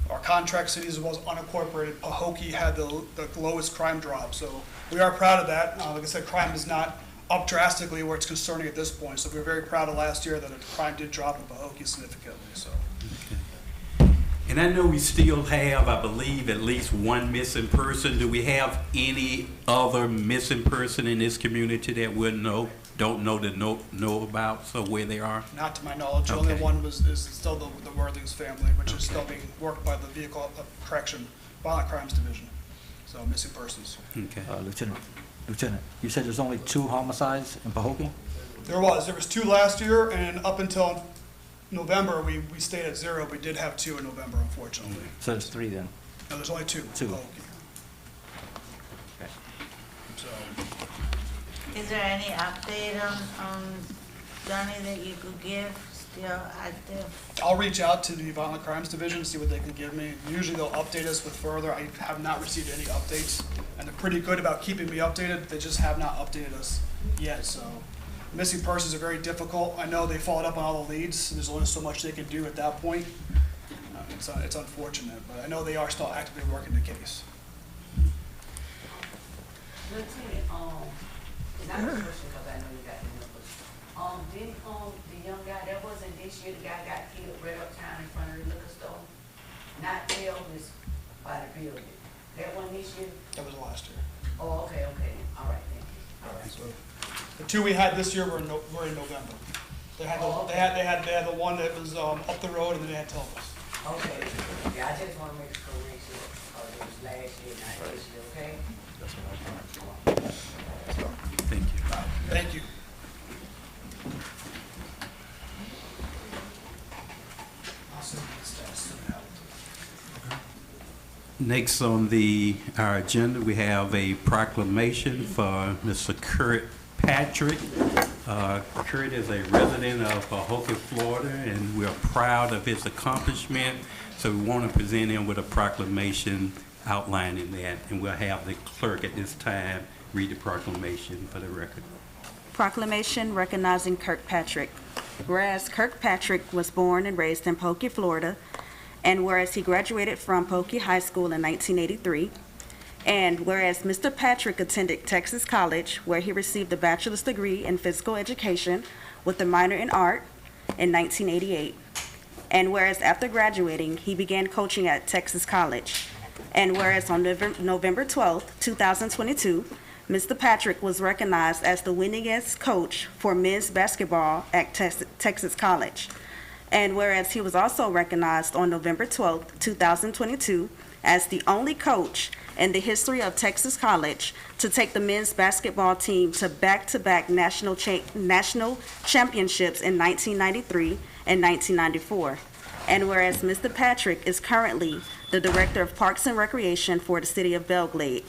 our contract cities as well as unincorporated, Pahokee had the lowest crime drop. So we are proud of that. Like I said, crime is not up drastically where it's concerning at this point. So we're very proud of last year that the crime did drop in Pahokee significantly. So. And I know we still have, I believe, at least one missing person. Do we have any other missing person in this community that we don't know about, so where they are? Not to my knowledge. The only one is still the Worthings family, which is still being worked by the Vehicle Correction, Violent Crimes Division. So missing persons. Okay. Lieutenant, you said there's only 2 homicides in Pahokee? There was 2 last year, and up until November, we stayed at 0. We did have 2 in November, unfortunately. So there's 3 then? No, there's only 2. 2. Okay. So, is there any update on Johnny that you could give? Still active? I'll reach out to the Violent Crimes Division, see what they can give me. Usually they'll update us with further. I have not received any updates, and they're pretty good about keeping me updated. They just have not updated us yet, so. Missing persons are very difficult. I know they followed up on all the leads. There's only so much they can do at that point. It's unfortunate, but I know they are still actively working the case. Lieutenant, and I have a question because I know you got the numbers. Didn't the young guy, that wasn't this year, the guy got killed right uptown in front of the liquor store? Not Elvis by the building. That one this year? That was last year. Oh, okay, all right, thank you. All right. So, the 2 we had this year were in November. They had the one that was up the road, and then they had Telvis. Okay, yeah, I just want to make sure, it was last year, not this year, okay? That's what I thought. Thank you. Thank you. I'll send you the stats soon. Next on our agenda, we have a proclamation for Mr. Kurt Patrick. Kurt is a resident of Pahokee, Florida, and we're proud of his accomplishment. So we want to present him with a proclamation outlining that, and we'll have the clerk at this time read the proclamation for the record. Proclamation recognizing Kirkpatrick. Whereas Kirkpatrick was born and raised in Pahokee, Florida, and whereas he graduated from Pahokee High School in 1983, and whereas Mr. Patrick attended Texas College, where he received a bachelor's degree in physical education with a minor in art in 1988, and whereas after graduating, he began coaching at Texas College, and whereas on November 12, 2022, Mr. Patrick was recognized as the winningest coach for men's basketball at Texas College. And whereas he was also recognized on November 12, 2022, as the only coach in the history of Texas College to take the men's basketball team to back-to-back national championships in 1993 and 1994. And whereas Mr. Patrick is currently the Director of Parks and Recreation for the City of Belglade.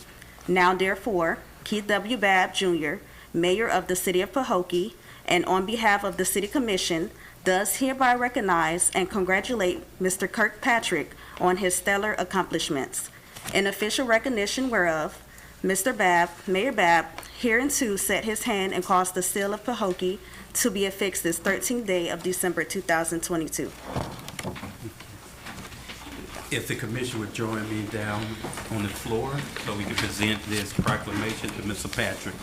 Now therefore, Keith W. Babb Jr., Mayor of the City of Pahokee, and on behalf of the City Commission, does hereby recognize and congratulate Mr. Kirkpatrick on his stellar accomplishments. In official recognition whereof, Mr. Babb, Mayor Babb, hereunto set his hand and caused the seal of Pahokee to be affixed this 13th day of December 2022. If the commission would join me down on the floor so we can present this proclamation to Mr. Patrick.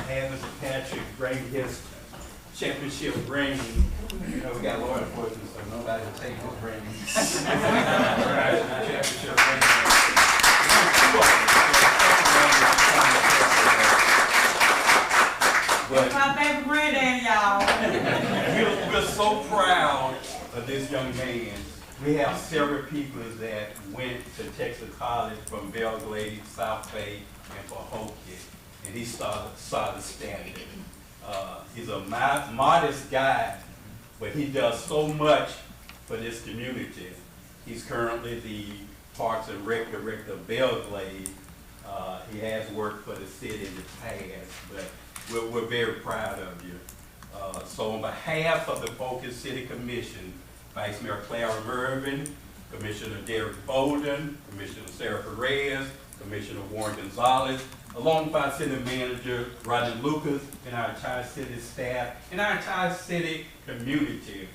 Have Mr. Patrick bring his championship ring. You know, we got law enforcement, so nobody will take his ring. Championship ring. But my favorite granddaddy, y'all. we're so proud of this young man. We have several people that went to Texas College from Belglade, South Bay, and Pahokee, and he saw the standard. He's a modest guy, but he does so much for this community. He's currently the Parks and Rec Director of Belglade. He has worked for the city in the past, but we're very proud of you. So on behalf of the Pahokee City Commission, Vice Mayor Clara Mervin, Commissioner Derek Bolden, Commissioner Sarah Perez, Commissioner Warren Gonzalez, along with our city manager, Roger Lucas, and our entire city staff, and our entire city community.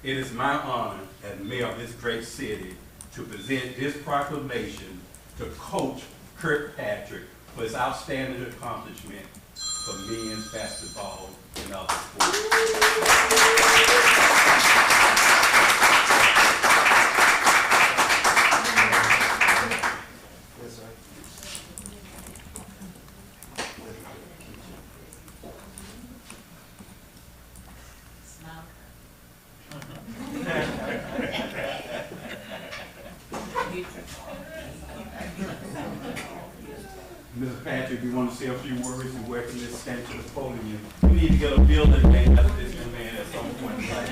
It is my honor as mayor of this great city to present this proclamation to Coach Kirkpatrick for his outstanding accomplishment for men's basketball and other sports. Mr. Patrick, we want to say a few words and welcome this stand to the podium. We need to get a building named after this young man at some point in time.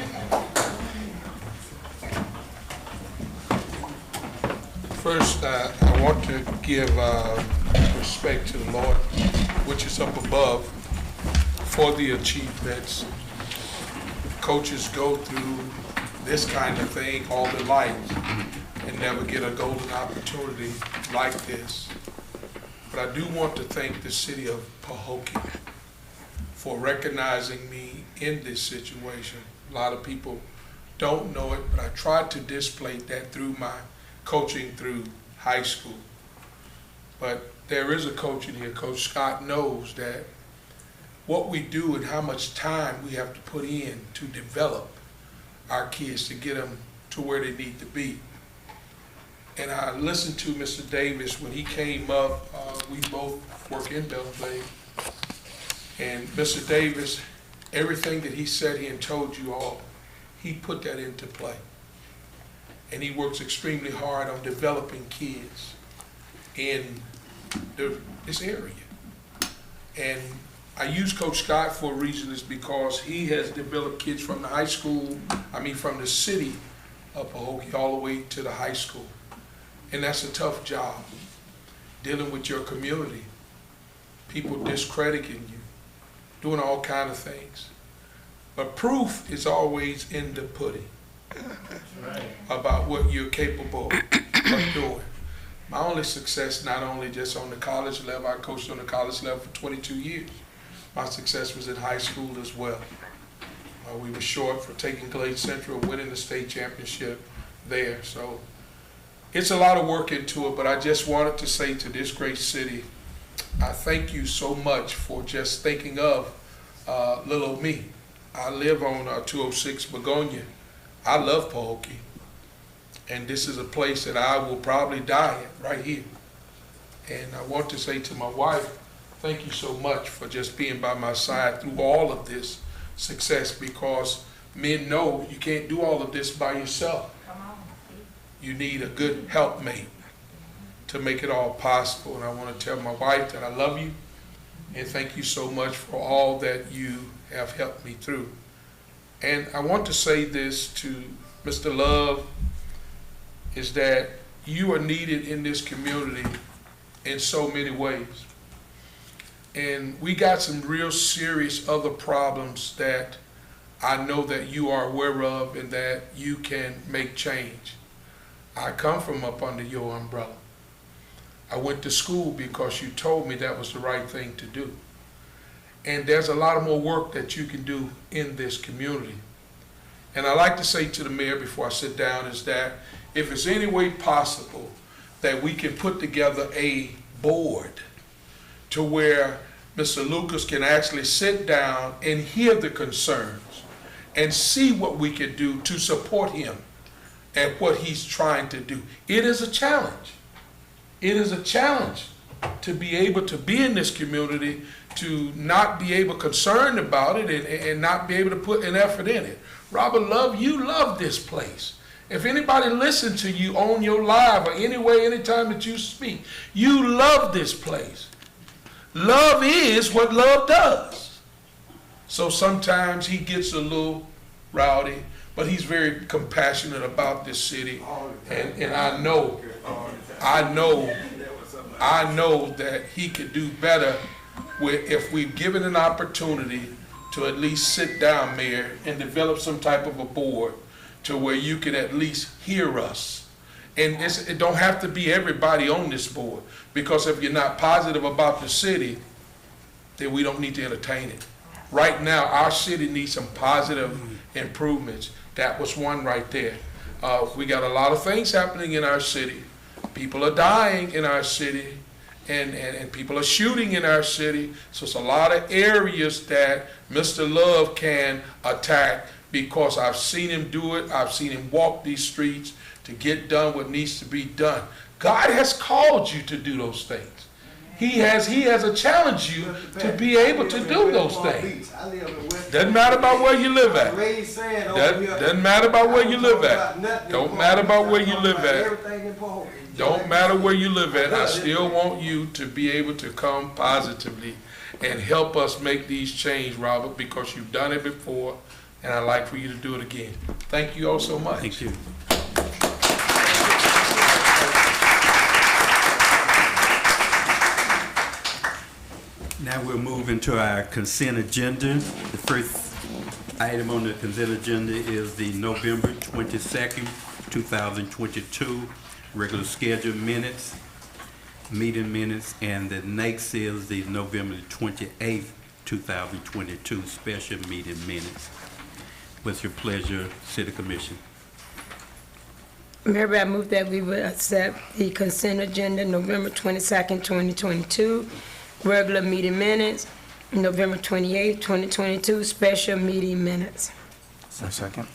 First, I want to give respect to the Lord, which is up above, for the achievements. Coaches go through this kind of thing all their lives and never get a golden opportunity like this. But I do want to thank the city of Pahokee for recognizing me in this situation. A lot of people don't know it, but I tried to display that through my coaching through high school. But there is a coach in here, Coach Scott knows that what we do and how much time we have to put in to develop our kids to get them to where they need to be. And I listened to Mr. Davis when he came up. We both work in Belglade. And Mr. Davis, everything that he said and told you all, he put that into play. And he works extremely hard on developing kids in this area. And I use Coach Scott for a reason, is because he has developed kids from the high school, from the city of Pahokee all the way to the high school. And that's a tough job, dealing with your community, people discrediting you, doing all kinds of things. But proof is always in the pudding. Right. About what you're capable of doing. My only success, not only just on the college level, I coached on the college level for 22 years. My success was in high school as well. We were short for taking Glade Central, winning the state championship there. So it's a lot of work into it, but I just wanted to say to this great city, I thank you so much for just thinking of little old me. I live on 206 Begonia. I love Pahokee, and this is a place that I will probably die at, right here. And I want to say to my wife, thank you so much for just being by my side through all of this success, because men know you can't do all of this by yourself. you need a good helpmate to make it all possible. And I want to tell my wife that I love you and thank you so much for all that you have helped me through. And I want to say this to Mr. Love, is that you are needed in this community in so many ways. And we got some real serious other problems that I know that you are aware of and that you can make change. I come from up under your umbrella. I went to school because you told me that was the right thing to do. And there's a lot of more work that you can do in this community. And I like to say to the mayor before I sit down is that if it's any way possible that we can put together a board to where Mr. Lucas can actually sit down and hear the concerns and see what we can do to support him and what he's trying to do. It is a challenge. It is a challenge to be able to be in this community, to not be able concerned about it and not be able to put an effort in it. Robert Love, you love this place. If anybody listens to you on your live or anyway, anytime that you speak, you love this place. Love is what love does. So sometimes he gets a little rowdy, but he's very compassionate about this city. And I know that he could do better if we've given an opportunity to at least sit down, Mayor, and develop some type of a board to where you can at least hear us. And it don't have to be everybody on this board, because if you're not positive about the city, then we don't need to entertain it. Right now, our city needs some positive improvements. That was one right there. We got a lot of things happening in our city. People are dying in our city, and people are shooting in our city. So it's a lot of areas that Mr. Love can attack, because I've seen him do it. I've seen him walk these streets to get done what needs to be done. God has called you to do those things. He has challenged you to be able to do those things. Doesn't matter about where you live at. Doesn't matter about where you live at. Don't matter about where you live at. Don't matter where you live at. I still want you to be able to come positively and help us make these changes, Robert, because you've done it before, and I'd like for you to do it again. Thank you all so much. Thank you. Now we'll move into our consent agenda. The first item on the consent agenda is the November 22nd, 2022 regular scheduled minutes, meeting minutes, and the next is the November 28th, 2022 special meeting minutes. What's your pleasure, City Commission? Mayor, I move that we would accept the consent agenda, November 22nd, 2022, regular meeting minutes, November 28th, 2022, special meeting minutes. Second.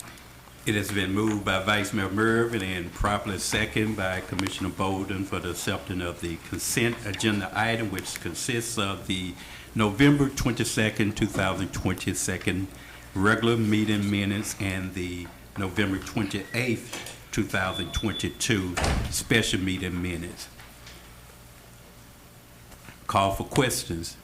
It has been moved by Vice Mayor Mervin and properly second by Commissioner Bolden for the acceptance of the consent agenda item, which consists of the November 22nd, 2022 regular meeting minutes and the November 28th, 2022 special meeting minutes. Call for questions.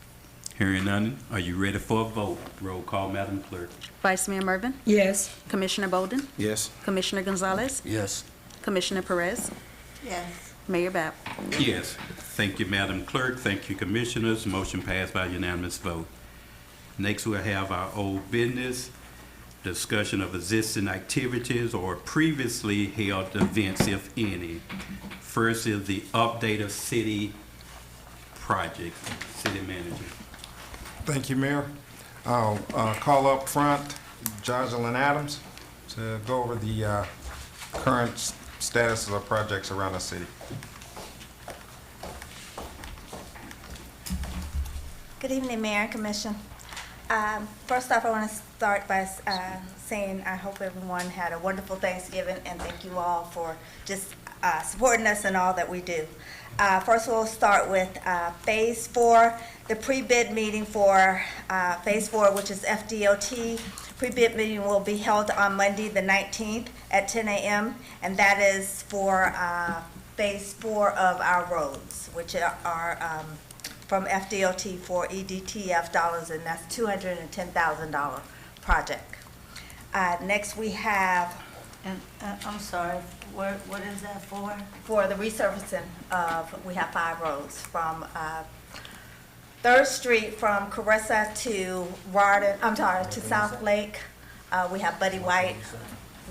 Hearing none, are you ready for a vote? Roll call, Madam Clerk. Vice Mayor Mervin? Yes. Commissioner Bolden? Yes. Commissioner Gonzalez? Yes. Commissioner Perez? Yes. Mayor Bab? Yes. Thank you, Madam Clerk. Thank you, Commissioners. Motion passed by unanimous vote. Next, we'll have our old business, discussion of existing activities or previously held events, if any. First is the update of city project. City Manager. Thank you, Mayor. I'll call up front Jocelyn Adams to go over the current status of projects around the city. Good evening, Mayor and Commission. First off, I want to start by saying I hope everyone had a wonderful Thanksgiving, and thank you all for just supporting us in all that we do. First, we'll start with Phase 4, the pre-bid meeting for Phase 4, which is FDOT Pre-bid meeting will be held on Monday, the 19th at 10 a.m., and that is for Phase 4 of our roads, which are from FDOT for EDTF dollars, and that's $210,000 project. Next, we have And, I'm sorry, what is that for? for the resurfacing of, we have 5 roads from 3rd Street from Carissa to to South Lake. We have Buddy White,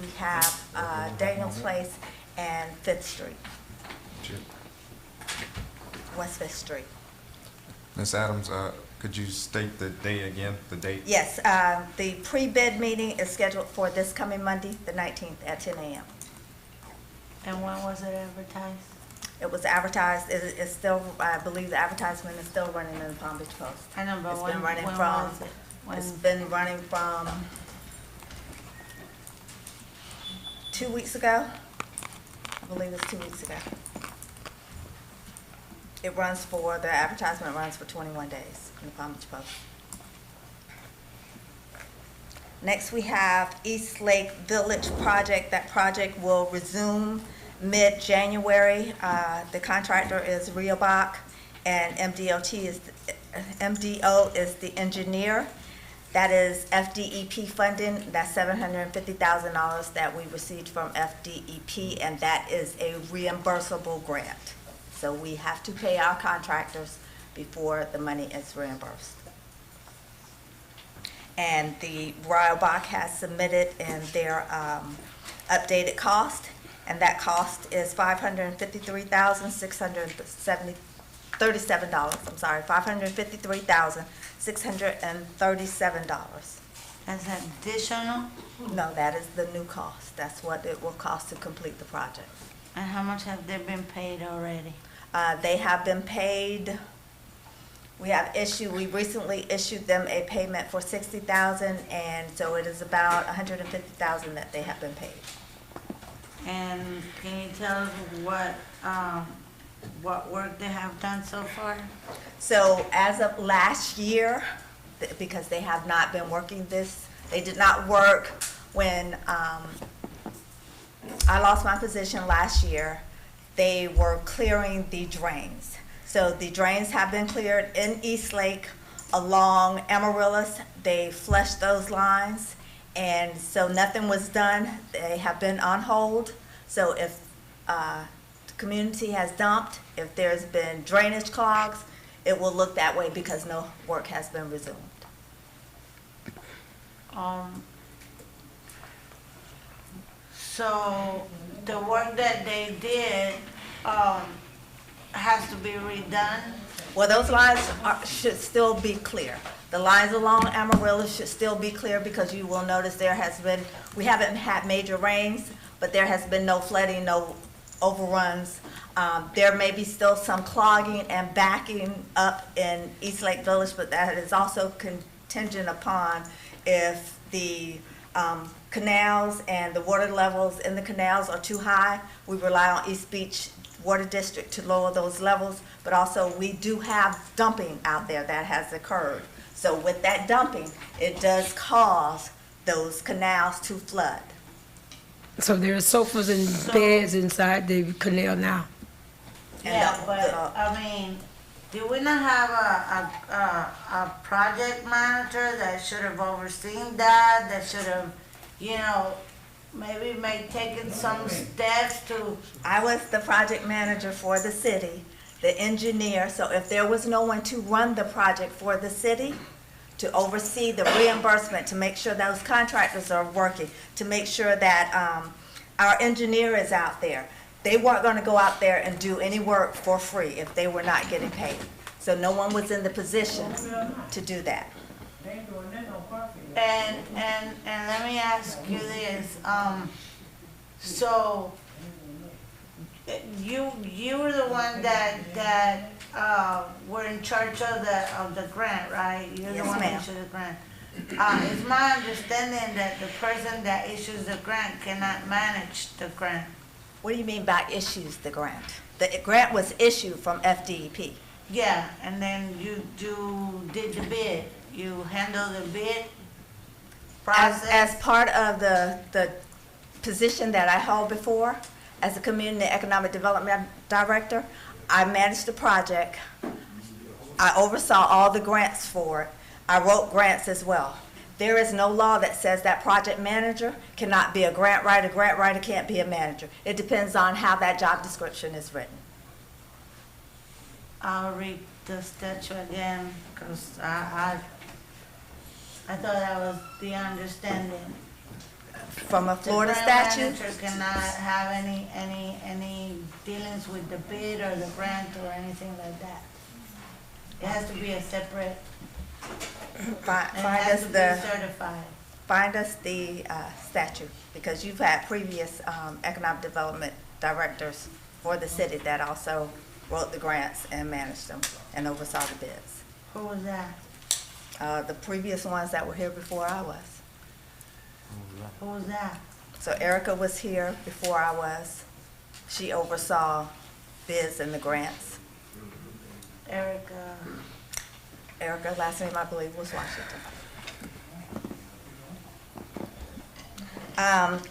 we have Daniel Place, and 5th Street, West 5th Street. Ms. Adams, could you state the date again, the date? Yes, the pre-bid meeting is scheduled for this coming Monday, the 19th at 10 a.m. And when was it advertised? It was advertised, it's still, I believe the advertisement is still running in the Palm Beach Post. I know, but It's when been running was from, it? When- it's been running from 2 weeks ago. I believe it's 2 weeks ago. The advertisement runs for 21 days in the Palm Beach Post. Next, we have East Lake Village project. That project will resume mid-January. The contractor is Rehoboth, and MDO is the engineer. That is FDEP funding. That's $750,000 that we received from FDEP, and that is a reimbursable grant. So we have to pay our contractors before the money is reimbursed. And the Rehoboth has submitted in their updated cost, and that cost is $553,637. I'm sorry, $553,637. That's additional? No, that is the new cost. That's what it will cost to complete the project. And how much have they been paid already? They have been paid, we recently issued them a payment for $60,000, and so it is about $150,000 that they have been paid. And can you tell us what work they have done so far? So as of last year, because they have not been working they did not work when I lost my position last year. They were clearing the drains. So the drains have been cleared in East Lake along Amaryllis. They flushed those lines, and so nothing was done. They have been on hold. So if the community has dumped, if there's been drainage clogs, it will look that way because no work has been resumed. So the work that they did, has to be redone? Well, those lines should still be clear. The lines along Amaryllis should still be clear because you will notice we haven't had major rains, but there has been no flooding, no overruns. There may be still some clogging and backing up in East Lake Village, but that is also contingent upon if the canals and the water levels in the canals are too high. We rely on East Beach Water District to lower those levels, but also we do have dumping out there that has occurred. So with that dumping, it does cause those canals to flood. So there are sofas and beds inside the canal now. Yeah, but, I mean, do we not have a project manager that should have overseen that should have, maybe taken some steps to... I was the project manager for the city, the engineer, so if there was no one to run the project for the city, to oversee the reimbursement, to make sure those contractors are working, to make sure that our engineer is out there. They weren't gonna go out there and do any work for free if they were not getting paid. So no one was in the position to do that. And let me ask you this, so you were the one that were in charge of the grant, right? You're the Yes, one ma'am. that issued the grant. It's my understanding that the person that issues the grant cannot manage the grant. What do you mean by issues the grant? The grant was issued from FDEP. Yeah, and then you did the bid. You handled the bid. process? As part of the position that I held before, as a Community Economic Development Director, I managed the project. I oversaw all the grants for it. I wrote grants as well. There is no law that says that project manager cannot be a grant writer. Grant writer can't be a manager. It depends on how that job description is written. I'll read the statute again, because I thought that was the understanding. From a Florida statute? The grant manager cannot have any dealings with the bid or the grant or anything like that. It has to be a separate, has to be certified. Find us the statute, because you've had previous economic development directors for the city that also wrote the grants and managed them and oversaw the bids. Who was that? The previous ones that were here before I was. Who was that? So Erica was here before I was. She oversaw bids and the grants. Erica, last name I believe was Washington.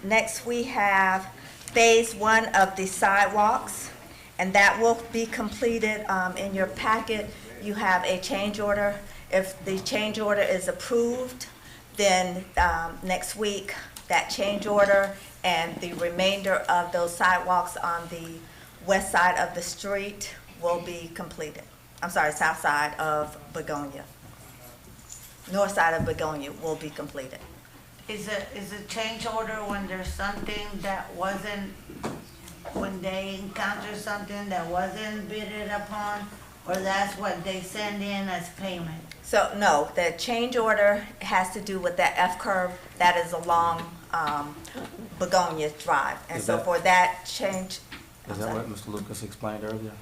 Next we have phase 1 of the sidewalks, and that will be completed. In your packet, you have a change order. If the change order is approved, then next week, that change order and the remainder of those sidewalks on the west side of the street will be completed. I'm sorry, south side of Begonia. North side of Begonia will be completed. is a change order when there's something that wasn't, when they encounter something that wasn't bidded upon, or that's what they send in as payment? So, no, the change order has to do with that F-curve that is along Begonia Drive. And so for that change. Is that what Mr. Lucas explained earlier?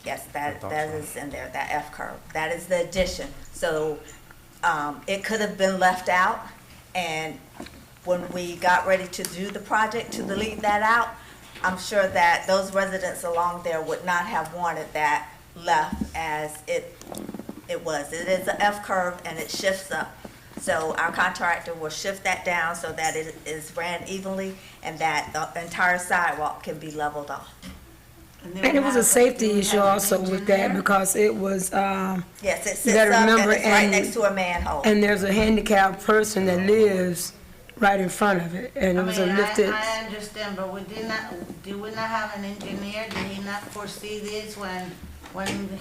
Yes, that is in there, that F-curve. That is the addition. So it could have been left out, and when we got ready to do the project, to delete that out, I'm sure that those residents along there would not have wanted that left as it was. It is an F-curve and it shifts up. So our contractor will shift that down so that it is ran evenly and that the entire sidewalk can be leveled off. And it was a safety issue also with that, because it was, yes, it you sits gotta up and remember, it's right next to a manhole. And there's a handicapped person that lives right in front of it, and it was a lifted. I understand, but did we not have an engineer? Did he not foresee this when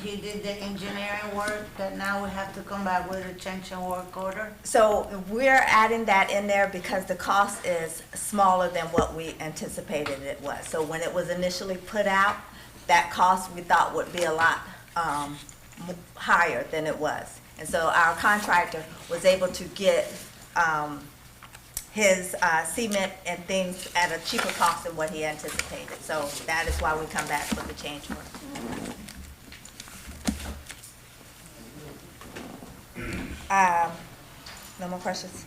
he did the engineering work, that now we have to come back with a change in work order? So we're adding that in there because the cost is smaller than what we anticipated it was. So when it was initially put out, that cost we thought would be a lot higher than it was. And so our contractor was able to get his cement and things at a cheaper cost than what he anticipated. So that is why we come back with the change order. No more questions?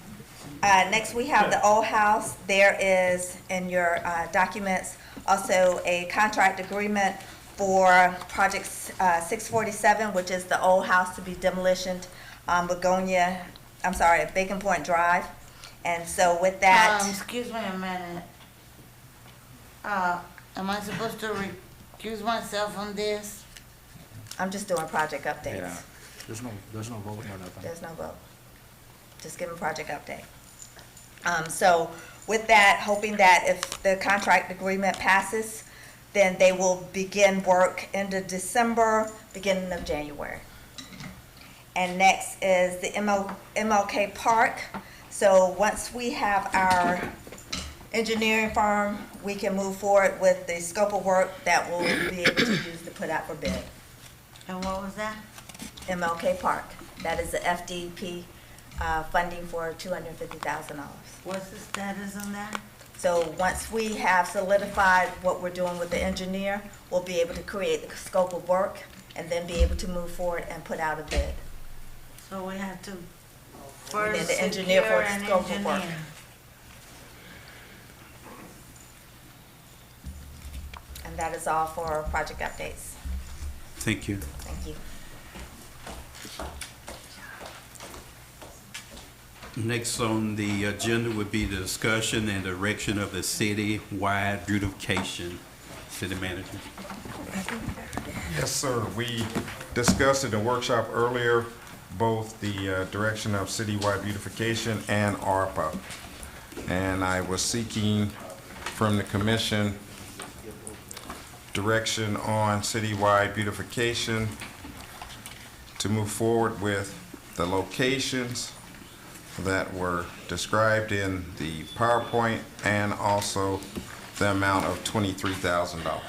Next, we have the old house. There is, in your documents, also a contract agreement for project 647, which is the old house to be demolished on Bacon Point Drive. And so with that. Excuse me a minute. Am I supposed to recuse myself on this? I'm just doing project updates. Yeah, there's no vote or nothing. There's no vote. Just giving project update. So with that, hoping that if the contract agreement passes, then they will begin work into December, beginning of January. And next is the MLK Park. So once we have our engineering firm, we can move forward with the scope of work that we'll be able to use to put out for bid. And what was that? MLK Park. That is the FDP funding for $250,000. What's the status on that? So once we have solidified what we're doing with the engineer, we'll be able to create the scope of work and then be able to move forward and put out a bid. So we have to We need first the engineer for secure the an scope of work. engineer. And that is all for project updates. Thank you. Thank you. Next on the agenda would be the discussion and direction of the city-wide beautification. City manager. Yes, sir. We discussed in the workshop earlier both the direction of citywide beautification and ARPA. And I was seeking from the commission direction on citywide beautification to move forward with the locations that were described in the PowerPoint and also the amount of $23,000.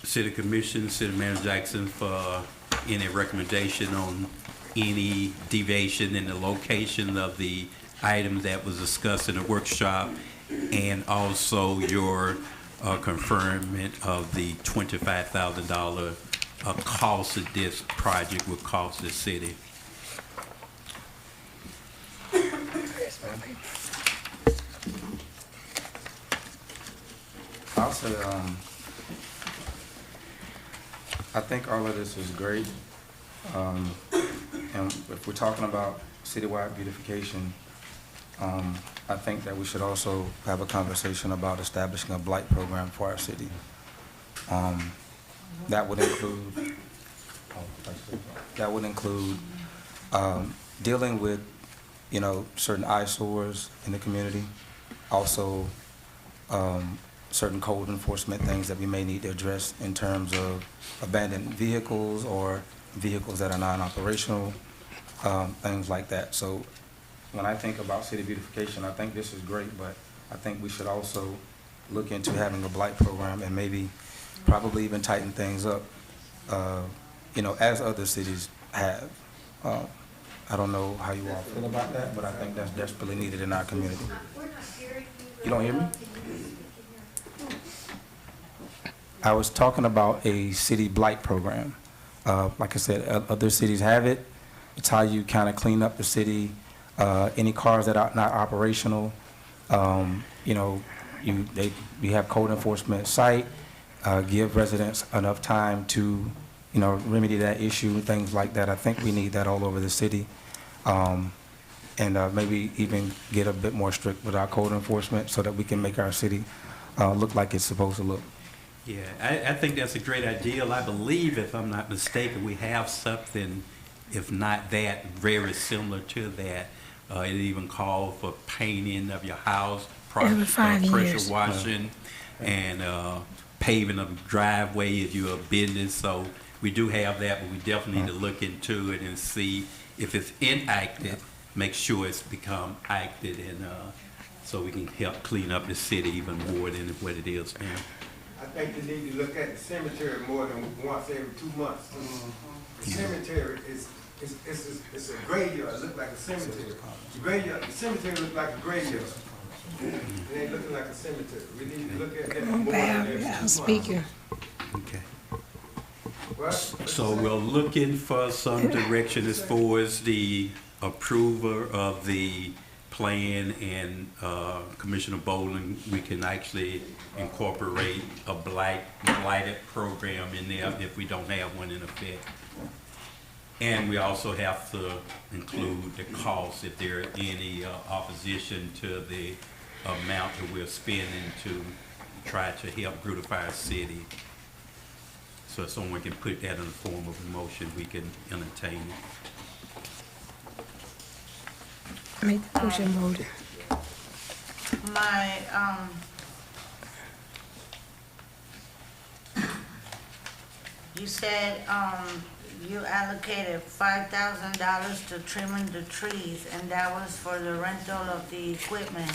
City Commission, City Manager Jackson, for any recommendation on any deviation in the location of the items that was discussed in the workshop, and also your confirmation of the $25,000 cost that this project would cost the city. I'll say, I think all of this is great. And if we're talking about citywide beautification, I think that we should also have a conversation about establishing a blight program for our city. That would include dealing with, certain eyesores in the community. Also, certain code enforcement things that we may need to address in terms of abandoned vehicles or vehicles that are non-operational, things like that. So when I think about city beautification, I think this is great, but I think we should also look into having a blight program and maybe probably even tighten things up, as other cities have. I don't know how you all feel about that, but I think that's desperately needed in our community. You don't hear me? I was talking about a city blight program. Like I said, other cities have it. It's how you kind of clean up the city. Any cars that are not operational, we have code enforcement site, give residents enough time to, remedy that issue, things like that. I think we need that all over the city. And maybe even get a bit more strict with our code enforcement so that we can make our city look like it's supposed to look. Yeah, I think that's a great idea. I believe, if I'm not mistaken, we have something, if not that, very similar to that. It even calls for painting of your house, Every 5 years. pressure washing, and paving of the driveway if you're a business. So we do have that, but we definitely need to look into it and see if it's enacted, make sure it's become acted, and so we can help clean up the city even more than what it is now. I think you need to look at the cemetery more than once every 2 months. The cemetery it's a graveyard. It look like a cemetery. The cemetery look like a graveyard. It ain't looking like a cemetery. We need to look at that more than every 2 months. Speaker. Okay. What? So we're looking for some direction as far as the approval of the plan, and Commissioner Bowling, we can actually incorporate a blighted program in there if we don't have one in effect. And we also have to include the cost if there are any opposition to the amount that we're spending to try to help beautify our city. So if someone can put that in the form of a motion, we can entertain it. Make the motion, vote. You said, you allocated $5,000 to trimming the trees, and that was for the rental of the equipment.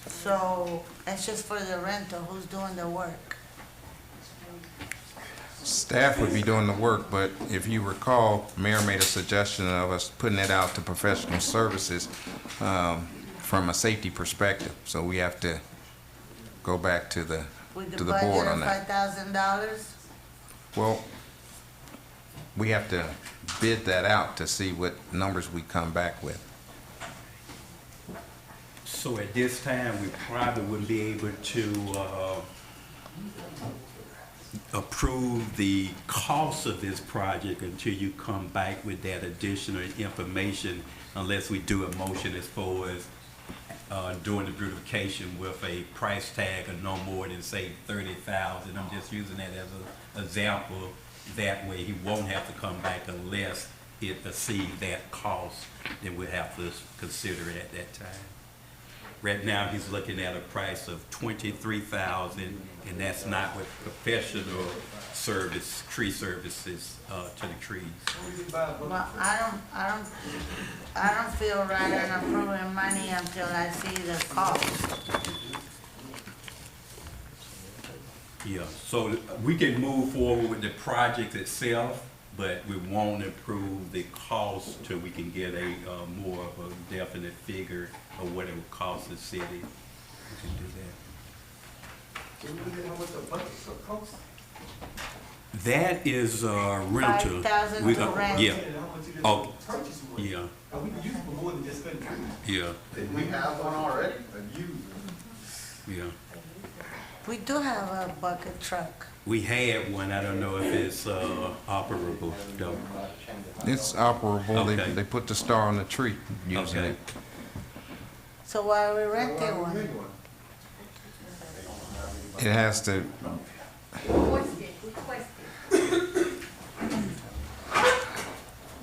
So that's just for the rental. Who's doing the work? Staff would be doing the work, but if you recall, Mayor made a suggestion of us putting it out to professional services from a safety perspective. So we have to go back to the board on that. $5,000? Well, we have to bid that out to see what numbers we come back with. So at this time, we probably wouldn't be able to approve the cost of this project until you come back with that additional information, unless we do a motion as far as doing the beautification with a price tag of no more than, say, $30,000. I'm just using that as an example. That way he won't have to come back unless it exceeds that cost, then we'll have to consider it at that time. Right now, he's looking at a price of $23,000, and that's not with professional service, tree services to the trees. Well, I don't feel right in approving money until I see the cost. Yeah, so we can move forward with the project itself, but we won't approve the cost till we can get a more of a definite figure of what it would cost the city. We can do that. Can you look at how much a bucket truck costs? That is rental. 5,000 to rent. Yeah. And how much it is Oh, to purchase one? yeah, And we can use it for more than just spending. yeah, We have one already. yeah. We do have a bucket truck. We had one, I don't know if it's operable though. It's operable. Okay. They put the star on the tree using Okay. it. So why we renting one? It has to,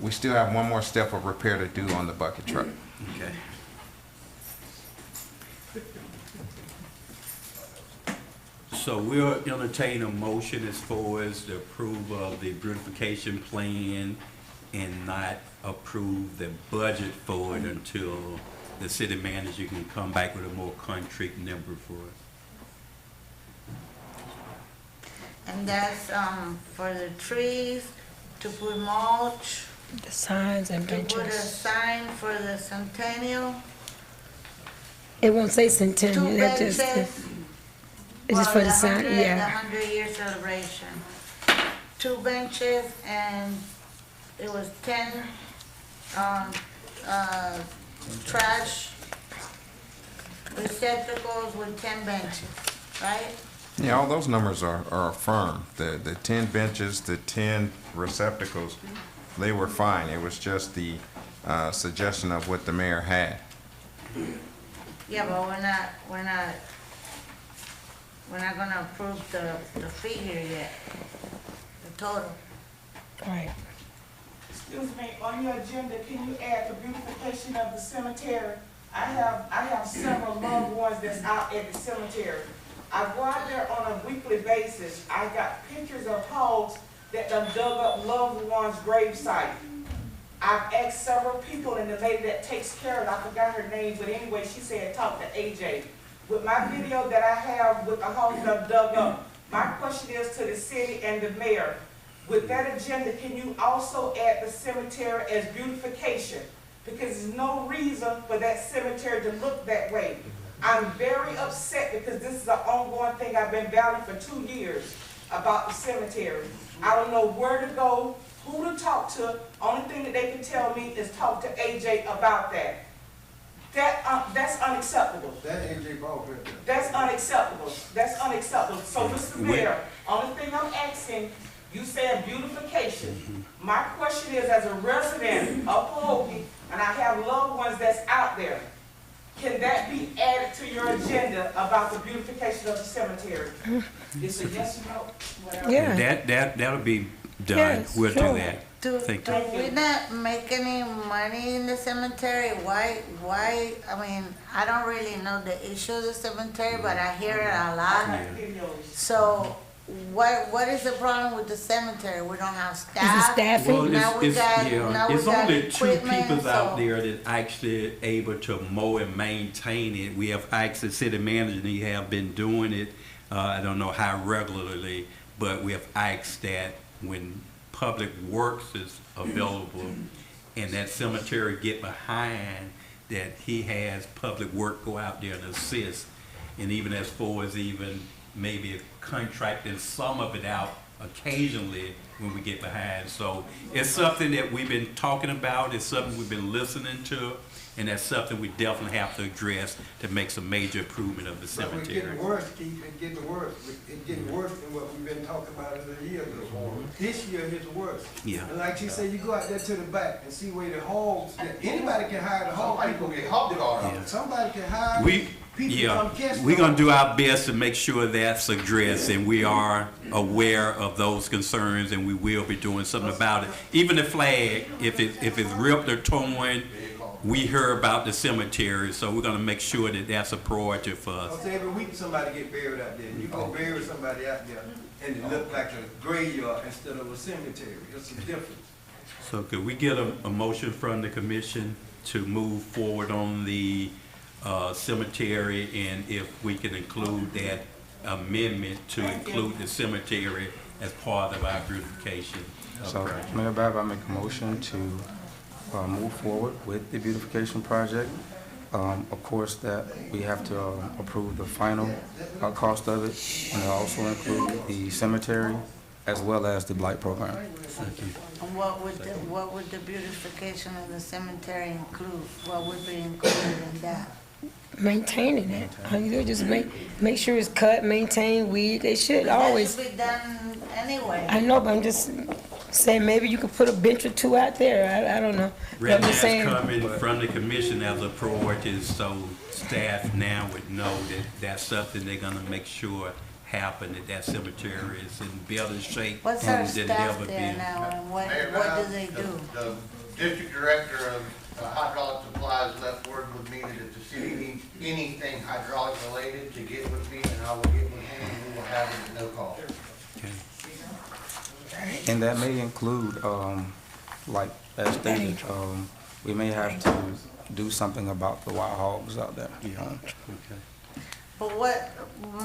we still have one more step of repair to do on the bucket truck. Okay. So we'll entertain a motion as far as the approval of the beautification plan and not approve the budget for it until the city manager can come back with a more concrete number for it. And that's, for the trees, to put mulch, The signs and to put a benches. sign for the centennial, It won't say two centennial, that benches. just, it's just for the sign, The yeah. 100-year celebration. 2 benches, and it was 10, trash receptacles with 10 benches, right? Yeah, all those numbers are firm. The 10 benches, the 10 receptacles, they were fine. It was just the suggestion of what the mayor had. Yeah, but we're not gonna approve the figure yet, the total. Right. Excuse me, on your agenda, can you add the beautification of the cemetery? I have several loved ones that's out at the cemetery. I go out there on a weekly basis. I got pictures of hogs that done dug up loved ones' gravesite. I've asked several people, and the lady that takes care of it, I forgot her name, but anyway, she said, talk to AJ. With my video that I have with the hogs that I've dug up, my question is to the city and the mayor, with that agenda, can you also add the cemetery as beautification? Because there's no reason for that cemetery to look that way. I'm very upset because this is an ongoing thing I've been battling for 2 years about the cemetery. I don't know where to go, who to talk to. Only thing that they can tell me is talk to AJ about that. That's unacceptable. That AJ Ball right there. That's unacceptable. That's unacceptable. So, Mr. Mayor, only thing I'm asking, you said beautification. My question is, as a resident of Pahokee, and I have loved ones that's out there, can that be added to your agenda about the beautification of the cemetery? It's a yes or no? Whatever. Yeah. That'll be done. Yes, We'll sure. do that. Do Thank you. we not make any money in the cemetery? Why, I mean, I don't really know the issue of the cemetery, but I hear it a lot. So, what is the problem with the cemetery? We don't have staff? staffing? Well, Now we got it's only 2 equipment, people out so- there that actually able to mow and maintain it. We have asked the city manager, and he have been doing it, I don't know how regularly, but we have asked that when Public Works is available and that cemetery get behind, that he has Public Work go out there and assist. And even as far as even maybe contracting some of it out occasionally when we get behind. So it's something that we've been talking about, it's something we've been listening to, and that's something we definitely have to address to make some major improvement of the But we're cemetery. getting worse, Keith, it's getting worse. It's getting worse than what we've been talking talked about it a year ago. This year, his worse. Yeah. And like she said, you go out there to the back and see where the hogs, anybody can hire the hog. Somebody gonna get hogged on. Yeah. Somebody can hire. We, people yeah, come catch we're them. gonna do our best to make sure that's addressed, and we are aware of those concerns, and we will be doing something about it. Even the flag, if it's ripped or torn, we hear about the cemetery, so we're gonna make sure that that's a priority for us. Cause every week somebody get buried out there. You go bury somebody out there and it look like a graveyard instead of a cemetery. It's a difference. So could we get a motion from the commission to move forward on the cemetery, and if we can include that amendment to include the cemetery as part of our beautification? So, Mayor Bab, I make a motion to move forward with the beautification project. Of course, that we have to approve the final cost of it, and also include the cemetery as well as the blight program. And what would the beautification of the cemetery include? What would be included in that? Maintaining it. All you do is just make sure it's cut, maintained, weed. They should That always. should be done anyway. I know, but I'm just saying maybe you could put a bench or two out there. I don't know. But Right I'm now, just it's saying. coming from the commission as a priority, so staff now would know that that's something they're gonna make sure happen, that cemetery is in better shape What's than our it staff ever there been. now, and what Mayor, do they do? The district director of hydraulic supplies left word with me that if the city needs anything hydraulic related to get with me, and I will get with him, and we will have it at no cost. And that may include, like, as stated, we may have to do something about the wild hogs out there. But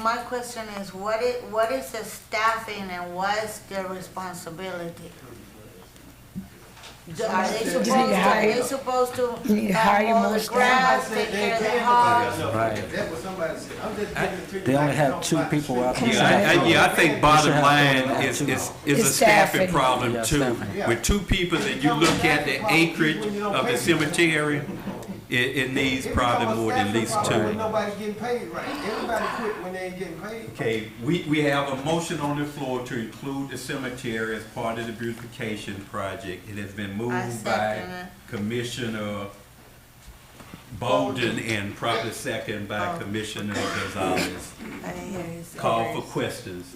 my question is, what is the staffing and what's their responsibility? Are they supposed to You need to hire mow more the staff. grass, take care of the hogs? Right. That's what somebody said. I'm just giving it to you. They only have 2 people out there. Yeah, I think bottom have line more is than a It's staffing staffing. problem Yeah, too. staffing. With 2 people, and you look at the acreage of the cemetery, it needs probably more than at least 2. Nobody getting paid right. Everybody quit when they ain't getting paid. Okay, we have a motion on the floor to include the cemetery as part of the beautification project. It has been I moved by second it. Commissioner Bolden and probably second by Commissioner Gonzalez. I didn't hear you say Call that. for questions.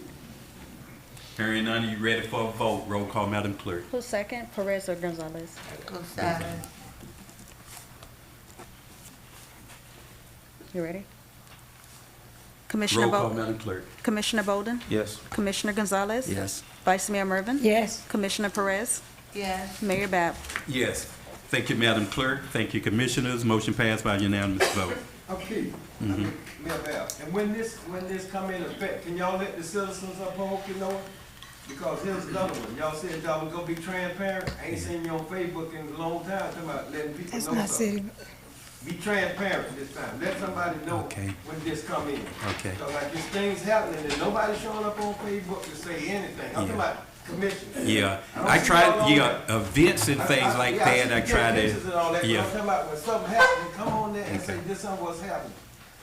Hearing none, you ready for a vote? Roll call, Madam Clerk. Who's second, Perez or Gonzalez? Gonzalez. You ready? Commissioner Roll call, Bolden? Madam Clerk. Commissioner Bolden? Yes. Commissioner Gonzalez? Yes. Vice Mayor Mervin? Yes. Commissioner Perez? Yes. Mayor Bab? Yes. Thank you, Madam Clerk. Thank you, Commissioners. Motion passed by unanimous vote. Okay. Mayor Bell, and when this come in effect, can y'all let the citizens of Pahokee know? Because here's another one. Y'all said y'all was gonna be transparent. I ain't seen you on Facebook in a long time talking about letting people That's know not something. city. Be transparent this time. Let somebody know Okay. when this come in. Okay. Because like this thing's happening and nobody's showing up on Facebook to say anything. I'm talking about commissioners. Yeah, don't I see tried, y'all on yeah, there. events and things like Yeah, I that, see I you try get pictures and all to, that, but I'm yeah. talking about when something happens, come on there and say, this is what's happening.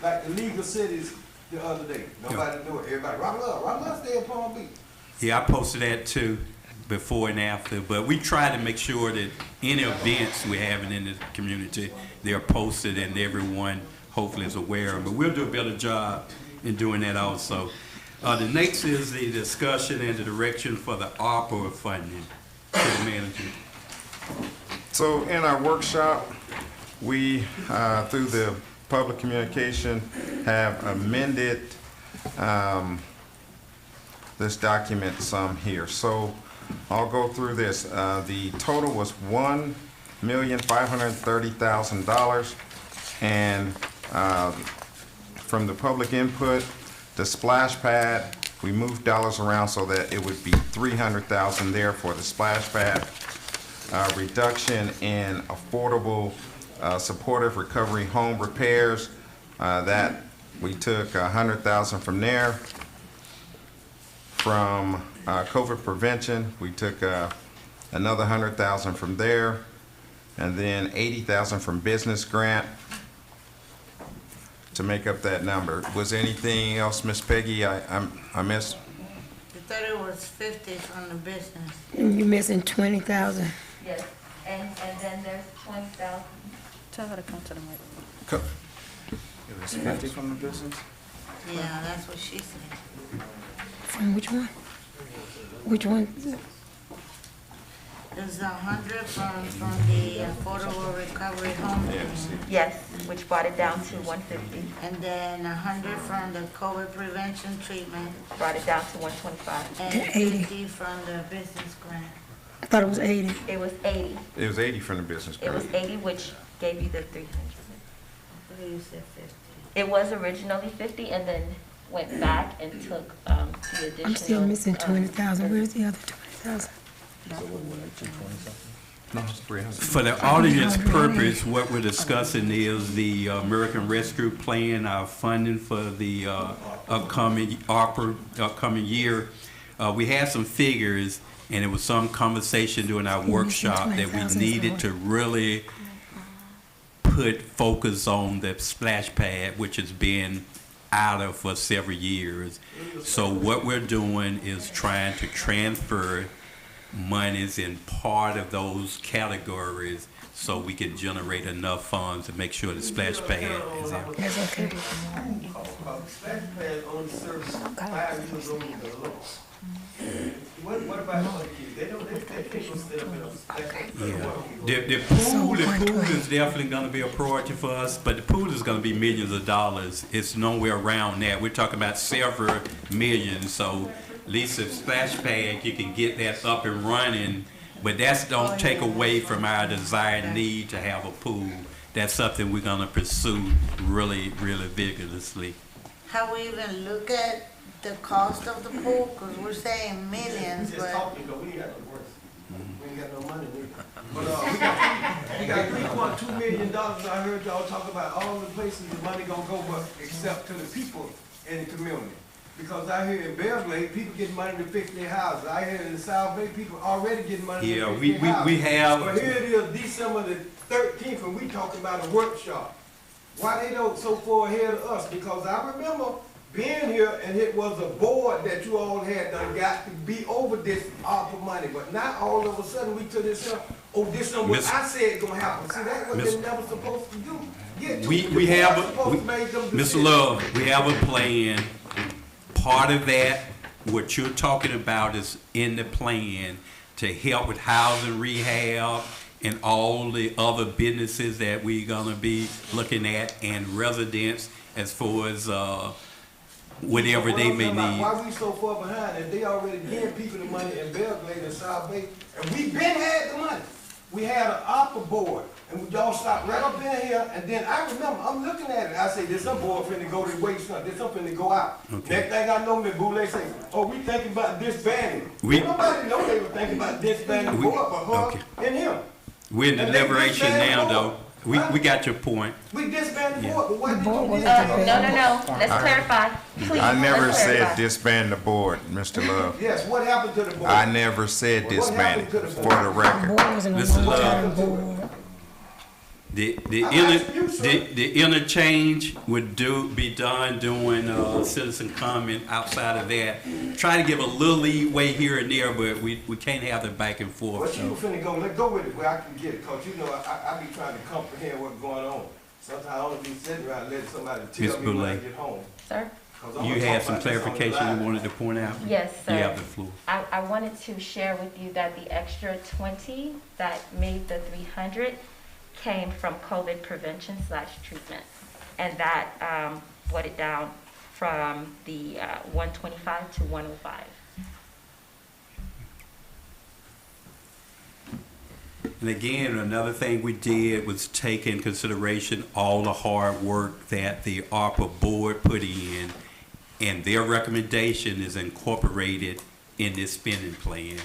Like the League of Cities the other day. Nobody knew it. Everybody, Robert Love stay in Palm Beach. Yeah, I posted that too, before and after, but we try to make sure that any events we're having in the community, they're posted and everyone hopefully is aware. But we'll do a better job in doing that also. The next is the discussion and the direction for the ARPA funding. City Manager. So in our workshop, we, through the public communication, have amended this document some here. So I'll go through this. The total was $1,530,000, and from the public input, the splash pad, we moved dollars around so that it would be $300,000 there for the splash pad. Reduction in affordable supportive recovery home repairs, that we took $100,000 from there. From COVID prevention, we took another $100,000 from there, and then $80,000 from business grant to make up that number. Was there anything else, Miss Peggy, I missed? The thought it was 50 from the business. And you're missing 20,000. Yes, and then there's 20,000. Tell her to come to the mic. It was 50 from the business? Yeah, that's what she said. From which one? Which one? There's 100 from the Affordable Recovery Home. Yes, which brought it down to 150. And then 100 from the COVID prevention treatment. Brought it down to 125. And 80. 50 from the business grant. I thought it was 80. It was 80. It was 80 from the business It was grant. 80, which gave you the 300. I thought you said 50. It was originally 50 and then went back and took the additional. I'm still missing 20,000. Where's the other 20,000? No, it's 300. For the audience purpose, what we're discussing is the American Rescue Plan, our funding for the upcoming ARPA, upcoming year. We had some figures, and there was some conversation during our workshop that we needed to really put focus on the splash pad, which has been out of for several years. So what we're doing is trying to transfer monies in part of those categories so we can generate enough funds to make sure the splash pad is there. That's okay. Splash pad only serves 5 years old and below. What about other kids? They can't go stay up in a splash pad. Yeah, the pool is definitely gonna be a priority for us, but the pool is gonna be millions of dollars. It's nowhere around that. We're talking about several millions, so at least a splash pad, you can get that up and running, but that's don't take away from our desired need to have a pool. That's something we're gonna pursue really, really vigorously. Have we even looked at the cost of the pool? Because we're saying millions, Just but talking, though, we ain't got no worse. We ain't got no money neither. But we got $3.2 million. I heard y'all talk about all the places the money gonna go, but except to the people in the community. Because I hear in Belgrade, people get money to fix their houses. I hear in the South Bay, people already get money Yeah, to fix their houses. we have. But here it is, December the 13th, and we talking about a workshop. Why they don't so far ahead of us? Because I remember being here, and it was a board that you all had done got to be over this ARPA money, but not all of a sudden we to this, this is what I said gonna happen. See, that's what they're never supposed to do. Yeah, We have, Mr. Love, we have a plan. Part of that, what you're talking about is in the plan to help with housing rehab and all the other businesses that we're gonna be looking at and residents as far as, whatever they may need. Why we so far behind? If they already giving people the money in Belgrade and South Bay, and we been had the money. We had an ARPA board, and y'all stopped right up in here, and then I remember, I'm looking at it, I say, there's some board finna go to waste, there's something to go out. Okay. Next thing I know, Ms. Boulay say, oh, we thinking about disbanding. Nobody know they were thinking about disbanding board, but her and him. We're in the And they deliberation disbanded now, the though. board. We got your point. We disbanded the board, but why did you No, disband? let's clarify. Please, I never let's said clarify. disband the board, Mr. Love. Yes, what happened to the board? I never said Well, what disband it, happened to the for board? the record. Board was in a Mr. long-term Love. board. The interchange would be done doing citizen comment outside of that. Try to give a little leeway here and there, but we can't have it back and forth. Well, you So. finna go, let's go with it where I can get it, cause you know, I be trying to comprehend what's going on. Sometimes I only be sitting around letting somebody Ms. tell me when I Boulay. get home. Sir? 'Cause I'm You gonna had talk some about this on the clarification live. you wanted to point out? Yes, sir. You have the floor. I wanted to share with you that the extra 20 that made the 300 came from COVID prevention / treatment. And that brought it down from the 125 to 105. And again, another thing we did was take in consideration all the hard work that the ARPA board put in, and their recommendation is incorporated in this spending plan.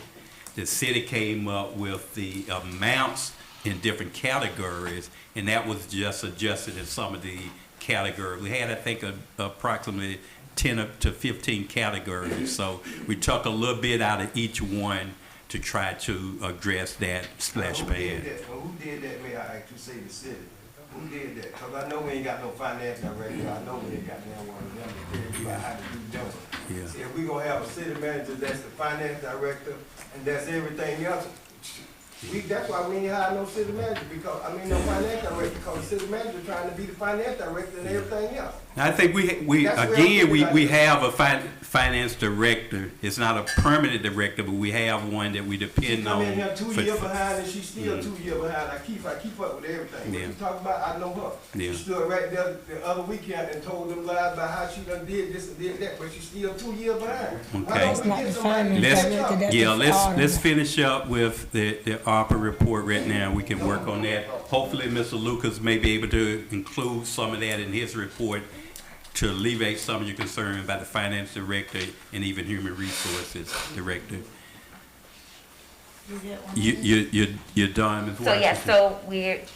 The city came up with the amounts in different categories, and that was just adjusted in some of the categories. We had, I think, approximately 10 to 15 categories, so we took a little bit out of each one to try to address that splash Who pad. did that? Well, who did that, may I actually say the city? Who did that? Cause I know we ain't got no finance director, I know we ain't got no one, of them to tell you about how to do them. Yeah. See, if we gonna have a city manager, that's the finance director, and that's everything else, that's why we ain't hire no city manager, no finance director, because the city manager trying to be the finance director and everything else. I think we That's where I'm again, getting we at. have a finance director. It's not a permanent director, but we have one that we She depend come on. in here 2 for- years behind, and she's still 2 years behind. I keep up with everything. What Yeah. you talk about, I know her. Yeah. She stood right there the other weekend and told them lies about how she done did this and did that, but she's still 2 years behind. Why Okay. don't It's we not get the somebody to finance catch director, up? that's Yeah, the let's auditor. finish up with the ARPA report right now. We can work on that. Hopefully, Mr. Lucas may be able to include some of that in his report to alleviate some of your concern about the finance director and even human resources director. You're done, Ms. So Washington? yes, so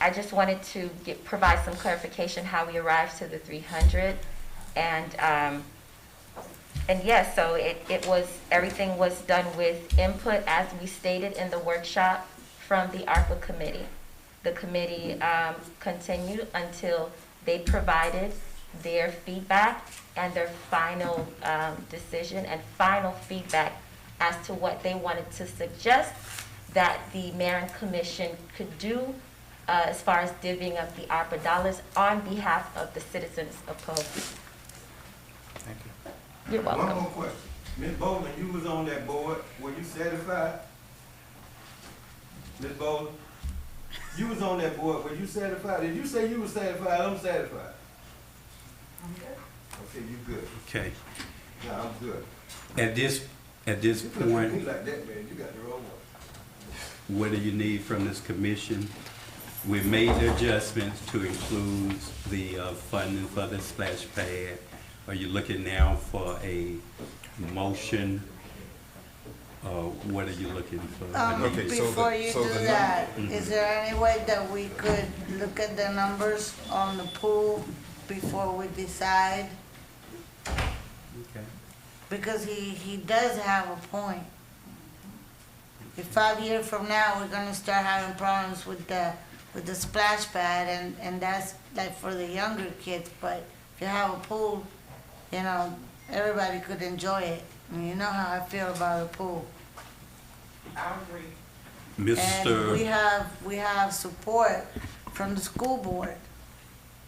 I just wanted to provide some clarification how we arrived to the 300. And yes, so it was, everything was done with input as we stated in the workshop from the ARPA committee. The committee continued until they provided their feedback and their final decision and final feedback as to what they wanted to suggest that the mayor and commission could do as far as divvying up the ARPA dollars on behalf of the citizens of Pahokee. Thank you. You're welcome. One more question. Ms. Bowman, you was on that board. Were you satisfied? Ms. Bowman, you was on that board. Were you satisfied? Did you say you were satisfied? I'm satisfied. Okay, you good. Okay. Yeah, I'm good. At this You look at me point, like that, man. You got the wrong one. what do you need from this commission? We made the adjustments to include the funding for the splash pad. Are you looking now for a motion? What are you looking for? Before you do that, is there any way that we could look at the numbers on the pool before we decide? Okay. Because he does have a point. If 5 years from now, we're gonna start having problems with the splash pad, and that's like for the younger kids, but if you have a pool, you know, everybody could enjoy it. And you know how I feel about a pool. I agree. And we Mr. have support from the school board.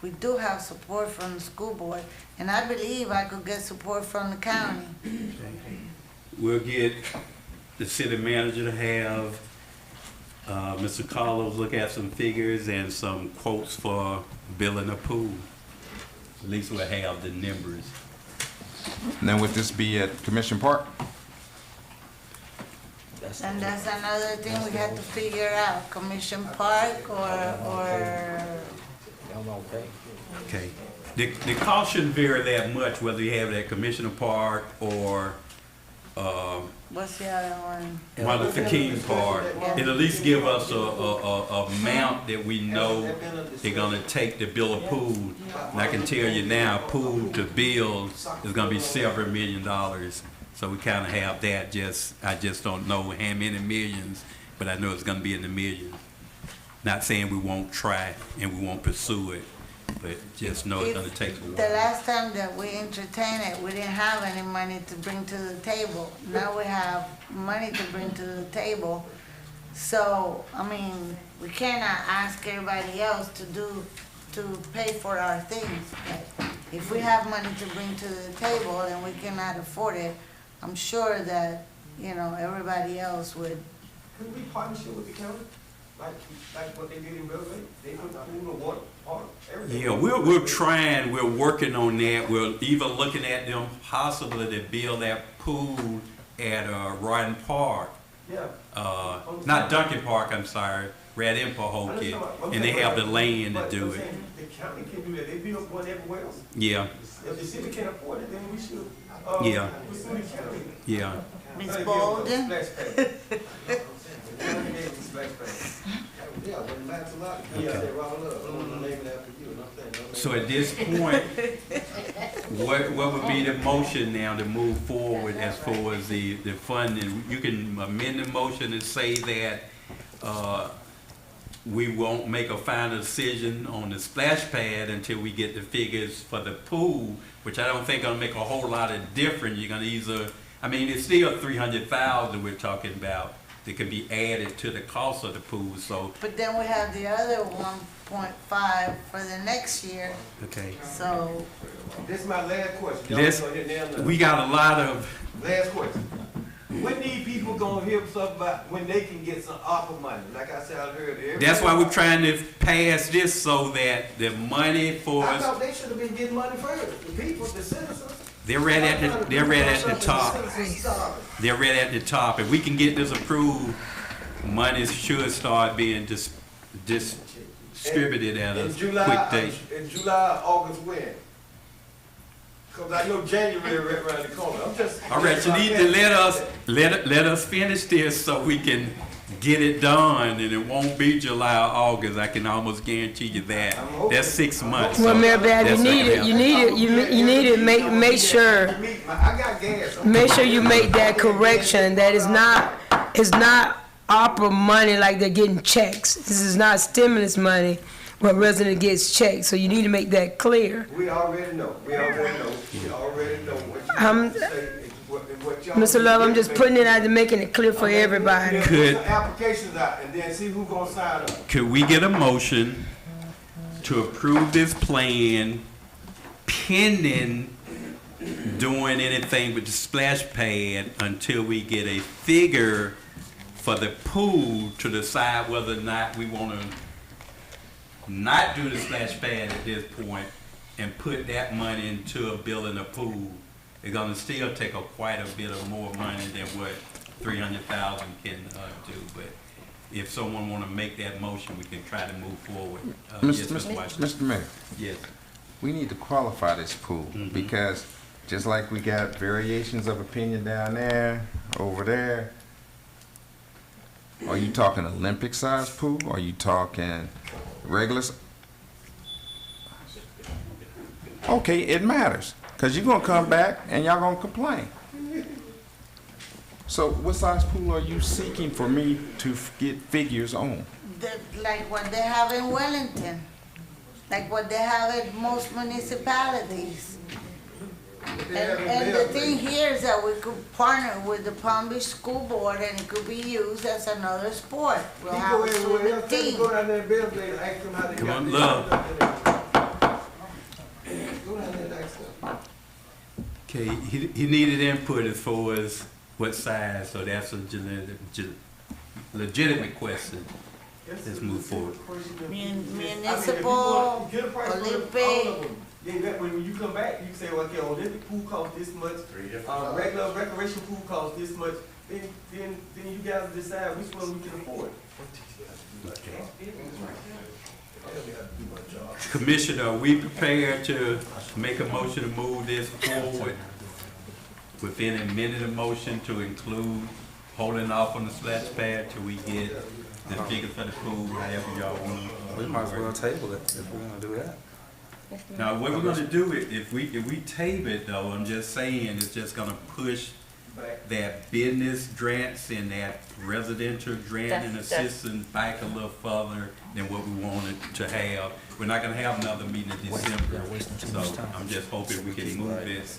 We do have support from the school board, and I believe I could get support from the county. We'll get the city manager to have Mr. Carlos look at some figures and some quotes for building a pool. At least we'll have the numbers. Now, would this be at Commission Park? And that's another thing we had to figure out, Commission Park or Okay. The cost shouldn't vary that much whether you have it at Commissioner Park or what's the other one? Martin Luther King Park. It'll at least give us a amount that we know they're gonna take to build a pool. And I can tell you now, a pool to build is gonna be several $1 million. So we kinda have that, I just don't know how many millions, but I know it's gonna be in the millions. Not saying we won't try and we won't pursue it, but just know it's gonna take a The while. last time that we entertained it, we didn't have any money to bring to the table. Now we have money to bring to the table. So, I mean, we cannot ask everybody else to pay for our things. But if we have money to bring to the table and we cannot afford it, I'm sure that, you know, everybody else would. Could we partnership with the county? Like what they did in Belgrade? They put the pool, the water, park, everything. Yeah, we're trying, we're working on that. We're even looking at them possibly to build that pool at Roden Park. Yeah. Not Duncan Park, I'm sorry, right in Pahokee. And they have the land to do it. The county can do that. They build one everywhere else. Yeah, If the city can't afford it, then we should, Yeah. pursue the county. yeah. Ms. Bolden? Yeah, when that's a lot. Yeah, they roll up. I'm gonna name it after you, and I'm saying. So at this point, what would be the motion now to move forward as far as the funding? You can amend the motion and say that, we won't make a final decision on the splash pad until we get the figures for the pool, which I don't think gonna make a whole lot of difference. You're gonna either, I mean, it's still 300,000 we're talking about that could be added to the cost of the pool, so, But then we have the other 1.5 for the next year, okay. so. This is my last question. We got a lot of, Last question. When these people gonna hear something about when they can get some ARPA money? Like I said earlier. that's why we're trying to pass this so that the money for I us, thought they should have been getting money first. The people, the citizens. they're right at the top. They're right at the top. If we can get this approved, money should start being distributed at a In quick July, date. in July, August, when? Cause I know January right around the corner. I'm just. All right, you need to let us finish this so we can get it done, and it won't be July or August. I can almost guarantee you that. That's 6 months. Well, so Mayor Bad, that's you not need gonna it, you happen. need it, you need to make sure, I got gas. make sure you make that correction, that it's not ARPA money like they're getting checks. This is not stimulus money where resident gets checks, so you need to make that clear. We already know. We already know. We already know what you I'm- say. What y'all Mr. Love, I'm just putting it out there, making it clear for everybody. Put Could- some applications out and then see who gonna sign up. Could we get a motion to approve this plan pending doing anything with the splash pad until we get a figure for the pool to decide whether or not we want to not do the splash pad at this point and put that money into a building a pool? It's gonna still take quite a bit of more money than what 300,000 can do, but if someone wanna make that motion, we can try to move forward. Yes, Mr. Washington. Mr. Mayor, Yes. we need to qualify this pool because just like we got variations of opinion down there, over there, are you talking Olympic size pool? Are you talking regular? Okay, it matters because you're gonna come back and y'all gonna complain. So what size pool are you seeking for me to get figures on? Like what they have in Wellington, like what they have in most municipalities. And the thing here is that we could partner with the Palm Beach School Board and it could be used as another sport. We'll have a swimming team. Go down there and build it, ask them how they Come got on, this. Love. Go down there and ask them. Okay, he needed input as far as what size, so that's a legitimate question. Let's move forward. Municipal, Olympic. Then that, when you come back, you say, well, okay, Olympic pool costs this much, regular recreation pool costs this much, then you guys decide which one we can afford. Commissioner, are we prepared to make a motion to move this forward within a minute of motion to include holding off on the splash pad till we get the figure for the pool, however y'all want to? We might as well table it if we're gonna do that. Now, what we're gonna do, if we table it though, I'm just saying, it's just gonna push that business grants and that residential grant and assistance back a little further than what we wanted to have. We're not gonna have another meeting in December, so I'm just hoping we can move this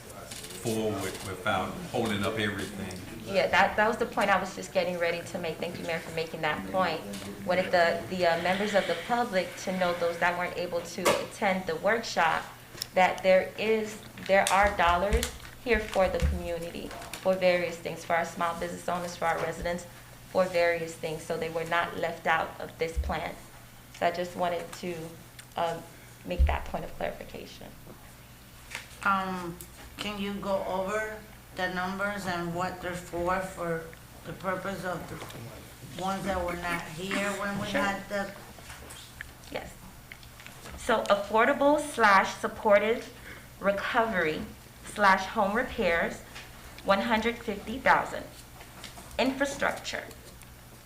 forward without holding up everything. Yeah, that was the point I was just getting ready to make. Thank you, Mayor, for making that point. Wanted the members of the public to know, those that weren't able to attend the workshop, that there are dollars here for the community, for various things, for our small business owners, for our residents, for various things, so they were not left out of this plan. So I just wanted to make that point of clarification. Can you go over the numbers and what they're for the purpose of the ones that were not here when we Sure. had the? Yes. So affordable/supportive recovery/home repairs, 150,000. Infrastructure,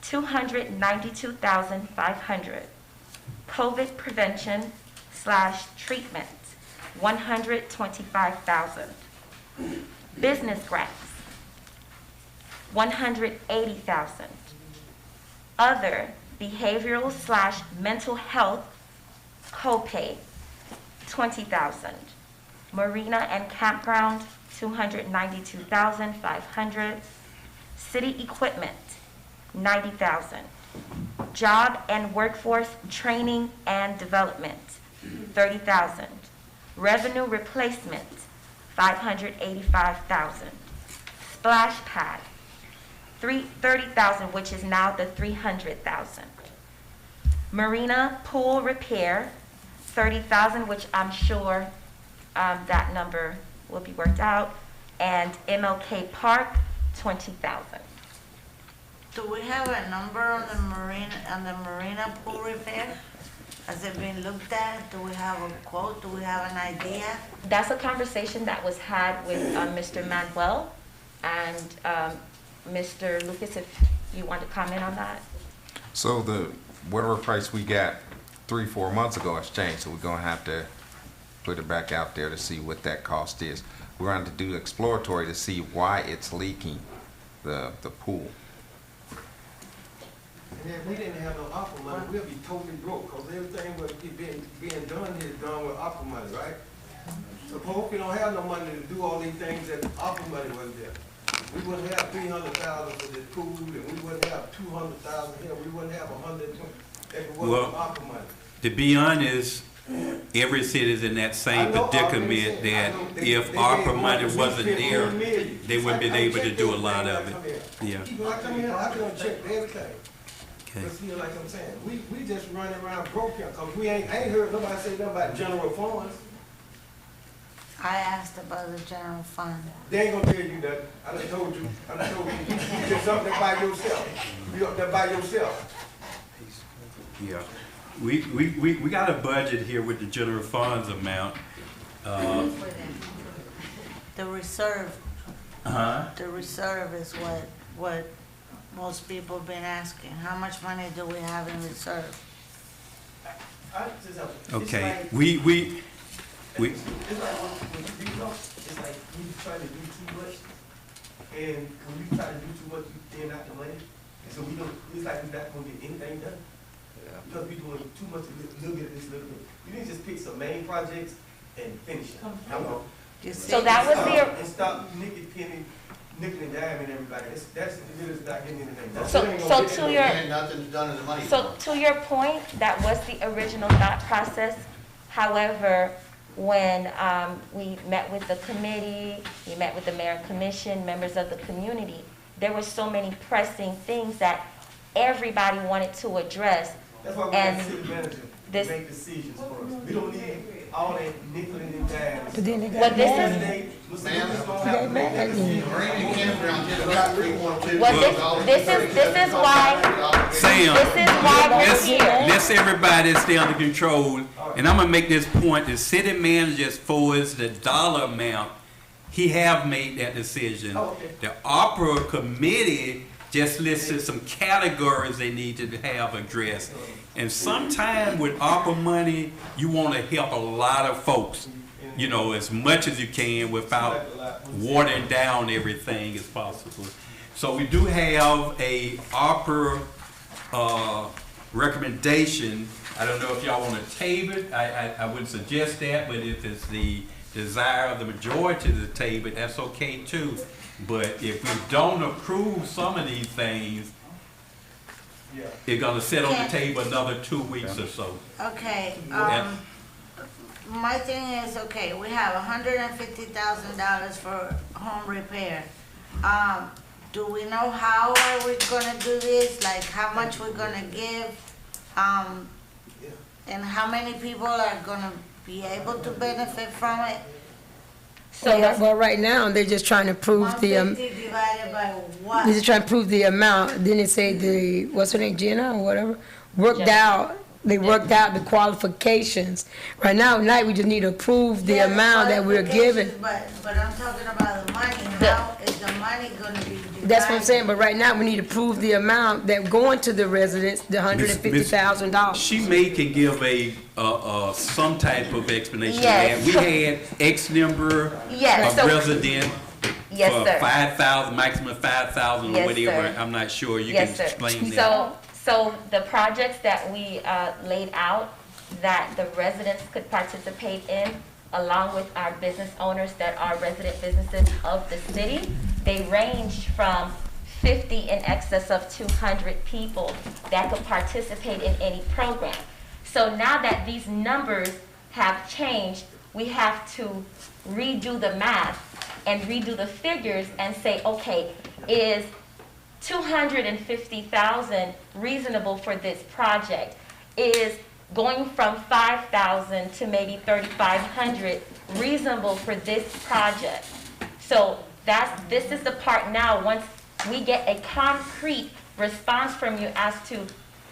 292,500. COVID prevention/treatment, 125,000. Business grants, 180,000. Other behavioral/mental health copay, $20,000. Marina and campground, $292,500. City equipment, $90,000. Job and workforce training and development, $30,000. Revenue replacement, $585,000. Splash pad, $30,000, which is now the $300,000. Marina pool repair, $30,000, which I'm sure that number will be worked out. And MLK Park, $20,000. Do we have a number on the marina pool repair? Has it been looked at? Do we have a quote? Do we have an idea? That's a conversation that was had with Mr. Manuel and Mr. Lucas, if you want to comment on that. So the, whatever price we got 3-4 months ago has changed, so we're gonna have to put it back out there to see what that cost is. We're going to do exploratory to see why it's leaking, the pool. And if we didn't have no ARPA money, we'd be totally broke, cause everything was being done here is done with ARPA money, right? So Pahokee don't have no money to do all these things that ARPA money wasn't there. We wouldn't have 300,000 for this pool, and we wouldn't have 200,000 here, we wouldn't have 120, if it wasn't for ARPA money. To be honest, every city is in that same predicament that if ARPA money wasn't there, they wouldn't be able to do a lot of it. Yeah. When I come here, I can check everything. Okay. But see, like I'm saying, we just running around broke here, cause I ain't heard nobody say nothing about general funds. I asked about the general fund. They ain't gonna tell you that. I done told you. You just up there by yourself. You up there by yourself. Yeah. We got a budget here with the general funds amount. The reserve. The reserve is what most people have been asking. How much money do we have in reserve? Okay. It's like when you know, it's like when you try to do too much, and when you try to do too much, you thin out the money. And so we don't, it's like we're not gonna get anything done. Because we're doing too much, a little bit of this, little bit. You need to just pick some main projects and finish it. So that was the. And stop nickel and diming everybody. That's really not getting anything done. So to your. Nothing's done in the money. So to your point, that was the original thought process. However, when we met with the committee, we met with the mayor and commission, members of the community, there were so many pressing things that everybody wanted to address. That's why we got city manager to make decisions for us. We don't need all that nickel and dimes. But then they got Well, this is. This is why. Sam, This is why we're here. let's everybody stay under control. And I'm gonna make this point, the city manager, as far as the dollar amount, he have made that decision. The ARPA committee just listed some categories they need to have addressed. And sometime with ARPA money, you wanna help a lot of folks, you know, as much as you can without watering down everything as possible. So we do have a ARPA recommendation. I don't know if y'all want to table it. I wouldn't suggest that, but if it's the desire of the majority to table it, that's okay too. But if we don't approve some of these things, it's gonna sit on the table another 2 weeks or so. Okay, my thing is, okay, we have $150,000 for home repair. Do we know how are we gonna do this? Like how much we're gonna give? And how many people are gonna be able to benefit from it? Well, right now, they're just trying to prove the, 150 divided by what? they're just trying to prove the amount. Then they say the, what's her name, Jenna or whatever, worked out, they worked out the qualifications. Right now, tonight, we just need to approve the amount that we're given. But I'm talking about the money. How is the money gonna be divided? That's what I'm saying, but right now, we need to prove the amount that going to the residents, the $150,000. She can give some type of explanation. Yes. We had X number Yes. of resident Yes, for sir. 5,000, maximum 5,000 or Yes, whatever. sir. I'm not sure. You Yes, can sir. explain that. So the projects that we laid out that the residents could participate in, along with our business owners that are resident businesses of the city, they ranged from 50 in excess of 200 people that could participate in any program. So now that these numbers have changed, we have to redo the math and redo the figures and say, okay, is 250,000 reasonable for this project? Is going from 5,000 to maybe 3,500 reasonable for this project? So this is the part now, once we get a concrete response from you as to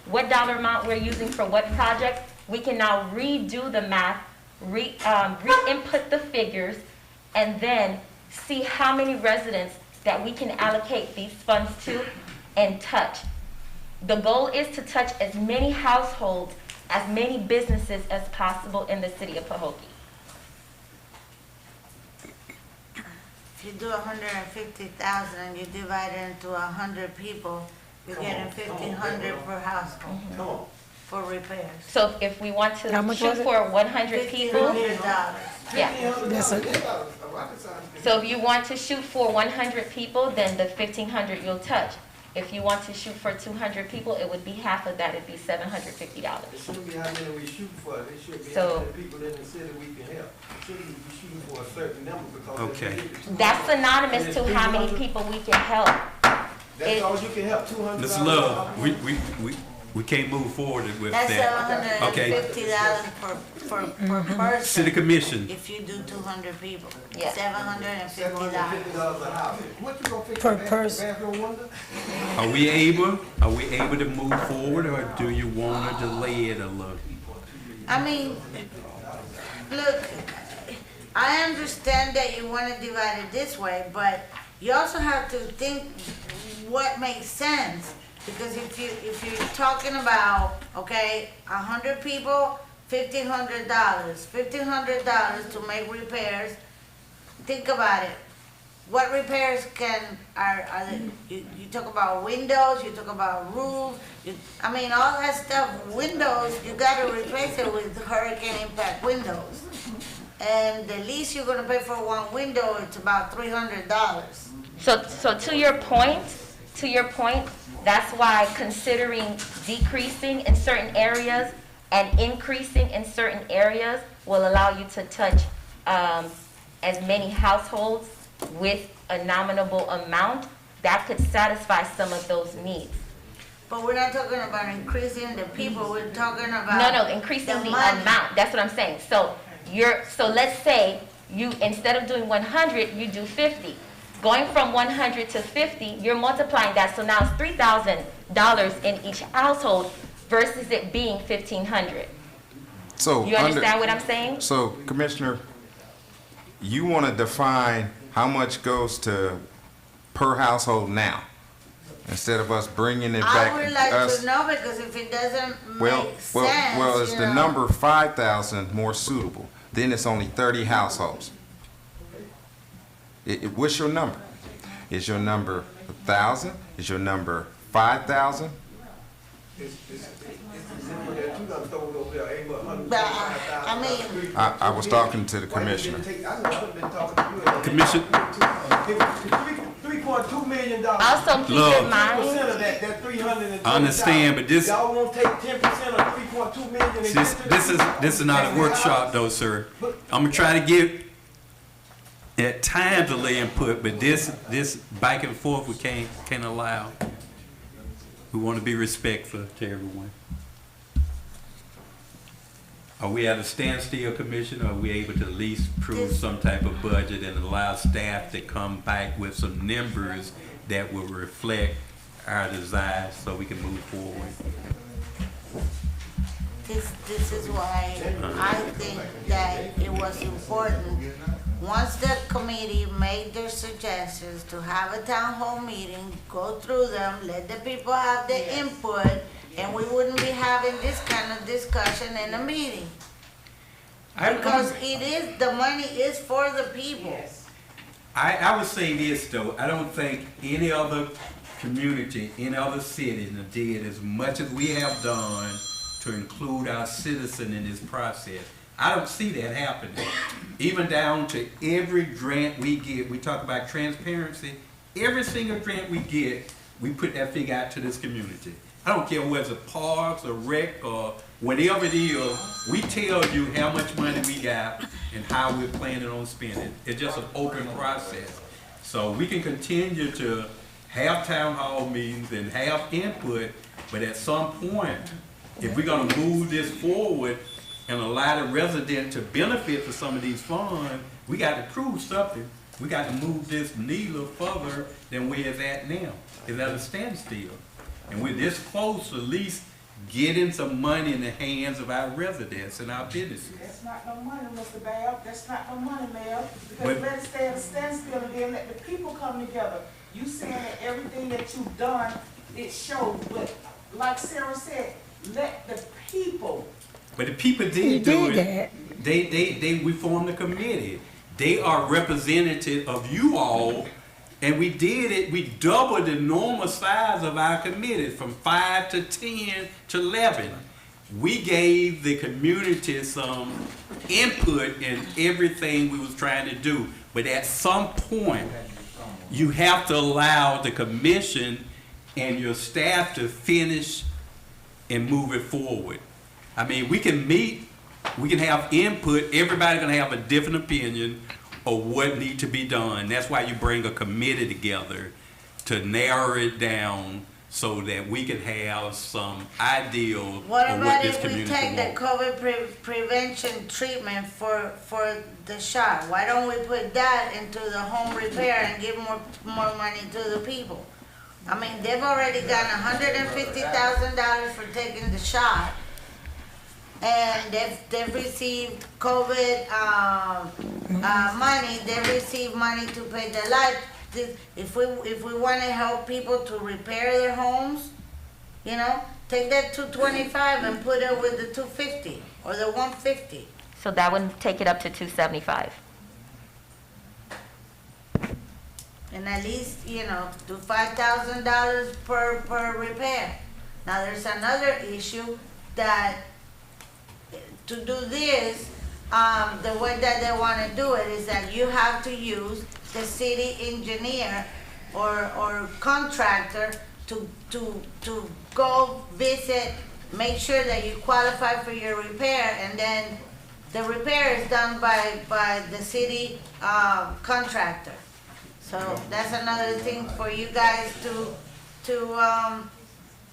what dollar amount we're using for what project, we can now redo the math, re-input the figures, and then see how many residents that we can allocate these funds to and touch. The goal is to touch as many households, as many businesses as possible in the city of Pahokee. If you do 150,000 and you divide it into 100 people, you're getting 1,500 per household for repairs. So if we want to How much shoot was it? for 100 people, $1,500. yeah. That's So if you want to shoot for 100 people, then the 1,500 you'll touch. If you want to shoot for 200 people, it would be half of that, it'd be $750. It shouldn't be how many we shoot for, it should be So- how many people in the city we can help. It shouldn't be shooting for a certain number because. Okay. That's synonymous to how many people we can help. That's all you can help, 200. Ms. Love, we can't move forward with That's that. Okay. $750 per person. City Commission, If you do 200 people, Yeah. $750. $750 a house. What you gonna fix? Per the person. bathroom window? are we able to move forward, or do you want to delay it a little? I mean, look, I understand that you want to divide it this way, but you also have to think what makes sense. Because if you're talking about, okay, 100 people, $1,500 to make repairs, think about it. What repairs are you talk about windows, you talk about roofs, I mean, all that stuff, windows, you gotta replace it with hurricane impact windows. And the least you're gonna pay for one window, it's about $300. So to your point, that's why considering decreasing in certain areas and increasing in certain areas will allow you to touch as many households with a nominal amount that could satisfy some of those needs. But we're not talking about increasing the people, we're talking about. No, increasing the money. amount, that's what I'm saying. So let's say you, instead of doing 100, you do 50. Going from 100 to 50, you're multiplying that, so now it's $3,000 in each household versus it being 1,500. So You understand what I'm saying? So, Commissioner, you want to define how much goes to per household now, instead of us bringing it back. I would like us- to know, because if it doesn't Well, make sense, well, is you the know. number 5,000 more suitable? Then it's only 30 households. What's your number? Is your number 1,000? Is your number 5,000? It's simple that you done throw it over there, ain't but But, I mean, I was talking to the Why you commissioner. didn't take- I know, I've been talking to you. Commission- $3.2 million. Also keep Look. in mind, 10% of that 320,000. I understand, but this- Y'all won't take 10% of 3.2 million and give to the This is not a workshop though, sir. I'm gonna try to give at times a lay input, but this back and forth we can't allow. We want to be respectful to everyone. Are we at a standstill, Commissioner? Are we able to at least prove some type of budget and allow staff to come back with some numbers that will reflect our desires so we can move forward? this is why I think that it was important, once the committee made their suggestions, to have a town hall meeting, go through them, let the people have the input, and we wouldn't be having this kind of discussion in a meeting. Because the money is for the people. I would say this though, I don't think any other community in other cities and did as much as we have done to include our citizen in this process. I don't see that happening. Even down to every grant we get, we talk about transparency, every single grant we get, we put that figure out to this community. I don't care whether it's parks or rec or whatever it is, we tell you how much money we got and how we're planning on spending. It's just an open process. So we can continue to have town hall meetings and have input, but at some point, if we're gonna move this forward and allow the resident to benefit from some of these funds, we got to prove something. We got to move this needle further than where it's at now. It's at a standstill. And we're this close to at least getting some money in the hands of our residents and our businesses. That's not no money, Mr. Bell. That's not no money, Mayor. Because But- let it stay at a standstill and then let the people come together. You saying that everything that you've done, it shows, but like Sarah said, let the people. But the people did do it. We formed a committee. They are representative of you all, and we did it. We doubled the normal size of our committee from 5 to 10 to 11. We gave the community some input in everything we was trying to do. But at some point, you have to allow the commission and your staff to finish and move it forward. I mean, we can meet, we can have input, everybody's gonna have a different opinion of what needs to be done. That's why you bring a committee together to narrow it down so that we can have some ideal of What what about this if we community take the wants. COVID prevention treatment for the shot? Why don't we put that into the home repair and give more money to the people? I mean, they've already gotten $150,000 for taking the shot. And they've received COVID, money, they've received money to pay their life. If we wanna help people to repair their homes, you know, take that 225 and put it with the 250 or the 150. So that would take it up to 275. And at least, you know, do $5,000 per repair. Now, there's another issue that to do this, the way that they wanna do it is that you have to use the city engineer or contractor to go visit, make sure that you qualify for your repair, and then the repair is done by the city contractor. So that's another thing for you guys to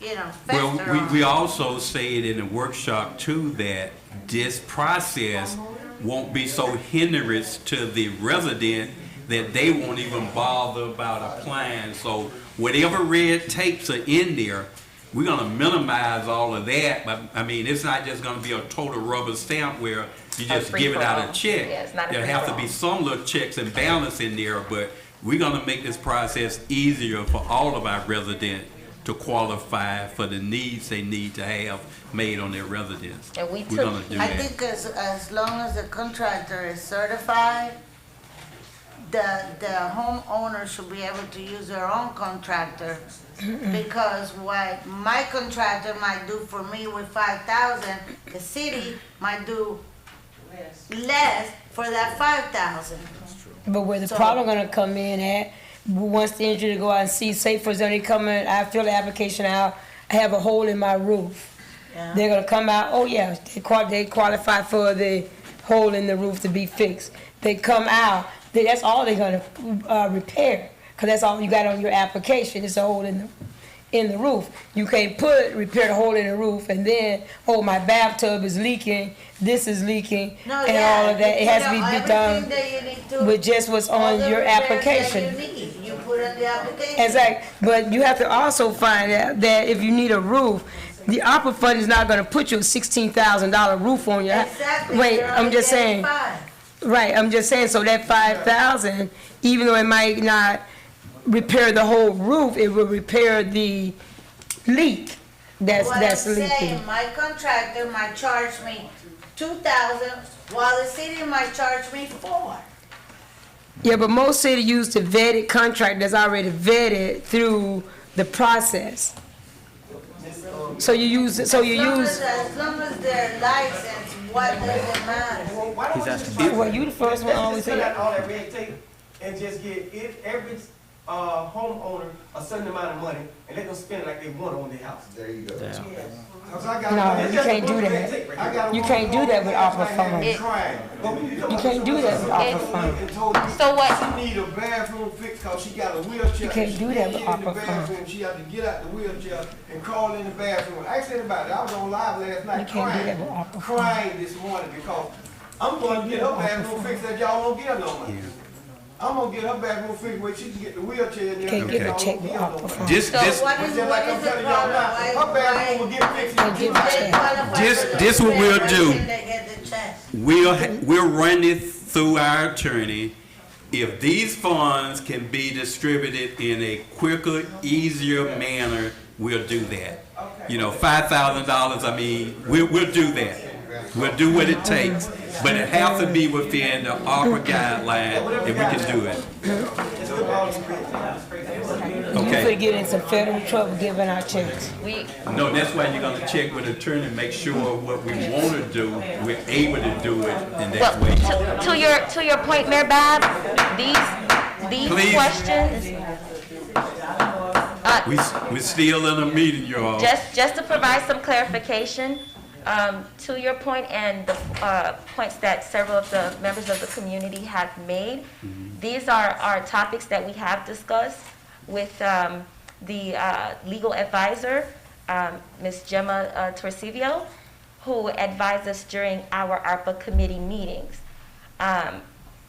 you know, fester Well, on. we also said in the workshop too that this process won't be so hindrance to the resident that they won't even bother about applying. So whatever red tapes are in there, we're gonna minimize all of that. But I mean, it's not just gonna be a total rubber stamp where you just give it out a check. Yeah, it's not a There have to free-for-all. be some little checks and balance in there, but we're gonna make this process easier for all of our residents to qualify for the needs they need to have made on their residence. And we We're took- gonna do I that. think as long as the contractor is certified, the homeowner should be able to use their own contractor. Because what my contractor might do for me with 5,000, the city might do less for that 5,000. But where the So- problem gonna come in at, once the engineer go out and see, say for example, they come in, I fill the application out, I have a hole in my roof. Yeah. They're gonna come out, oh yeah, they qualify for the hole in the roof to be fixed. They come out, that's all they're gonna repair, cause that's all you got on your application, is a hole in the roof. You can't repair the hole in the roof and then, oh, my bathtub is leaking, this is leaking, No, and yeah, all of that. It has to be everything done that you need to- with just what's all on the your repairs that application. you need, you put on the application. Exactly, but you have to also find out that if you need a roof, the ARPA fund is not gonna put you a $16,000 roof on your house. Exactly. Wait, you're I'm only just getting saying, 5. right, I'm just saying, so that 5,000, even though it might not repair the whole roof, it will repair the leak that's What I'm leaking. saying, my contractor might charge me 2,000, while the city might charge me 4. Yeah, but most cities use the vetted contract that's already vetted through the process. So you use, As long as they're licensed, what does it matter? He's asking. well, you the first one always Let's say just cut out that. all that red tape and just give every homeowner a certain amount of money and let them spend it like they want on their house. There you go. No, you can't do that. You can't do that with ARPA funds. You can't do that with ARPA funds. So what? She need a bathroom fix because she got a wheelchair. You can't do that with She can't get in ARPA the funds. bathroom. She had to get out the wheelchair and crawl in the bathroom. I asked about it. I was on live last night You can't do that with ARPA crying this morning because I'm going to get her bathroom fixed that y'all won't get her no money. I'm gonna get her bathroom fixed where she can get the wheelchair in there. Can't get a check with ARPA funds. This Like I'm telling y'all now, her bathroom will get fixed in July. This what we'll do. We'll run it through our attorney. If these funds can be distributed in a quicker, easier manner, we'll do that. You know, $5,000, I mean, we'll do that. We'll do what it takes, but it has to be within the ARPA guideline, and we can do it. You could get in some federal trouble giving out checks. No, that's why you're gonna check with the attorney and make sure what we wanna do, we're able to do it in that way. To your point, Mayor Bab, these Please. questions, We're still in a meeting, y'all. just to provide some clarification, to your point and the points that several of the members of the community have made, these are topics that we have discussed with the legal advisor, Ms. Gemma Torcivio, who advised us during our ARPA committee meetings.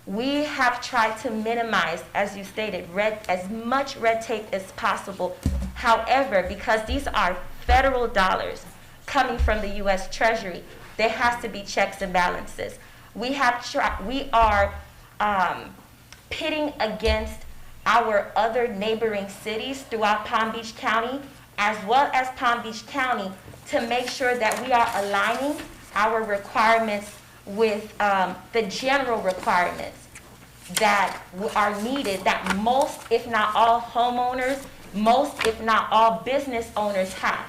We have tried to minimize, as you stated, as much red tape as possible. However, because these are federal dollars coming from the U.S. Treasury, there has to be checks and balances. We are pitting against our other neighboring cities throughout Palm Beach County, as well as Palm Beach County, to make sure that we are aligning our requirements with the general requirements that are needed, that most, if not all homeowners, most, if not all business owners have.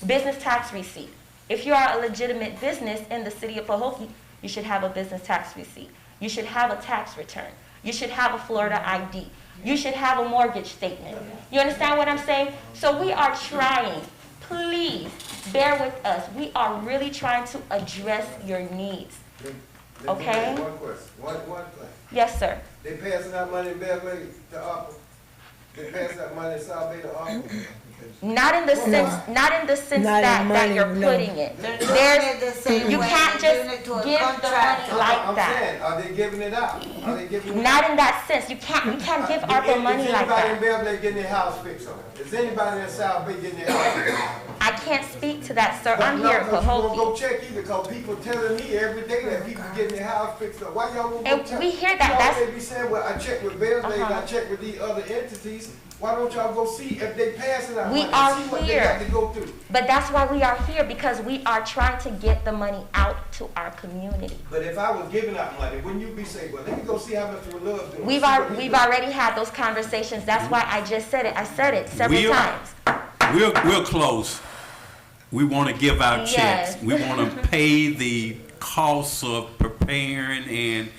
Business tax receipt. If you are a legitimate business in the city of Pahokee, you should have a business tax receipt. You should have a tax return. You should have a Florida ID. You should have a mortgage statement. You understand what I'm saying? So we are trying, please bear with us. We are really trying to address your needs. Okay? One question. One thing. Yes, sir. They passing out money in Beverly to ARPA. They passing out money in South Bay to ARPA. Not in the sense that you're putting it. You can't just give the money like that. I'm saying, are they giving it out? Are they giving it out? Not in that sense. You can't give ARPA money like that. Is anybody in Beverly getting their house fixed on it? Is anybody in South Bay getting their house fixed on it? I can't speak to that, sir. I'm here in But you won't go Pahokee. check either, because people telling me every day that people getting their house fixed up. Why y'all won't go And check? we hear that. Y'all That's- may be saying, well, I checked with Beverly, and I checked with these other entities. Why don't y'all go see if they passing out We money? are See what they here. got to go through. But that's why we are here, because we are trying to get the money out to our community. But if I was giving out money, wouldn't you be saying, well, let me go see how much we love doing? We've already had those conversations. That's why I just said it. I said it several times. We're close. We want to give out checks. Yes. We want to pay the costs of preparing and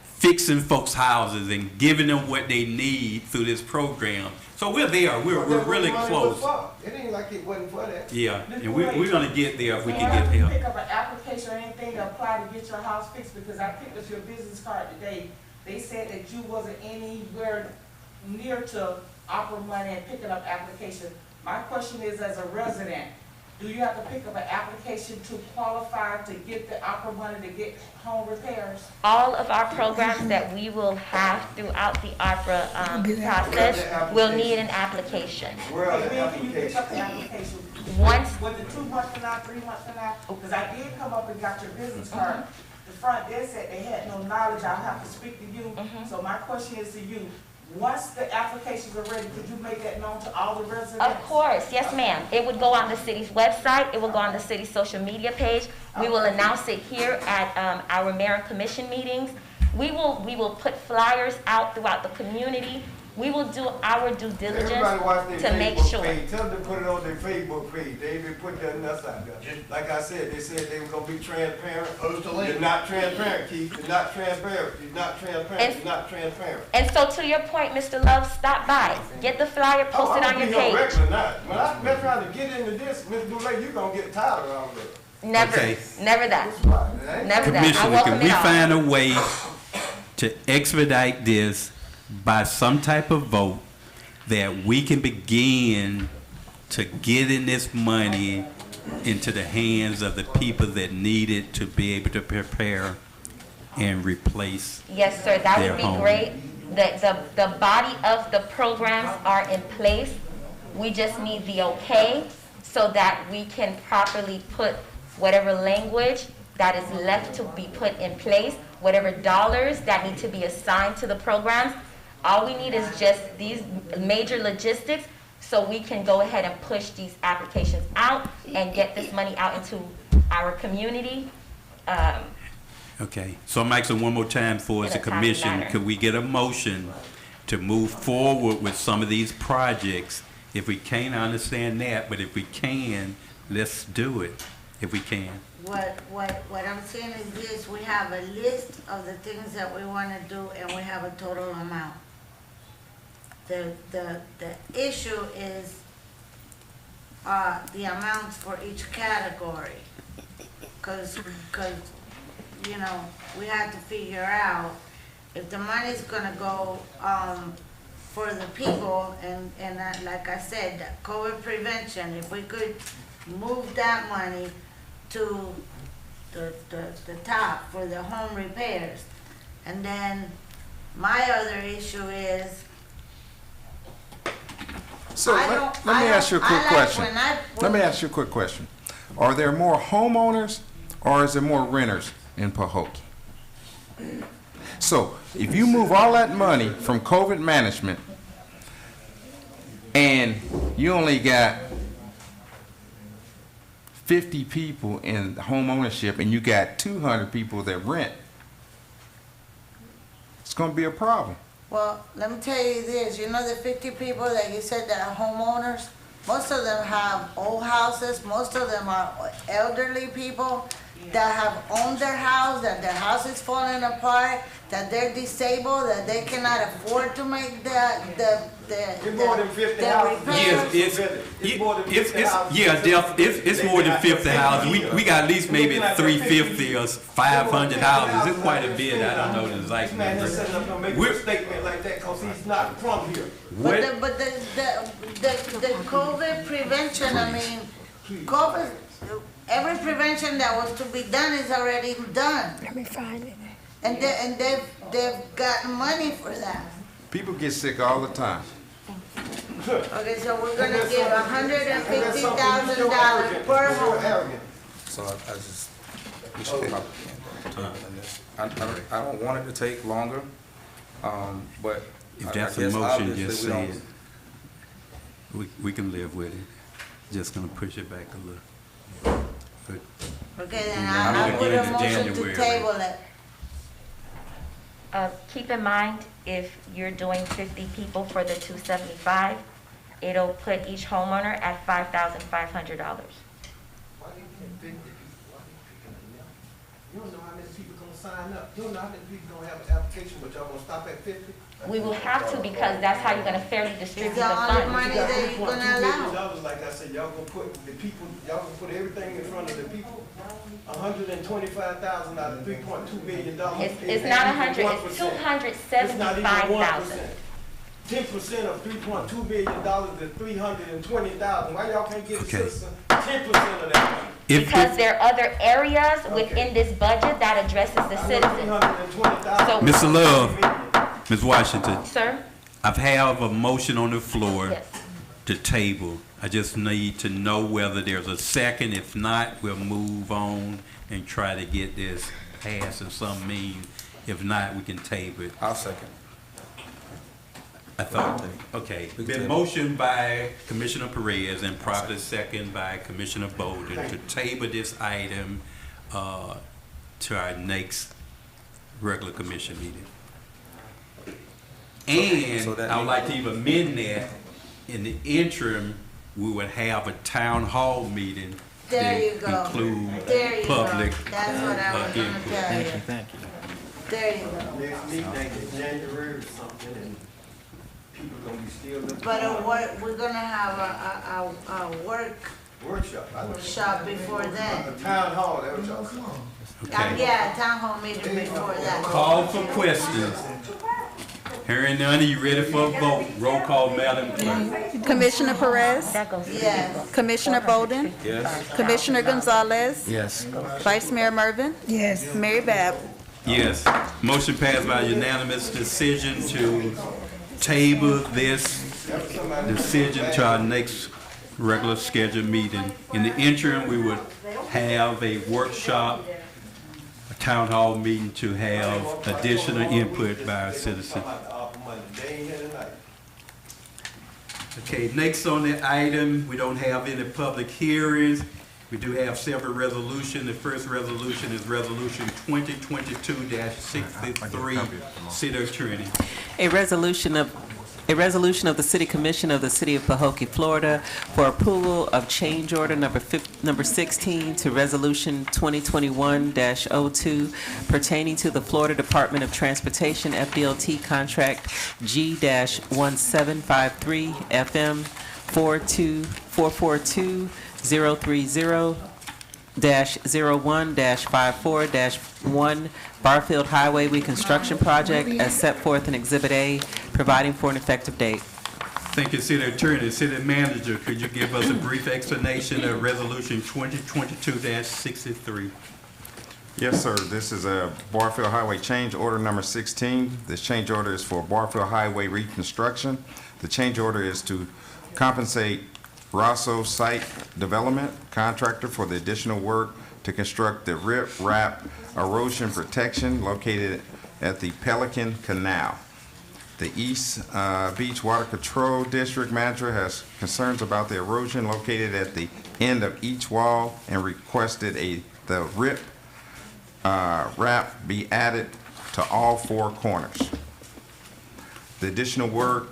fixing folks' houses and giving them what they need through this program. So we're there. We're really close. It ain't like it wasn't for that. Yeah, and we're going to get there if we can Have get you there. pick up an application or anything to apply to get your house fixed? Because I picked up your business card today. They said that you wasn't anywhere near to ARPA money and picking up application. My question is, as a resident, do you have to pick up an application to qualify to get the ARPA money to get home repairs? All of our programs that we will have throughout the ARPA process will need an application. Where are the When can you pick up the applications? application? Once- Was it 2 months from now, 3 months from now? Because I did come up and got your business card. The front desk said they had no knowledge, I'll have to speak to you. So my question is to you, once the applications are ready, could you make that known to all the residents? Of course, yes ma'am. It would go on the city's website, it will go on the city's social media page. We will announce it here at our mayor and commission meetings. We will put flyers out throughout the community. We will do our due diligence Everybody watch their to make Facebook sure. page. Tell them to put it on their Facebook page. They even put nothing else out there. Like I said, they said they were gonna be transparent. Post a link. You're not transparent, Keith. You're not transparent. You're not transparent. You're not transparent. And so to your point, Mr. Love, stop by. Get the flyer posted on your page. Regular, not. When I've been trying to get into this, Ms. Boulay, you're gonna get tired of all this. Never, Okay. never that. Never that. I Commissioner, welcome can we it all. find a way to expedite this by some type of vote that we can begin to getting this money into the hands of the people that need it to be able to prepare and replace? Yes, sir, that their would be home? great. The body of the programs are in place. We just need the okay so that we can properly put whatever language that is left to be put in place, whatever dollars that need to be assigned to the programs. All we need is just these major logistics so we can go ahead and push these applications out and get this money out into our community. Okay, so I'm asking one more time for as a In a timely commission, manner. could we get a motion to move forward with some of these projects? If we can't, I understand that, but if we can, let's do it, if we can. What I'm saying is this, we have a list of the things that we wanna do and we have a total amount. The issue is, the amounts for each category. Cause, you know, we have to figure out if the money's gonna go, for the people and like I said, that COVID prevention, if we could move that money to the top for the home repairs. And then my other issue is, So I let don't- me ask you a quick I like question. when I- Let me ask you a quick question. Are there more homeowners or is there more renters in Pahokee? So if you move all that money from COVID management and you only got 50 people in home ownership and you got 200 people that rent, it's going to be a problem. well, let me tell you this, you know the 50 people that you said that are homeowners? Most of them have old houses, most of them are elderly people that have owned their house, that their house is falling apart, that they're disabled, that they cannot afford to make It's more than 50 the houses. repairs. It's more than 50 houses. It's more than 50 houses. We got at least maybe 350 or 500 houses. It's quite a bit. I don't know the exact This man number. is sitting up and making a statement like that because he's not from here. But the COVID prevention, I mean, COVID, every prevention that was to be done is already done. Let me find it. And they've gotten money for that. People get sick all the time. Okay, so we're gonna give $150,000 per home. So I just, we should come up on this. I don't want it to take longer, but If I that's a guess motion, obviously just we say don't- it. We can live with it. Just gonna push it back a little. But Okay, then I'm I'll gonna put get a into motion to January. table it. Keep in mind, if you're doing 50 people for the 275, it'll put each homeowner at $5,500. You don't know how many people gonna sign up. You don't know how many people gonna have an application, but y'all gonna stop at 50? We will have to because that's how you're gonna fairly distribute the funds. money that you're gonna allow. Like I said, y'all gonna put the people, y'all gonna put everything in front of the people. $125,000 out of $3.2 billion. It's not 100, it's 275,000. 10% of $3.2 billion is $320,000. Why y'all can't give the Okay. citizen 10% of that money? Because there are other areas within this budget that addresses the citizens. So, Mr. Love, Ms. Washington, sir, I have a motion on the floor yes. to table. I just need to know whether there's a second. If not, we'll move on and try to get this passed in some means. If not, we can table it. I'll second. I thought, okay. Been motioned by Commissioner Perez and properly second by Commissioner Bolden to table this item to our next regular commission meeting. And So that I would means- like to even amend that, in the interim, we would have a town hall meeting There you that go. include There you go. public That's what I was gonna input. tell you. Thank you. There you go. Next meeting in January or something, and people gonna be still looking. But we're gonna have a Workshop. I know. workshop before A then. town hall, that was y'all. Okay. Yeah, town hall meeting before that. Call for questions. Hearing none, are you ready for a vote? Roll call, Madam Clerk. Commissioner Perez, Yes. Commissioner Bolden, Yes. Commissioner Gonzalez, Yes. Vice Mayor Mervin, Yes. Mary Bab. Yes. Motion passed by unanimous decision to table this decision to our next regular scheduled meeting. In the interim, we would have a workshop, a town hall meeting to have additional input by our citizens. They ain't here tonight. Okay, next on the item, we don't have any public hearings. We do have several resolutions. The first resolution is Resolution 2022-63, City Attorney. A resolution of the City Commission of the City of Pahokee, Florida, for approval of change order number 16 to Resolution 2021-02 pertaining to the Florida Department of Transportation FDLT contract G-1753 FM 42440-030-01-54-1 Barfield Highway Reconstruction Project as set forth in Exhibit A, providing for an effective date. Thank you, City Attorney. City Manager, could you give us a brief explanation of Resolution 2022-63? Yes, sir. This is a Barfield Highway change order number 16. This change order is for Barfield Highway reconstruction. The change order is to compensate Rosso Site Development contractor for the additional work to construct the rip-wrap erosion protection located at the Pelican Canal. The East Beach Water Control District Manager has concerns about the erosion located at the end of each wall and requested the rip-wrap be added to all four corners. The additional work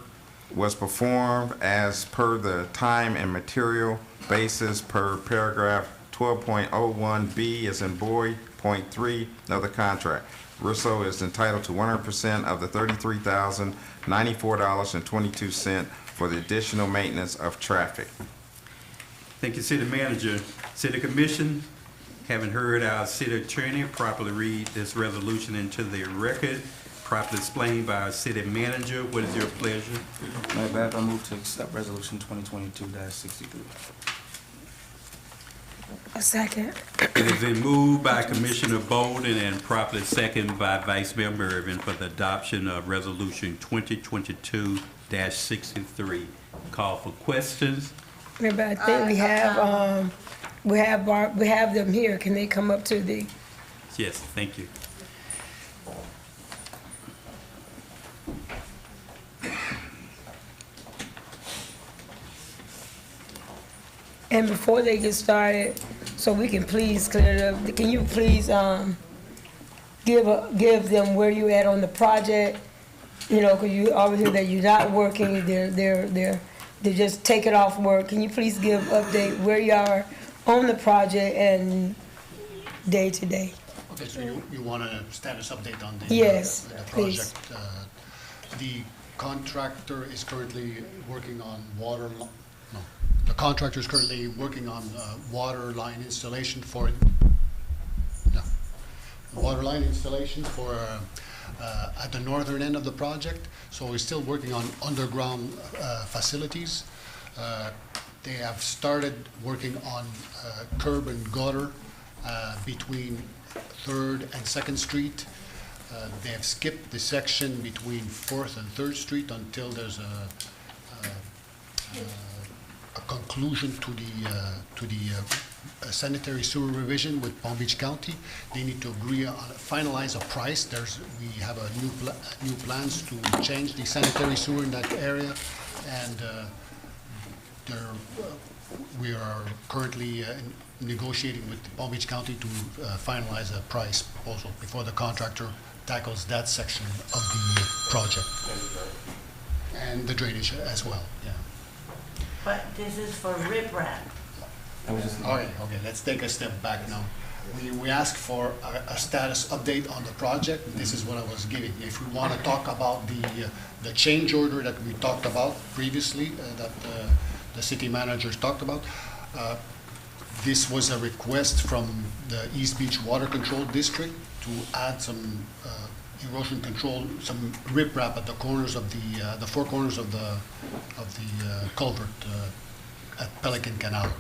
was performed as per the time and material basis per paragraph 12.01B as in boy, point 3 of the contract. Russo is entitled to 100% of the $33,094.22 for the additional maintenance of traffic. Thank you, City Manager. City Commission, having heard our City Attorney properly read this resolution into the record, properly explained by our City Manager, what is your pleasure? Mayor Bab, I move to accept Resolution 2022-63. A second. It has been moved by Commissioner Bolden and properly seconded by Vice Mayor Mervin for the adoption of Resolution 2022-63. Call for questions. Remember, I think we have them here. Can they come up to the? Yes, thank you. And before they get started, so we can please clear it up, can you please, give them where you at on the project? You know, cause you always hear that you're not working, they just take it off work. Can you please give update where you are on the project and day to day? Okay, so you want a status update on the Yes, the please. project? The contractor is currently working on the contractor is currently working on water line installation for at the northern end of the project. So we're still working on underground facilities. They have started working on curb and gutter between 3rd and 2nd Street. They have skipped the section between 4th and 3rd Street until there's a conclusion to the sanitary sewer revision with Palm Beach County. They need to agree on finalize a price. We have a new plans to change the sanitary sewer in that area, and we are currently negotiating with Palm Beach County to finalize a price proposal before the contractor tackles that section of the project. And the drainage as well, yeah. But this is for riprap. Okay, let's take a step back now. We asked for a status update on the project. This is what I was giving. If we want to talk about the change order that we talked about previously, that the city managers talked about, this was a request from the East Beach Water Control District to add some erosion control, some riprap at the corners of the four corners of the culvert at Pelican Canal.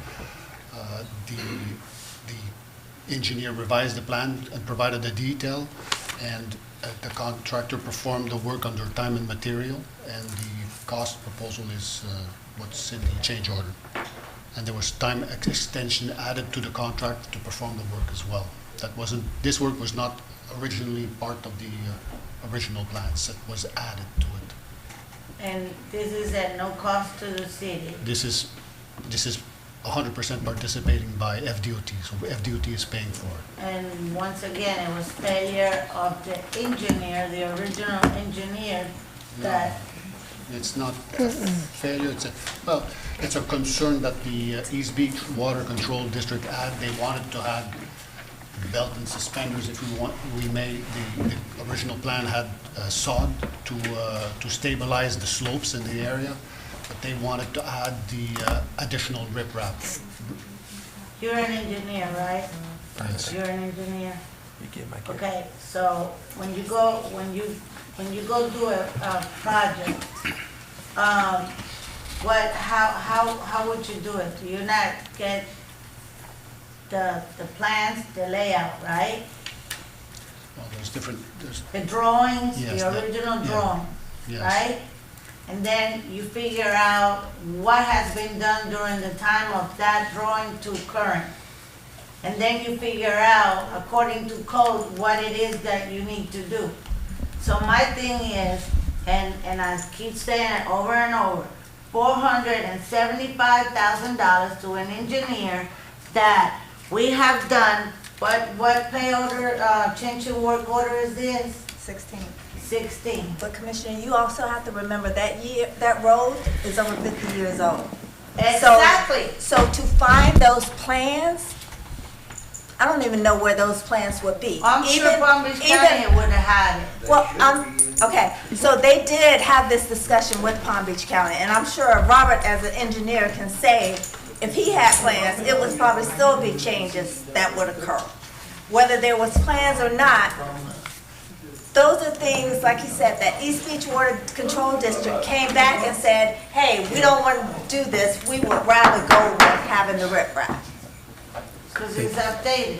The engineer revised the plan and provided the detail, and the contractor performed the work under time and material, and the cost proposal is what's in the change order. And there was time extension added to the contract to perform the work as well. This work was not originally part of the original plans. That was added to it. And this is at no cost to the city. This is 100% participating by FDOT, so FDOT is paying for it. And once again, it was failure of the engineer, the original engineer, that It's not a failure, it's a concern that the East Beach Water Control District had. They wanted to have belt and suspenders if we may. The original plan had sod to stabilize the slopes in the area, but they wanted to add the additional riprap. you're an engineer, right? Yes. You're an engineer. Okay, so when you go do a project, how would you do it? Do you not get the plans, the layout, right? Well, there's The drawings, Yes, the original drawing, yes. right? And then you figure out what has been done during the time of that drawing to current. And then you figure out, according to code, what it is that you need to do. So my thing is, and I keep saying it over and over, $475,000 to an engineer that we have done, what pay order, change in work order is this? 16. 16. But Commissioner, you also have to remember that road is over 50 years old. Exactly. So to find those plans, I don't even know where those plans would be. I'm sure Palm Beach County would have had it. Well, okay, so they did have this discussion with Palm Beach County, and I'm sure Robert, as an engineer, can say if he had plans, it would probably still be changes that would occur. Whether there was plans or not, those are things, like he said, that East Beach Water Control District came back and said, hey, we don't want to do this, we would rather go with having the riprap. Because it's updated.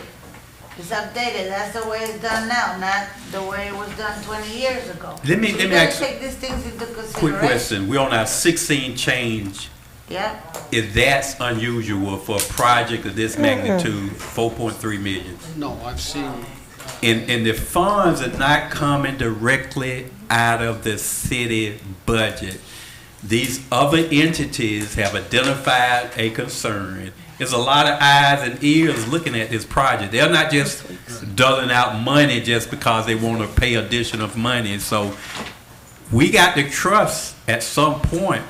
It's updated. That's the way it's done now, not the way it was done 20 years ago. Let me You ask gotta take these things into consideration. Quick question, we're on our 16 change. Yeah. Is that unusual for a project of this magnitude, 4.3 million? No, I've seen. And the funds are not coming directly out of the city budget. These other entities have identified a concern. There's a lot of eyes and ears looking at this project. They're not just doling out money just because they want to pay additional money. So we got to trust at some point,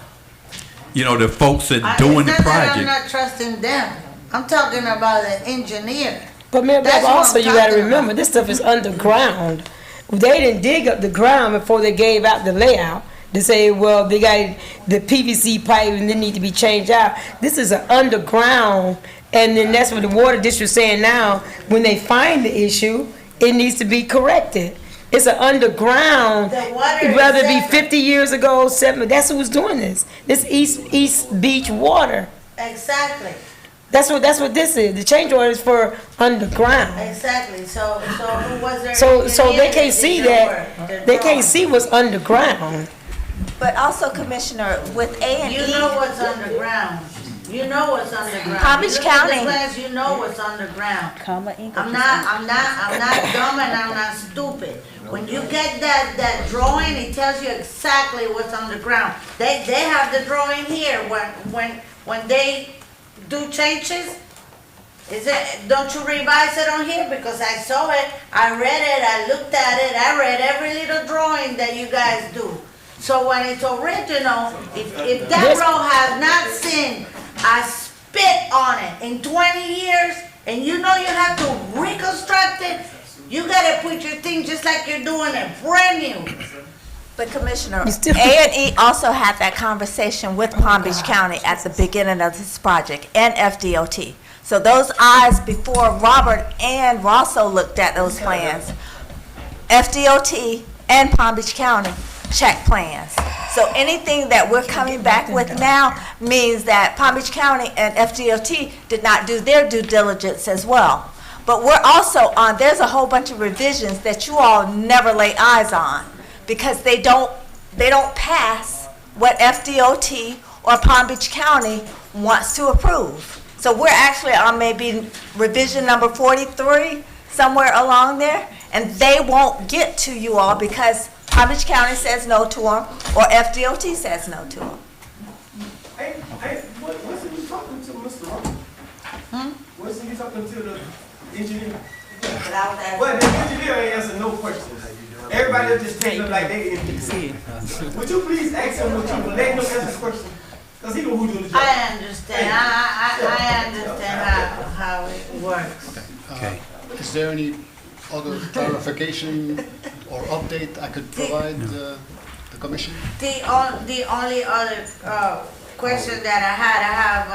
the folks that doing the It's not that project. I'm not trusting them. I'm talking about an engineer. But Mayor, That's what also I'm you gotta talking remember, this stuff is underground. They didn't dig up the ground before they gave out the layout to say, well, they got the PVC pipe and they need to be changed out. This is an underground, and then that's what the water district's saying now. When they find the issue, it needs to be corrected. It's an underground, The water is whether it be separate. 50 years ago, 70, that's who was doing this. This East Beach Water. Exactly. That's what this is. The change order is for underground. Exactly. So who was their So engineer they can't that see did the that, work, the they can't drawing? see what's underground. But also, Commissioner, with A&E. You know what's underground. You know what's underground. Palm Beach You look at the County. plans, you know what's underground. I'm not dumb and I'm not stupid. When you get that drawing, it tells you exactly what's underground. They have the drawing here when they do changes. Is it, don't you revise it on here? Because I saw it, I read it, I looked at it, I read every little drawing that you guys do. So when it's original, if that road has not seen a spit on it in 20 years, and you know you have to reconstruct it, you gotta put your thing just like you're doing it brand new. But Commissioner, A&E also had that conversation with Palm Beach County at the beginning of this project and FDOT. So those eyes before Robert and Rosso looked at those plans, FDOT and Palm Beach County checked plans. So anything that we're coming back with now means that Palm Beach County and FDOT did not do their due diligence as well. But we're also on, there's a whole bunch of revisions that you all never lay eyes on because they don't pass what FDOT or Palm Beach County wants to approve. So we're actually on maybe revision number 43, somewhere along there, and they won't get to you all because Palm Beach County says no to them or FDOT says no to them. Hey, wasn't you talking to Mr. Rowe? Wasn't you talking to the engineer? Well, the engineer ain't answer no questions. Everybody just take them like they NPC. Would you please ask him what you, let him answer the question? Because he know who doing the job. I understand, I understand how it works. Okay. Is there any other clarification or update I could provide the commission? The only other question that I have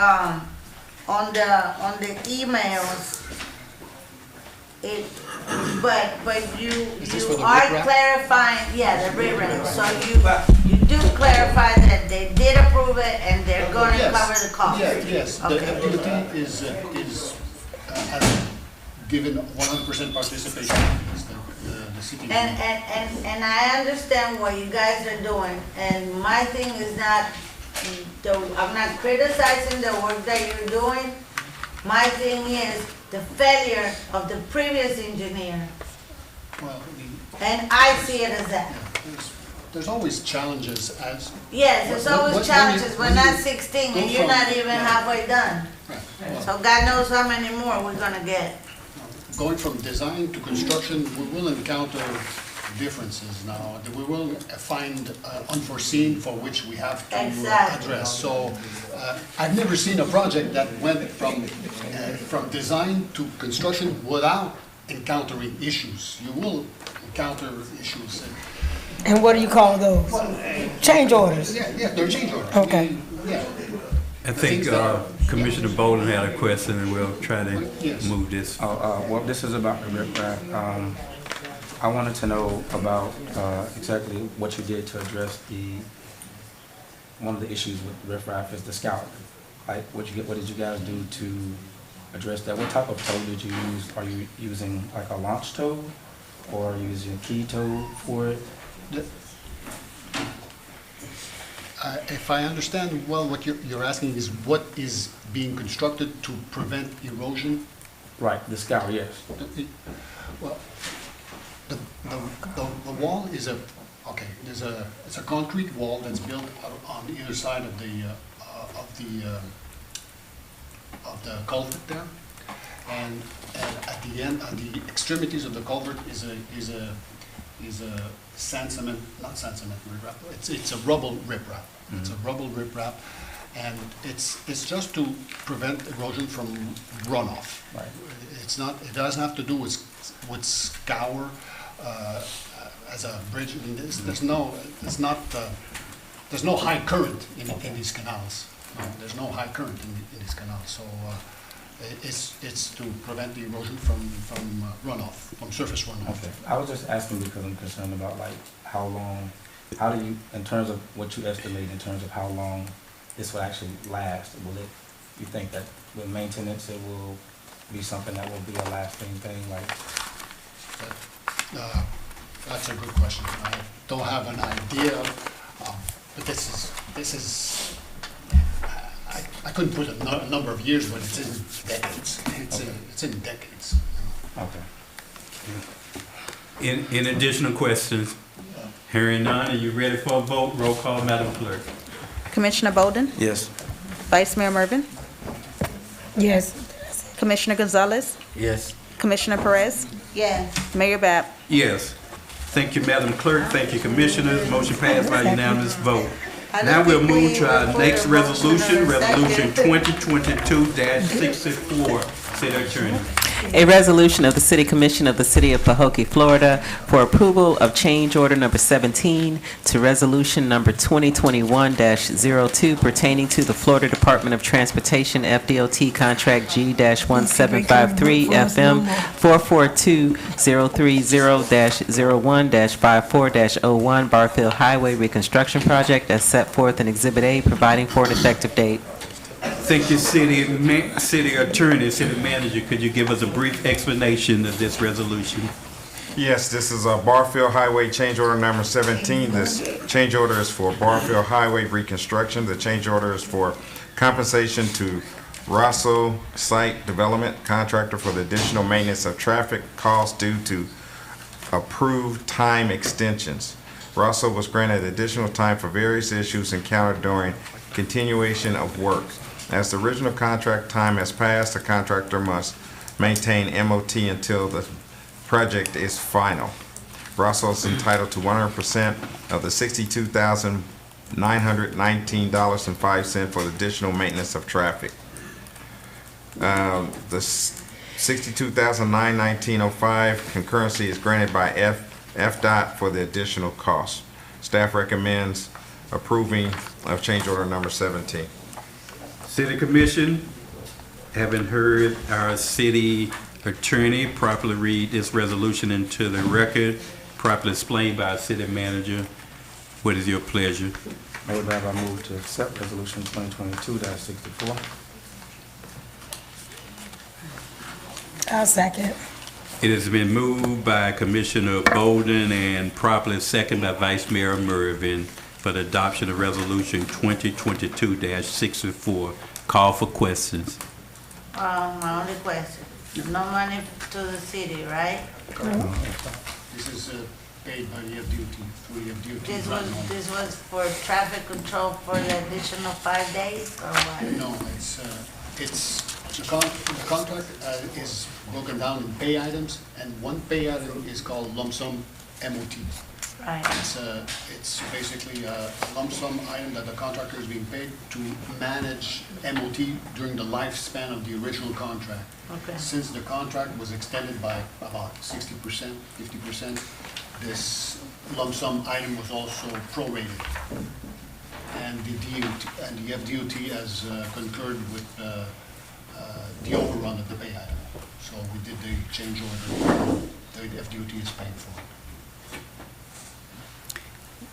on the emails, but you are clarifying, yeah, the rewrite. So you do clarify that they did approve it and they're going to cover the cost. Yes, the Okay. FDOT is has given 100% participation as the city. And I understand what you guys are doing, and my thing is not, I'm not criticizing the work that you're doing. My thing is the failure of the previous engineer, Well, and I see it as that. there's always challenges as. Yes, there's always challenges, we're not 16 and you're not even halfway done. So God knows how many more we're gonna get. Going from design to construction, we will encounter differences now. We will find unforeseen for which we have to address. So I've never seen a project that went from design to construction without encountering issues. You will encounter issues. And what do you call those? Change orders? Yeah, they're change orders. Okay. Yeah. I think Commissioner Bolden had a question, and we'll try to move this. Well, this is about the riprap. I wanted to know about exactly what you did to address one of the issues with riprap is the scour. Like, what did you guys do to address that? What type of tow did you use? Are you using like a launch tow, or are you using a key tow for it? If I understand well, what you're asking is what is being constructed to prevent erosion? Right, the scour, yes. Well, the wall is it's a concrete wall that's built on either side of the culvert there, and at the end, at the extremities of the culvert is a sand cement, not sand cement riprap. It's a rubble riprap. Mm-hmm. It's a rubble riprap, and it's just to prevent erosion from runoff. Right. It's not. It doesn't have to do with scour as a bridge. I mean, there's no high current in these canals. No, there's no high current in these canals. So it's to prevent the erosion from runoff, from surface runoff. Okay. I was just asking because I'm concerned about like how do you, in terms of what you estimate, in terms of how long this will actually last? You think that with maintenance it will be something that will be a lasting thing? Like, that's a good question. I don't have an idea, but this is. I couldn't put a number of years, but it's in decades. It's in decades. Okay. In additional questions? Hearing none, are you ready for a vote? Roll call, Madam Clerk. Commissioner Bolden? Yes. Vice Mayor Mervin? Yes. Commissioner Gonzalez, Yes. Commissioner Perez, Yes. Mayor Bab. Yes. Thank you, Madam Clerk. Thank you, Commissioners. Motion passed by unanimous vote. Now we'll move to our next resolution, Resolution 2022-64. City Attorney. A resolution of the City Commission of the City of Pahokee, Florida, for approval of change order number 17 to resolution number 2021-02 pertaining to the Florida Department of Transportation FDOT contract G-1753 FM 442030-01-54-01 Barfield Highway Reconstruction Project as set forth in Exhibit A, providing for an effective date. Thank you, City Attorney, City Manager. Could you give us a brief explanation of this resolution? Yes, this is a Barfield Highway change order number 17. This change order is for Barfield Highway reconstruction. The change order is for compensation to Rosso Site Development Contractor for the additional maintenance of traffic costs due to approved time extensions. Rosso was granted additional time for various issues encountered during continuation of work. As the original contract time has passed, the contractor must maintain MOT until the project is final. Rosso is entitled to 100% of the $62,919.05 for the additional maintenance of traffic. The $62,919.05 concurrency is granted by FDOT for the additional costs. Staff recommends approving of change order number 17. City Commission, having heard our City Attorney properly read this resolution into the record, properly explained by our City Manager, what is your pleasure? Mayor Bab, I move to accept resolution 2022-64. I'll second. It has been moved by Commissioner Bolden and properly seconded by Vice Mayor Mervin for the adoption of Resolution 2022-64. Call for questions. My only question, no money to the city, right? This is paid by the FDOT, through the FDOT. This was for traffic control for the additional 5 days, or what? No, the contract is broken down in pay items, and one pay item is called lump sum MOT. Right. It's basically a lump sum item that the contractor is being paid to manage MOT during the lifespan of the original contract. Okay. Since the contract was extended by about 60%, 50%, this lump sum item was also prorated. And the FDOT has concurred with the overrun of the pay item. So we did the change order that the FDOT is paying for.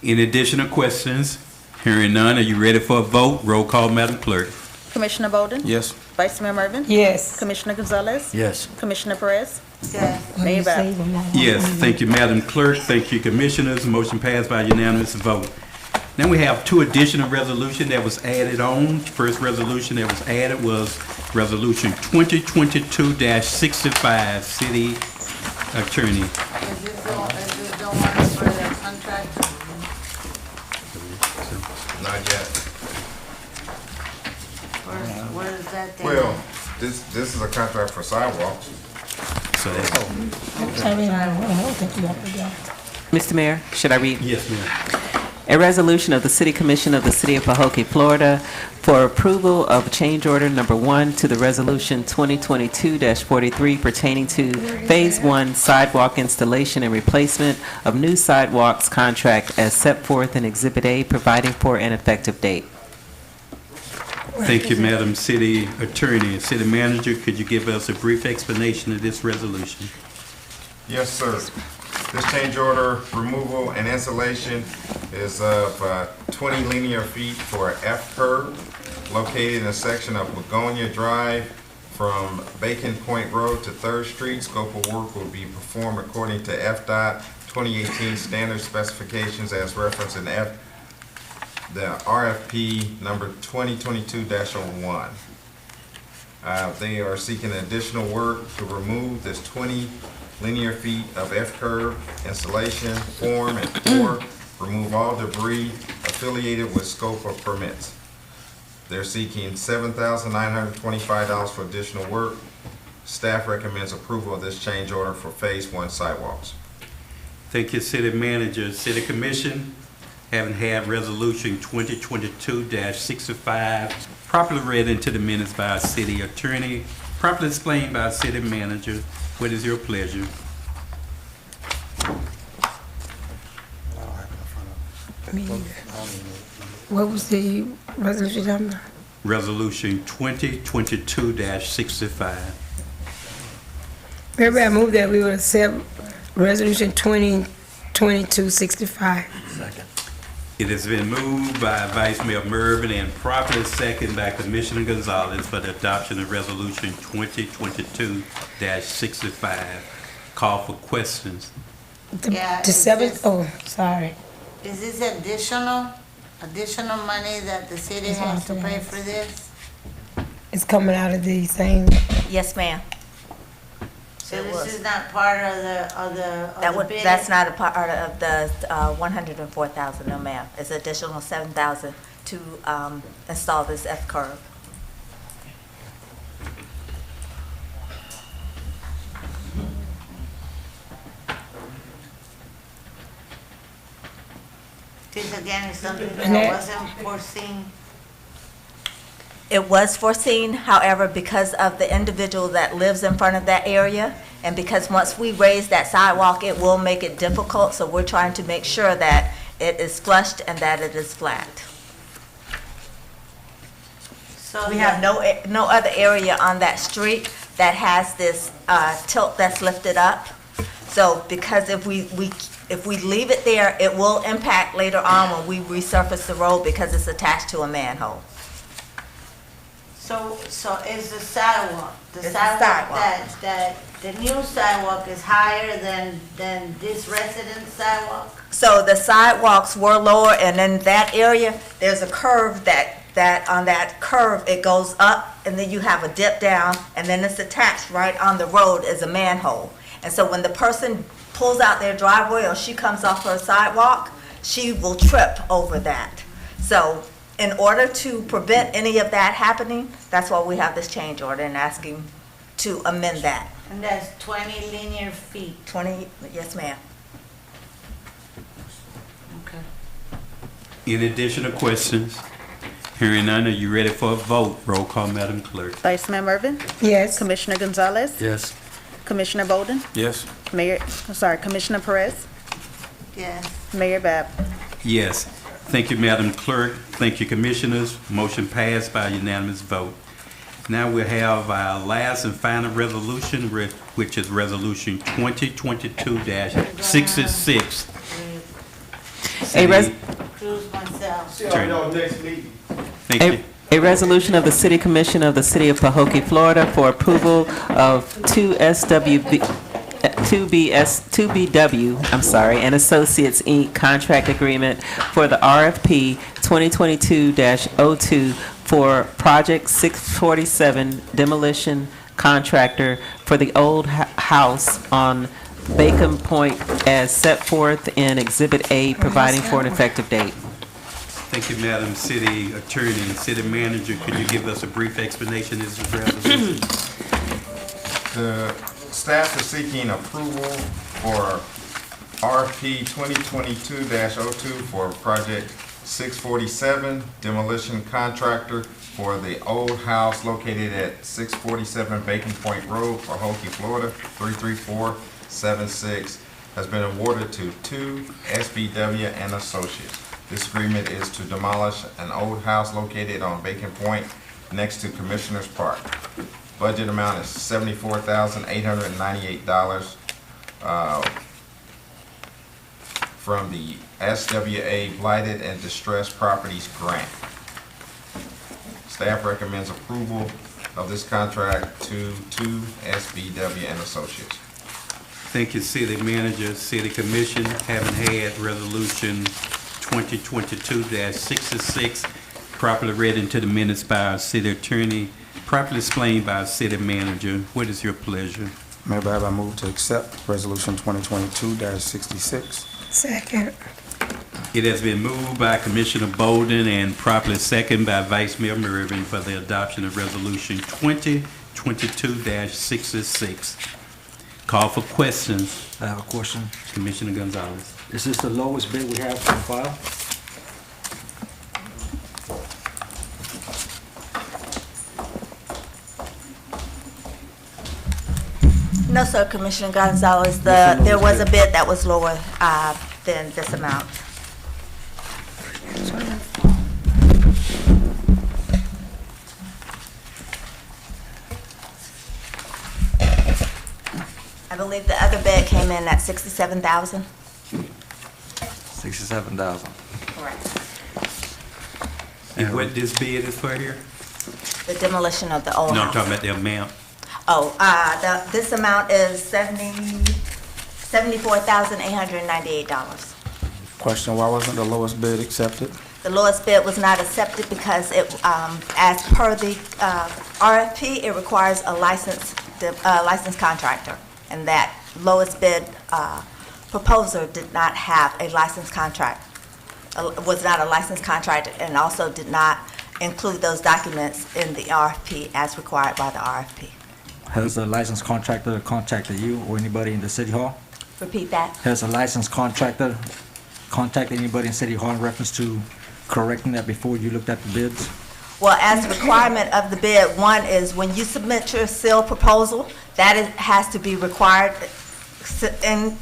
Any additional questions? Hearing none, are you ready for a vote? Roll call, Madam Clerk. Commissioner Bolden? Yes. Vice Mayor Mervin? Yes. Commissioner Gonzalez? Yes. Commissioner Perez? Yes. Mayor Bab. Yes, thank you, Madam Clerk. Thank you, Commissioners. Motion passed by unanimous vote. Then we have two additional resolutions that was added on. First resolution that was added was Resolution 2022-65, City Attorney. Is this the one for the contract? Not yet. Where is that thing? Well, this is a contract for sidewalks. So, I don't think you have to go. Mr. Mayor, should I read? yes, ma'am. A resolution of the City Commission of the City of Pahokee, Florida, for approval of change order number 1 to the resolution 2022-43 pertaining to Phase 1 sidewalk installation and replacement of new sidewalks contract as set forth in Exhibit A, providing for an effective date. Thank you, Madam City Attorney. City Manager, could you give us a brief explanation of this resolution? Yes, sir. This change order removal and installation is of 20 linear feet for an F curve located in a section of Begonia Drive from Bacon Point Road to 3rd Street. Scope of work will be performed according to FDOT 2018 standard specifications as referenced in the RFP number 2022-01. They are seeking additional work to remove this 20 linear feet of F-curve installation, form, and remove all debris affiliated with scope of permits. They're seeking $7,925 for additional work. Staff recommends approval of this change order for Phase 1 sidewalks. Thank you, City Manager. City Commission, having had Resolution 2022-65, properly read into the minutes by our City Attorney, properly explained by our City Manager. What is your pleasure? What was the resolution number? Resolution 2022-65. Maybe I move that we would accept Resolution 2022-65. Second. It has been moved by Vice Mayor Mervin and properly seconded by Commissioner Gonzalez for the adoption of Resolution 2022-65. Call for questions. Yeah, The seventh, oh, sorry. Is this additional money that the city has to pay for this? It's coming out of the same, Yes, ma'am. So It this was. is not part of the bidding? That's not a part of the 104,000, no ma'am. It's additional 7,000 to install this F-curve. This again is something And that that- wasn't foreseen. It was foreseen, however, because of the individual that lives in front of that area, and because once we raise that sidewalk, it will make it difficult, so we're trying to make sure that it is flushed and that it is flat. So We have no other area on that street that has this tilt that's lifted up. So because if we leave it there, it will impact later on when we resurface the road because it's attached to a manhole. So is the sidewalk, It's the sidewalk. that the new sidewalk is higher than this residence sidewalk? So the sidewalks were lower, and in that area, there's a curve that on that curve, it goes up, and then you have a dip down, and then it's attached right on the road as a manhole. And so when the person pulls out their driveway or she comes off her sidewalk, she will trip over that. So in order to prevent any of that happening, that's why we have this change order and asking to amend that. And that's 20 linear feet. 20, yes, ma'am. Okay. Any additional questions? Hearing none, are you ready for a vote? Roll call, Madam Clerk. Vice Mayor Mervin? yes. Commissioner Gonzalez? Yes. Commissioner Bolden? Yes. Commissioner Perez? Yes. Mayor Bab? Yes. Thank you, Madam Clerk. Thank you, Commissioners. Motion passed by unanimous vote. Now we have our last and final resolution, which is Resolution 2022-66. Cruz myself. See y'all next meeting. Thank you. A resolution of the City Commission of the City of Pahokee, Florida for approval of 2BW, and Associates, Inc. contract agreement for the RFP 2022-02 for Project 647 demolition contractor for the old house on Bacon Point as set forth in Exhibit A, providing for an effective date. Thank you, Madam City Attorney. City Manager, could you give us a brief explanation of this resolution? The staff is seeking approval for RFP 2022-02 for Project 647 demolition contractor for the old house located at 647 Bacon Point Road, Pahokee, Florida, 33476, has been awarded to 2SBW and Associates. This agreement is to demolish an old house located on Bacon Point next to Commissioners Park. Budget amount is $74,898 from the SWA Blighted and Distressed Properties Grant. Staff recommends approval of this contract to 2SBW and Associates. Thank you, City Manager. City Commission, having had Resolution 2022-66, properly read into the minutes by our City Attorney, properly explained by our City Manager. What is your pleasure? Mayor Bab, I move to accept Resolution 2022-66. Second. It has been moved by Commissioner Bolden and properly second by Vice Mayor Mervin for the adoption of Resolution 2022-66. Call for questions. I have a question. Commissioner Gonzalez. Is this the lowest bid we have on file? No, sir, Commissioner Gonzalez, there was a bid that was lower than this amount. I believe the other bid came in at $67,000. 67,000. Correct. And what this bid is for here? The demolition of the old No, I'm house. talking about the amount. Oh, this amount is $74,898. Question, why wasn't the lowest bid accepted? The lowest bid was not accepted because it, as per the RFP, it requires a licensed contractor, and that lowest bid proposer did not have a licensed contract, was not a licensed contractor, and also did not include those documents in the RFP as required by the RFP. Has a licensed contractor contacted you or anybody in the city hall? Repeat that. Has a licensed contractor contacted anybody in city hall in reference to correcting that before you looked at the bids? Well, as a requirement of the bid, one is when you submit your sealed proposal, that has to be required,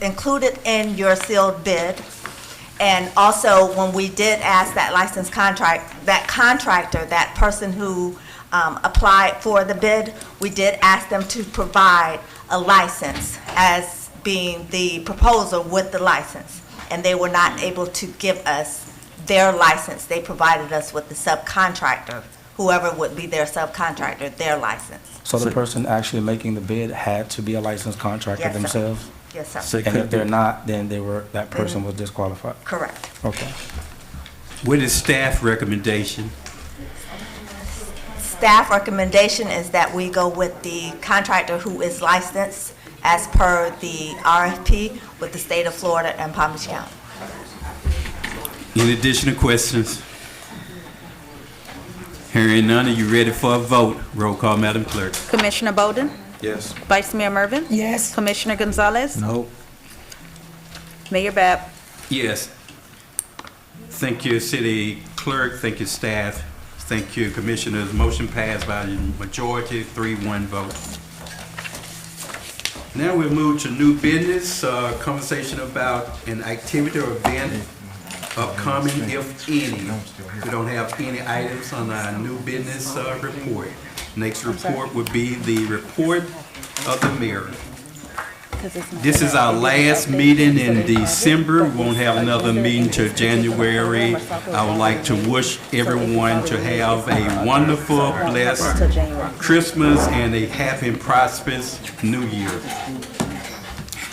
included in your sealed bid. And also, when we did ask that licensed that contractor, that person who applied for the bid, we did ask them to provide a license as being the proposal with the license. And they were not able to give us their license. They provided us with the subcontractor, whoever would be their subcontractor, their license. So the person actually making the bid had to be a licensed contractor Yes, sir. themselves? Yes, sir. And if they're not, then that person was disqualified? Correct. Okay. What is staff recommendation? Staff recommendation is that we go with the contractor who is licensed as per the RFP with the state of Florida and Palm Beach County. Any additional questions? Hearing none, are you ready for a vote? Roll call, Madam Clerk. Commissioner Bolden? Yes. Vice Mayor Mervin? Yes. Commissioner Gonzalez? No. Mayor Bab? Yes. Thank you, City Clerk. Thank you, staff. Thank you, Commissioners. Motion passed by the majority, 3-1 vote. Now we'll move to new business, conversation about an activity or event upcoming, if any. We don't have any items on our new business report. Next report would be the report of the mayor. This is our last meeting in December. We won't have another meeting till January. I would like to wish everyone to have a wonderful, blessed Christmas and a happy and prosperous New Year.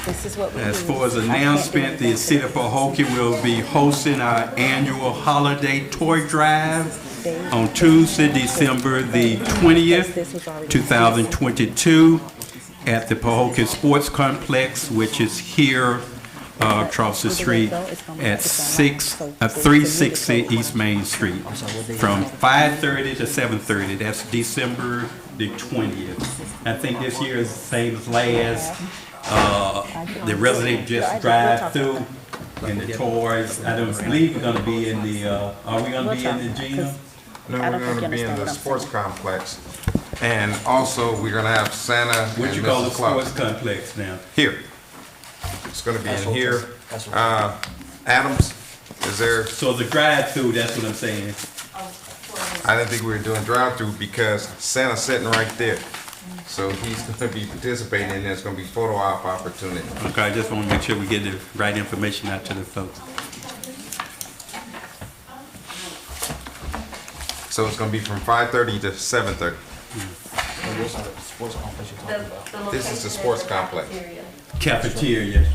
As far as announcement, the City of Pahokee will be hosting our annual holiday toy drive on Tuesday, December the 20th, 2022, at the Pahokee Sports Complex, which is here across the street at 360 East Main Street, from 5:30 to 7:30. That's December the 20th. I think this year is the same as last. The resident just drive through, and the toys, I don't believe we're gonna be in the, are we gonna be in the gym? No, we're gonna be in the sports complex. And also, we're gonna have Santa and What you call the Mrs. Claus. sports complex now? Here. It's gonna be in here. Adams, is there? So the drive-through, that's what I'm saying. I didn't think we were doing drive-through because Santa's sitting right there. So he's gonna be participating and there's gonna be photo op opportunity. Okay, I just wanna make sure we get the right information out to the folks. So it's gonna be from 5:30 to 7:30. This is the sports complex. Cafeteria.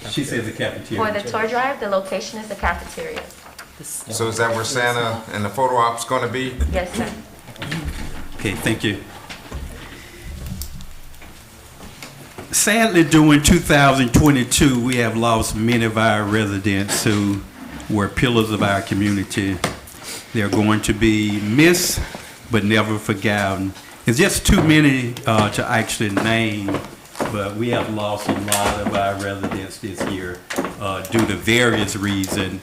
She says the cafeteria. For the tour drive, the location is the cafeteria. So is that where Santa and the photo op's gonna be? Yes, sir. Okay, thank you. Sadly, during 2022, we have lost many of our residents who were pillars of our community. They're going to be missed, but never forgotten. It's just too many to actually name, but we have lost a lot of our residents this year due to various reasons.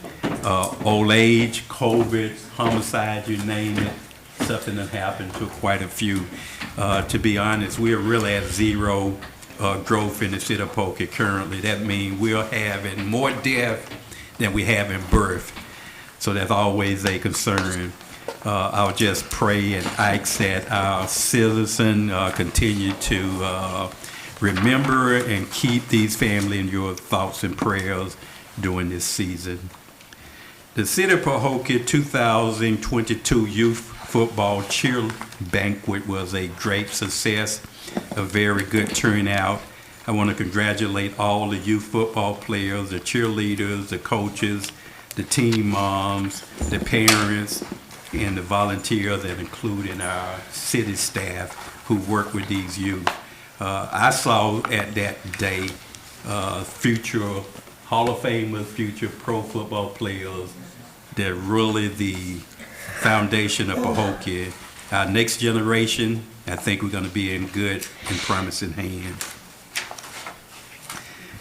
Old age, COVID, homicide, you name it. Something that happened to quite a few. To be honest, we're really at zero growth in the city of Pahokee currently. That means we're having more death than we have in birth. So that's always a concern. I'll just pray and ask that our citizens continue to remember and keep these families in your thoughts and prayers during this season. The City of Pahokee 2022 Youth Football Cheer Banquet was a great success, a very good turnout. I want to congratulate all the youth football players, the cheerleaders, the coaches, the team moms, the parents, and the volunteers that include in our city staff who work with these youth. I saw at that day future Hall of Famers, future pro football players that really the foundation of Pahokee. Our next generation, I think we're going to be in good and promising hands.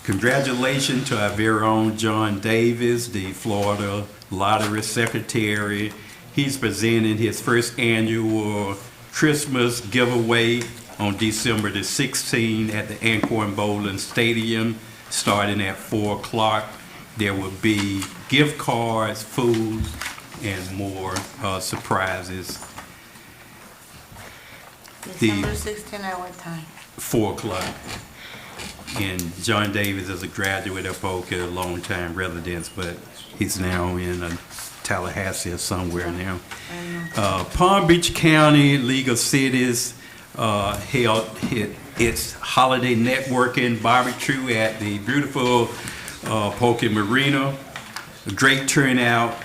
Congratulations to our very own John Davis, the Florida Lottery Secretary. He's presenting his first annual Christmas giveaway on December the 16th at the Ancorn Bowling Stadium, starting at 4 o'clock. There will be gift cards, food, and more surprises. December 16 at what time? 4 o'clock. And John Davis is a graduate of Pahokee, a long-time resident, but he's now in Tallahassee or somewhere now. Palm Beach County League of Cities held its holiday networking barbecue at the beautiful Pahokee Marina. A great turnout.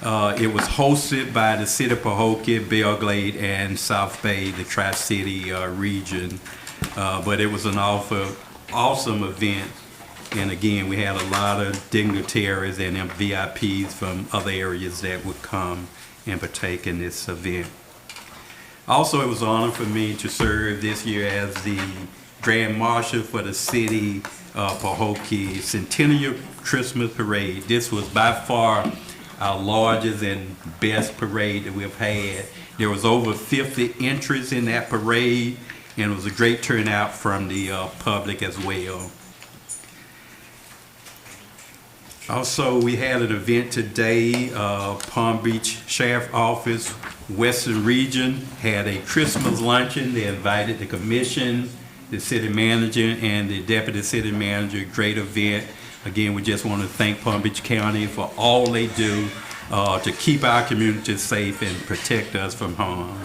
It was hosted by the City of Pahokee, Belgrade, and South Bay, the Tri-City region. But it was an awesome event. And again, we had a lot of dignitaries and VIPs from other areas that would come and partake in this event. Also, it was an honor for me to serve this year as the Grand Marshal for the City of Pahokee Centennial Christmas Parade. This was by far our largest and best parade that we've had. There was over 50 entries in that parade, and it was a great turnout from the public as well. Also, we had an event today. Palm Beach Sheriff Office, Western Region, had a Christmas luncheon. They invited the commission, the city manager, and the deputy city manager. Great event. Again, we just want to thank Palm Beach County for all they do to keep our community safe and protect us from harm.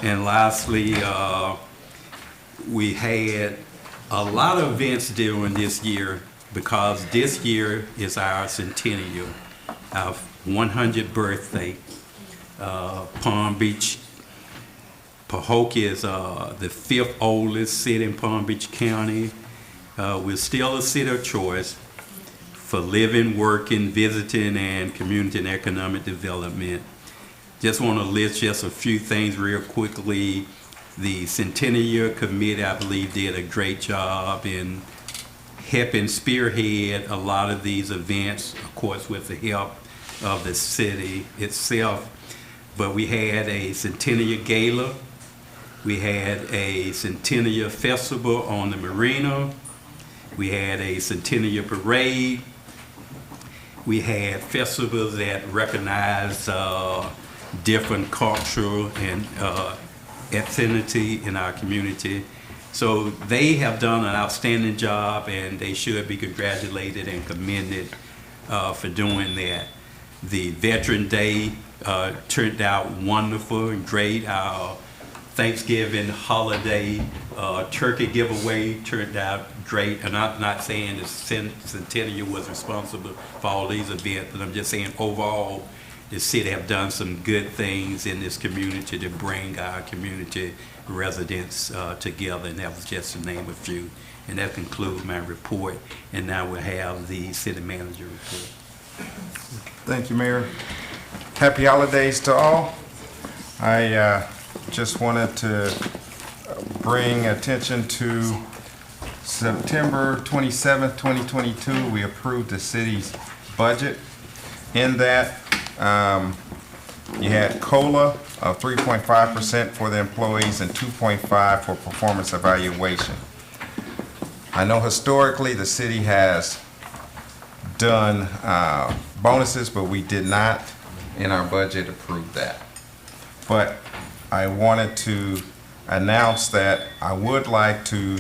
And lastly, we had a lot of events during this year, because this year is our centennial, our 100th birthday. Palm Beach, Pahokee is the 5th oldest city in Palm Beach County. We're still a city of choice for living, working, visiting, and community and economic development. Just want to list just a few things real quickly. The Centennial Committee, I believe, did a great job in helping spearhead a lot of these events, of course, with the help of the city itself. But we had a Centennial Gala. We had a Centennial Festival on the Marina. We had a Centennial Parade. We had festivals that recognized different cultural and ethnicity in our community. So they have done an outstanding job, and they should be congratulated and commended for doing that. The Veteran Day turned out wonderful and great. Our Thanksgiving holiday turkey giveaway turned out great. And I'm not saying the Centennial was responsible for all these events, but I'm just saying overall, the city have done some good things in this community to bring our community residents together, and that was just to name a few. And that concludes my report. And now we'll have the city manager report. Thank you, Mayor. Happy holidays to all. I just wanted to bring attention to September 27th, 2022. We approved the city's budget. In that, you had COLA of 3.5% for the employees and 2.5% for performance evaluation. I know historically the city has done bonuses, but we did not in our budget approve that. But I wanted to announce that I would like to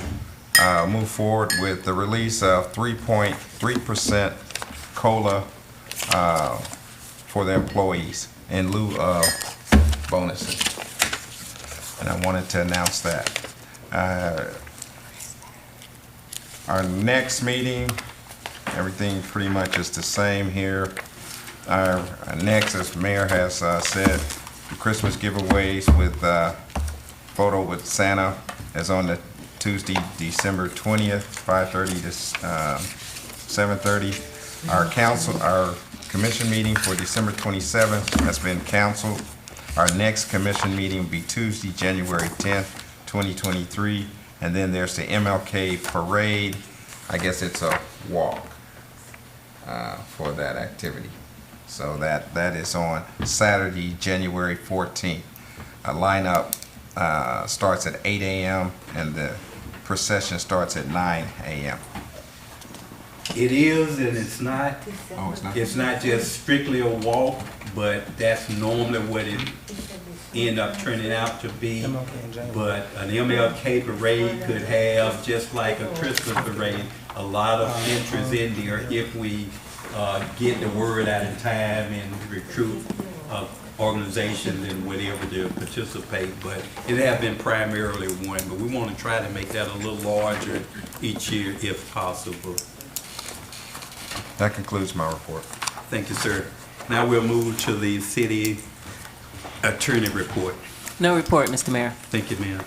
move forward with the release of 3.3% COLA for the employees in lieu of bonuses. And I wanted to announce that. Our next meeting, everything pretty much is the same here. Our next, as the mayor has said, the Christmas giveaways with photo with Santa is on the Tuesday, December 20th, 5:30 to 7:30. Our commission meeting for December 27th has been canceled. Our next commission meeting will be Tuesday, January 10th, 2023. And then there's the MLK parade. I guess it's a walk for that activity. So that is on Saturday, January 14th. A lineup starts at 8 a.m. and the procession starts at 9 a.m. It is and it's not. Oh, it's not? It's not just strictly a walk, but that's normally what it end up turning out to be. But an MLK parade could have, just like a Christmas parade, a lot of interest in there if we get the word out in time and recruit organizations and whatever to participate. But it has been primarily one, but we want to try to make that a little larger each year if possible. That concludes my report. Thank you, sir. Now we'll move to the city attorney report. No report, Mr. Mayor. Thank you, ma'am.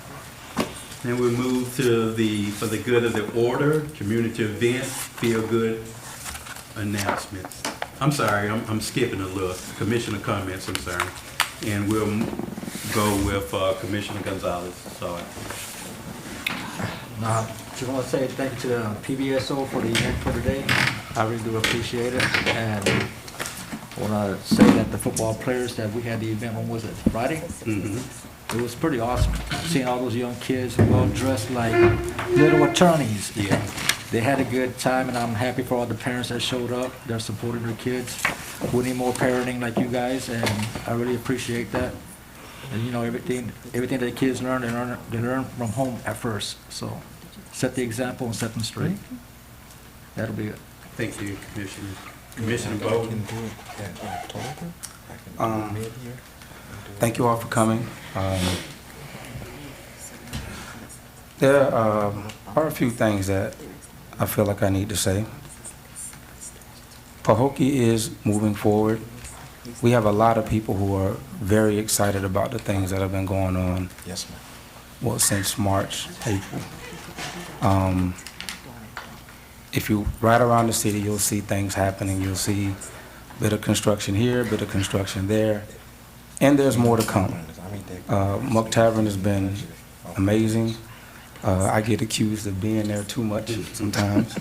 Then we'll move to for the good of the order, community events, feel good announcements. I'm sorry, I'm skipping a little. Commissioner comments, I'm sorry. And we'll go with Commissioner Gonzalez. Sorry. Just want to say thank you to the PBSO for the event for today. I really do appreciate it. And I want to say that the football players that we had the event, when was it, Friday? Mm-hmm. It was pretty awesome, seeing all those young kids well dressed like little attorneys. Yeah. They had a good time, and I'm happy for all the parents that showed up. They're supporting their kids. We need more parenting like you guys, and I really appreciate that. And you know, everything that the kids learn, they learn from home at first. So set the example and set them straight. That'll be it. Thank you, Commissioner. Commissioner Bowden. Thank you all for coming. There are a few things that I feel like I need to say. Pahokee is moving forward. We have a lot of people who are very excited about the things that have been going on. Yes, ma'am. Well, since March, April. If you ride around the city, you'll see things happening. You'll see a bit of construction here, a bit of construction there, and there's more to come. Muck Tavern has been amazing. I get accused of being there too much sometimes.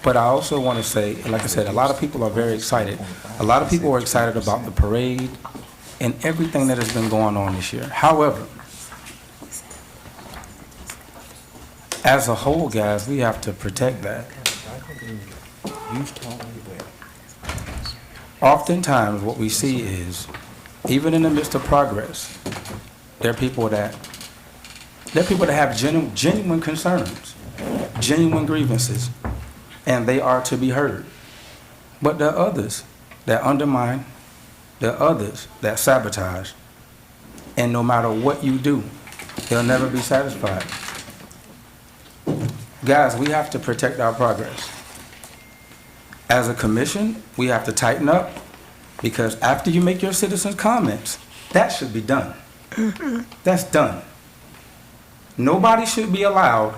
But I also want to say, like I said, a lot of people are very excited. A lot of people are excited about the parade and everything that has been going on this year. However, as a whole, guys, we have to protect that. Oftentimes, what we see is, even in the midst of progress, there are people that have genuine concerns, genuine grievances, and they are to be heard. But there are others that undermine, there are others that sabotage, and no matter what you do, they'll never be satisfied. Guys, we have to protect our progress. As a commission, we have to tighten up, because after you make your citizens' comments, that should be done. That's done. Nobody should be allowed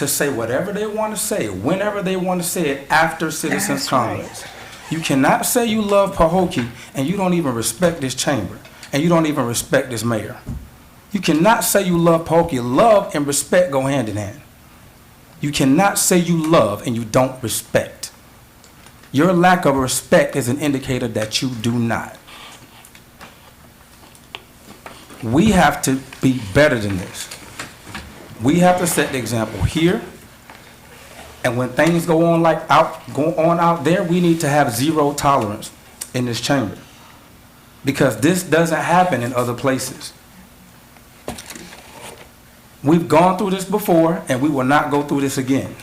to say whatever they want to say, whenever they want to say it, after citizens' comments. You cannot say you love Pahokee and you don't even respect this chamber, and you don't even respect this mayor. You cannot say you love Pahokee. Love and respect go hand in hand. You cannot say you love and you don't respect. Your lack of respect is an indicator that you do not. We have to be better than this. We have to set the example here. And when things go on out there, we need to have zero tolerance in this chamber, because this doesn't happen in other places. We've gone through this before, and we will not go through this again.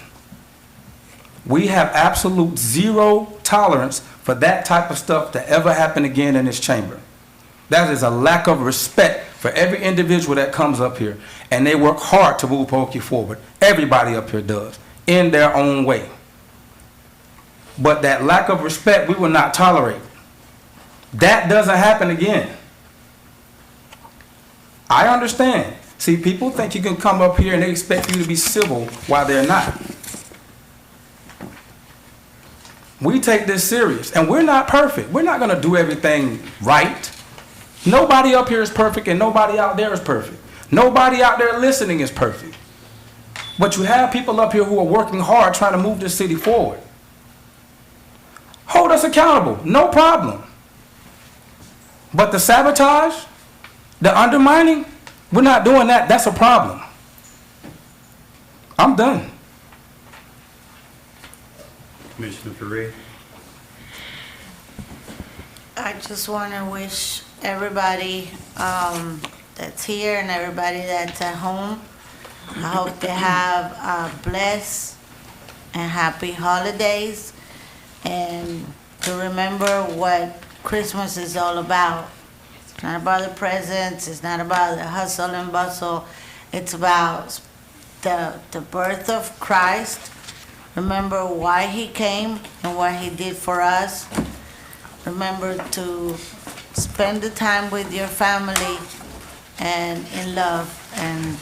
We have absolute zero tolerance for that type of stuff to ever happen again in this chamber. That is a lack of respect for every individual that comes up here, and they work hard to move Pahokee forward. Everybody up here does, in their own way. But that lack of respect, we will not tolerate. That doesn't happen again. I understand. See, people think you can come up here and they expect you to be civil while they're not. We take this serious, and we're not perfect. We're not going to do everything right. Nobody up here is perfect, and nobody out there is perfect. Nobody out there listening is perfect. But you have people up here who are working hard trying to move this city forward. Hold us accountable, no problem. But the sabotage, the undermining, we're not doing that. That's a problem. I'm done. Commissioner Ferrer. I just want to wish everybody that's here and everybody that's at home, I hope they have blessed and happy holidays, and to remember what Christmas is all about. It's not about the presents, it's not about the hustle and bustle, it's about the birth of Christ. Remember why he came and what he did for us. Remember to spend the time with your family and in love. And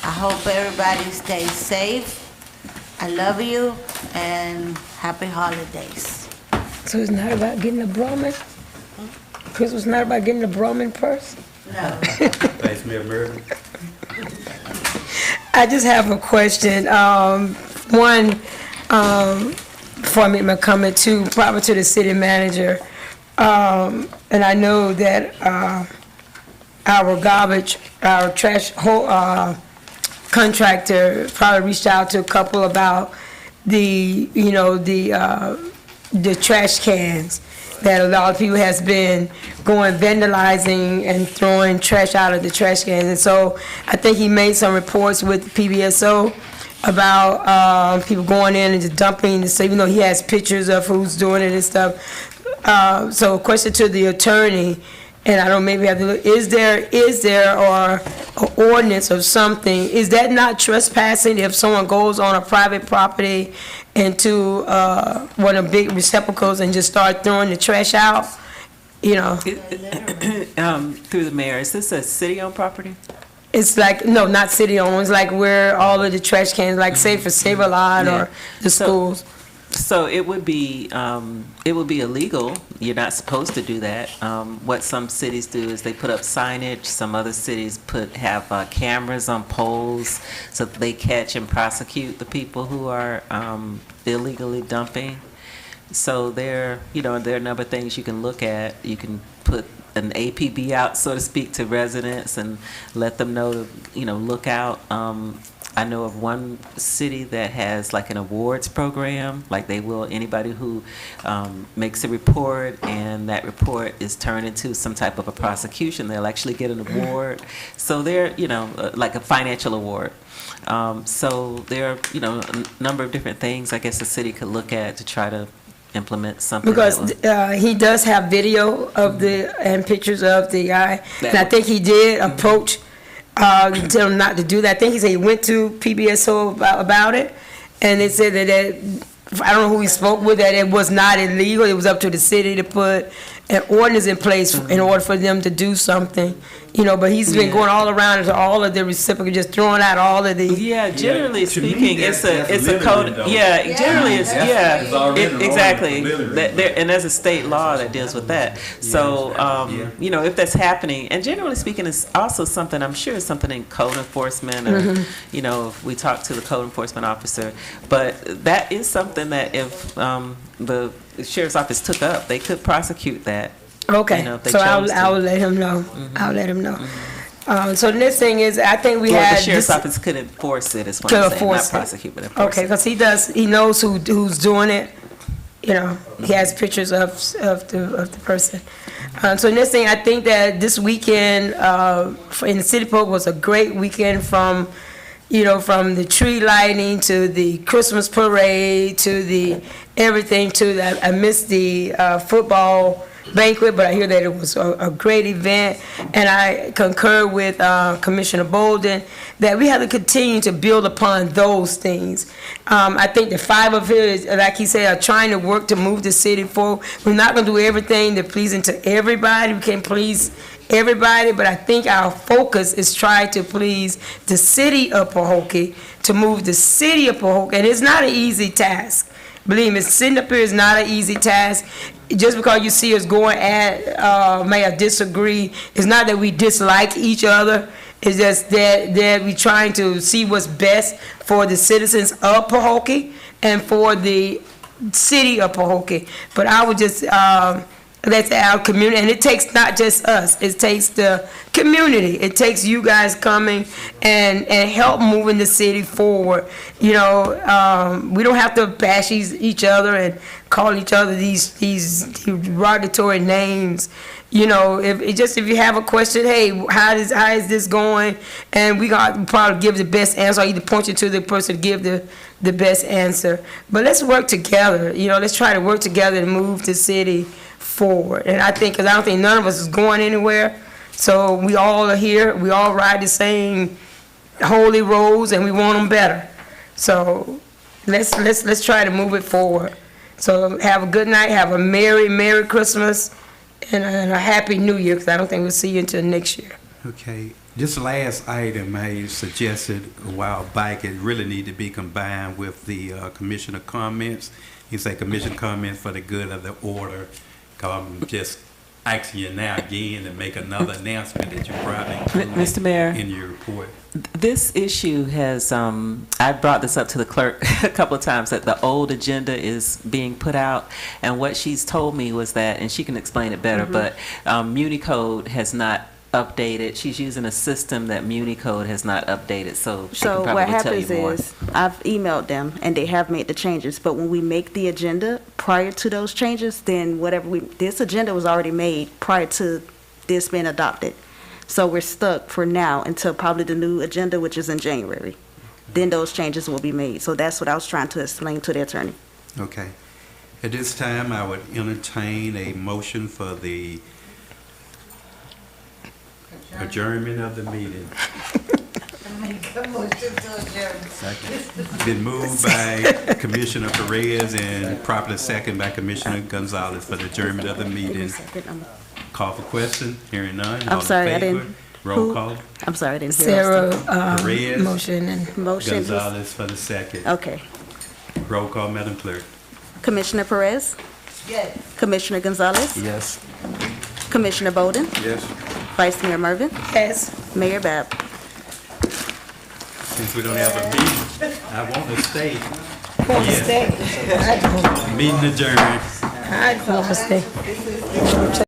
I hope everybody stays safe. I love you and happy holidays. So it's not about getting a Brahmin? Christmas is not about getting a Brahmin purse? No. Vice Mayor Murphy. I just have a question. Before I make my comment, probably to the city manager. And I know that our trash contractor probably reached out to a couple about the trash cans, that a lot of people has been going vandalizing and throwing trash out of the trash cans. And so I think he made some reports with PBSO about people going in and just dumping. So even though he has pictures of who's doing it and stuff. So a question to the attorney, and I don't know, maybe have to look, is there or an ordinance of something, is that not trespassing if someone goes on a private property into one of the big receptacles and just start throwing the trash out? You know, Through the mayor, is this a city-owned property? it's like, no, not city-owned, it's like where all of the trash cans, like say for Save-A-Lot or the schools. So it would be illegal. You're not supposed to do that. What some cities do is they put up signage. Some other cities have cameras on poles so that they catch and prosecute the people who are illegally dumping. So there are a number of things you can look at. You can put an APB out, so to speak, to residents and let them know to, look out. I know of one city that has like an awards program, like anybody who makes a report and that report is turned into some type of a prosecution, they'll actually get an award. So they're, like a financial award. So there are, a number of different things I guess the city could look at to try to implement something. Because he does have video of and pictures of the guy, and I think he did approach, tell him not to do that. I think he said he went to PBSO about it, and they said that I don't know who he spoke with, that it was not illegal. It was up to the city to put an ordinance in place in order for them to do something. you know, but he's been going all around to all of the recipients, just throwing out all of the. Yeah, generally to me, speaking, that's it's a literally code, though. yeah, generally it's, That's- it's already wrong, exactly. literally. And there's a state law that deals with that. So, you know, if that's happening, and generally speaking, it's also something, I'm sure it's something in code enforcement, or, you know, if we talk to the code enforcement officer, but that is something that if, the sheriff's office took up, they could prosecute that. Okay, You know, if they so chose to. I'll let him know. I'll let him know. So the next thing is, I think we Or had. the sheriff's this- office could enforce it, is what To I'm saying, not enforce it. prosecute, but enforce Okay, it. because he knows who's doing it. You know, he has pictures of the person. So next thing, I think that this weekend in the city park was a great weekend from, you know, from the tree lighting to the Christmas parade to the everything to the, I missed the football banquet, but I hear that it was a great event, and I concur with Commissioner Bolden that we have to continue to build upon those things. I think the five of us, like he said, are trying to work to move the city forward. We're not going to do everything to pleasing to everybody. We can't please everybody, but I think our focus is trying to please the city of Pahokee, to move the city of Pahokee, and it's not an easy task. Believe me, sitting up here is not an easy task. Just because you see us going at, may I disagree, it's not that we dislike each other. It's just that we trying to see what's best for the citizens of Pahokee and for the city of Pahokee. But I would just, that's our community, and it takes not just us, it takes the community. It takes you guys coming and help moving the city forward. You know, we don't have to bash each other and call each other these derogatory names. You know, if you have a question, hey, how is this going? And we got to probably give the best answer, or either point you to the person to give the best answer. But let's work together. You know, let's try to work together to move the city forward. And I think, because I don't think none of us is going anywhere. So we all are here. We all ride the same holy roads, and we want them better. So let's try to move it forward. So have a good night. Have a Merry Christmas. And a Happy New Year, because I don't think we'll see you until next year. Okay, this last item I suggested a while back, it really need to be combined with the commissioner comments. He said commission comments for the good of the order. I'm just asking you now again to make another announcement that you probably included Mr. Mayor, in your report. This issue has, I brought this up to the clerk a couple of times, that the old agenda is being put out, and what she's told me was that, and she can explain it better, but Municode has not updated. She's using a system that Municode has not updated, so she can So probably what tell you happens more. is, I've emailed them, and they have made the changes, but when we make the agenda prior to those changes, then this agenda was already made prior to this being adopted. So we're stuck for now until probably the new agenda, which is in January. Then those changes will be made. So that's what I was trying to explain to the attorney. Okay. At this time, I would entertain a motion for the adjournment of the meeting. Make a motion to adjourn. Been moved by Commissioner Perez and properly second by Commissioner Gonzalez for the adjournment of the meeting. Call for question, hearing none. I'm All in sorry, I favor? didn't. Roll call. I'm sorry, I didn't hear. Sarah, Perez. motion and. Motion. Gonzalez for the second. Okay. Roll call, Madam Clerk. Commissioner Perez? Yes. Commissioner Gonzalez? Yes. Commissioner Bolden? Yes. Vice Mayor Mervin? Yes. Mayor Bab? Since we don't have a meeting, I want to stay. Want to Yes. stay? Meeting adjourned. I want to stay.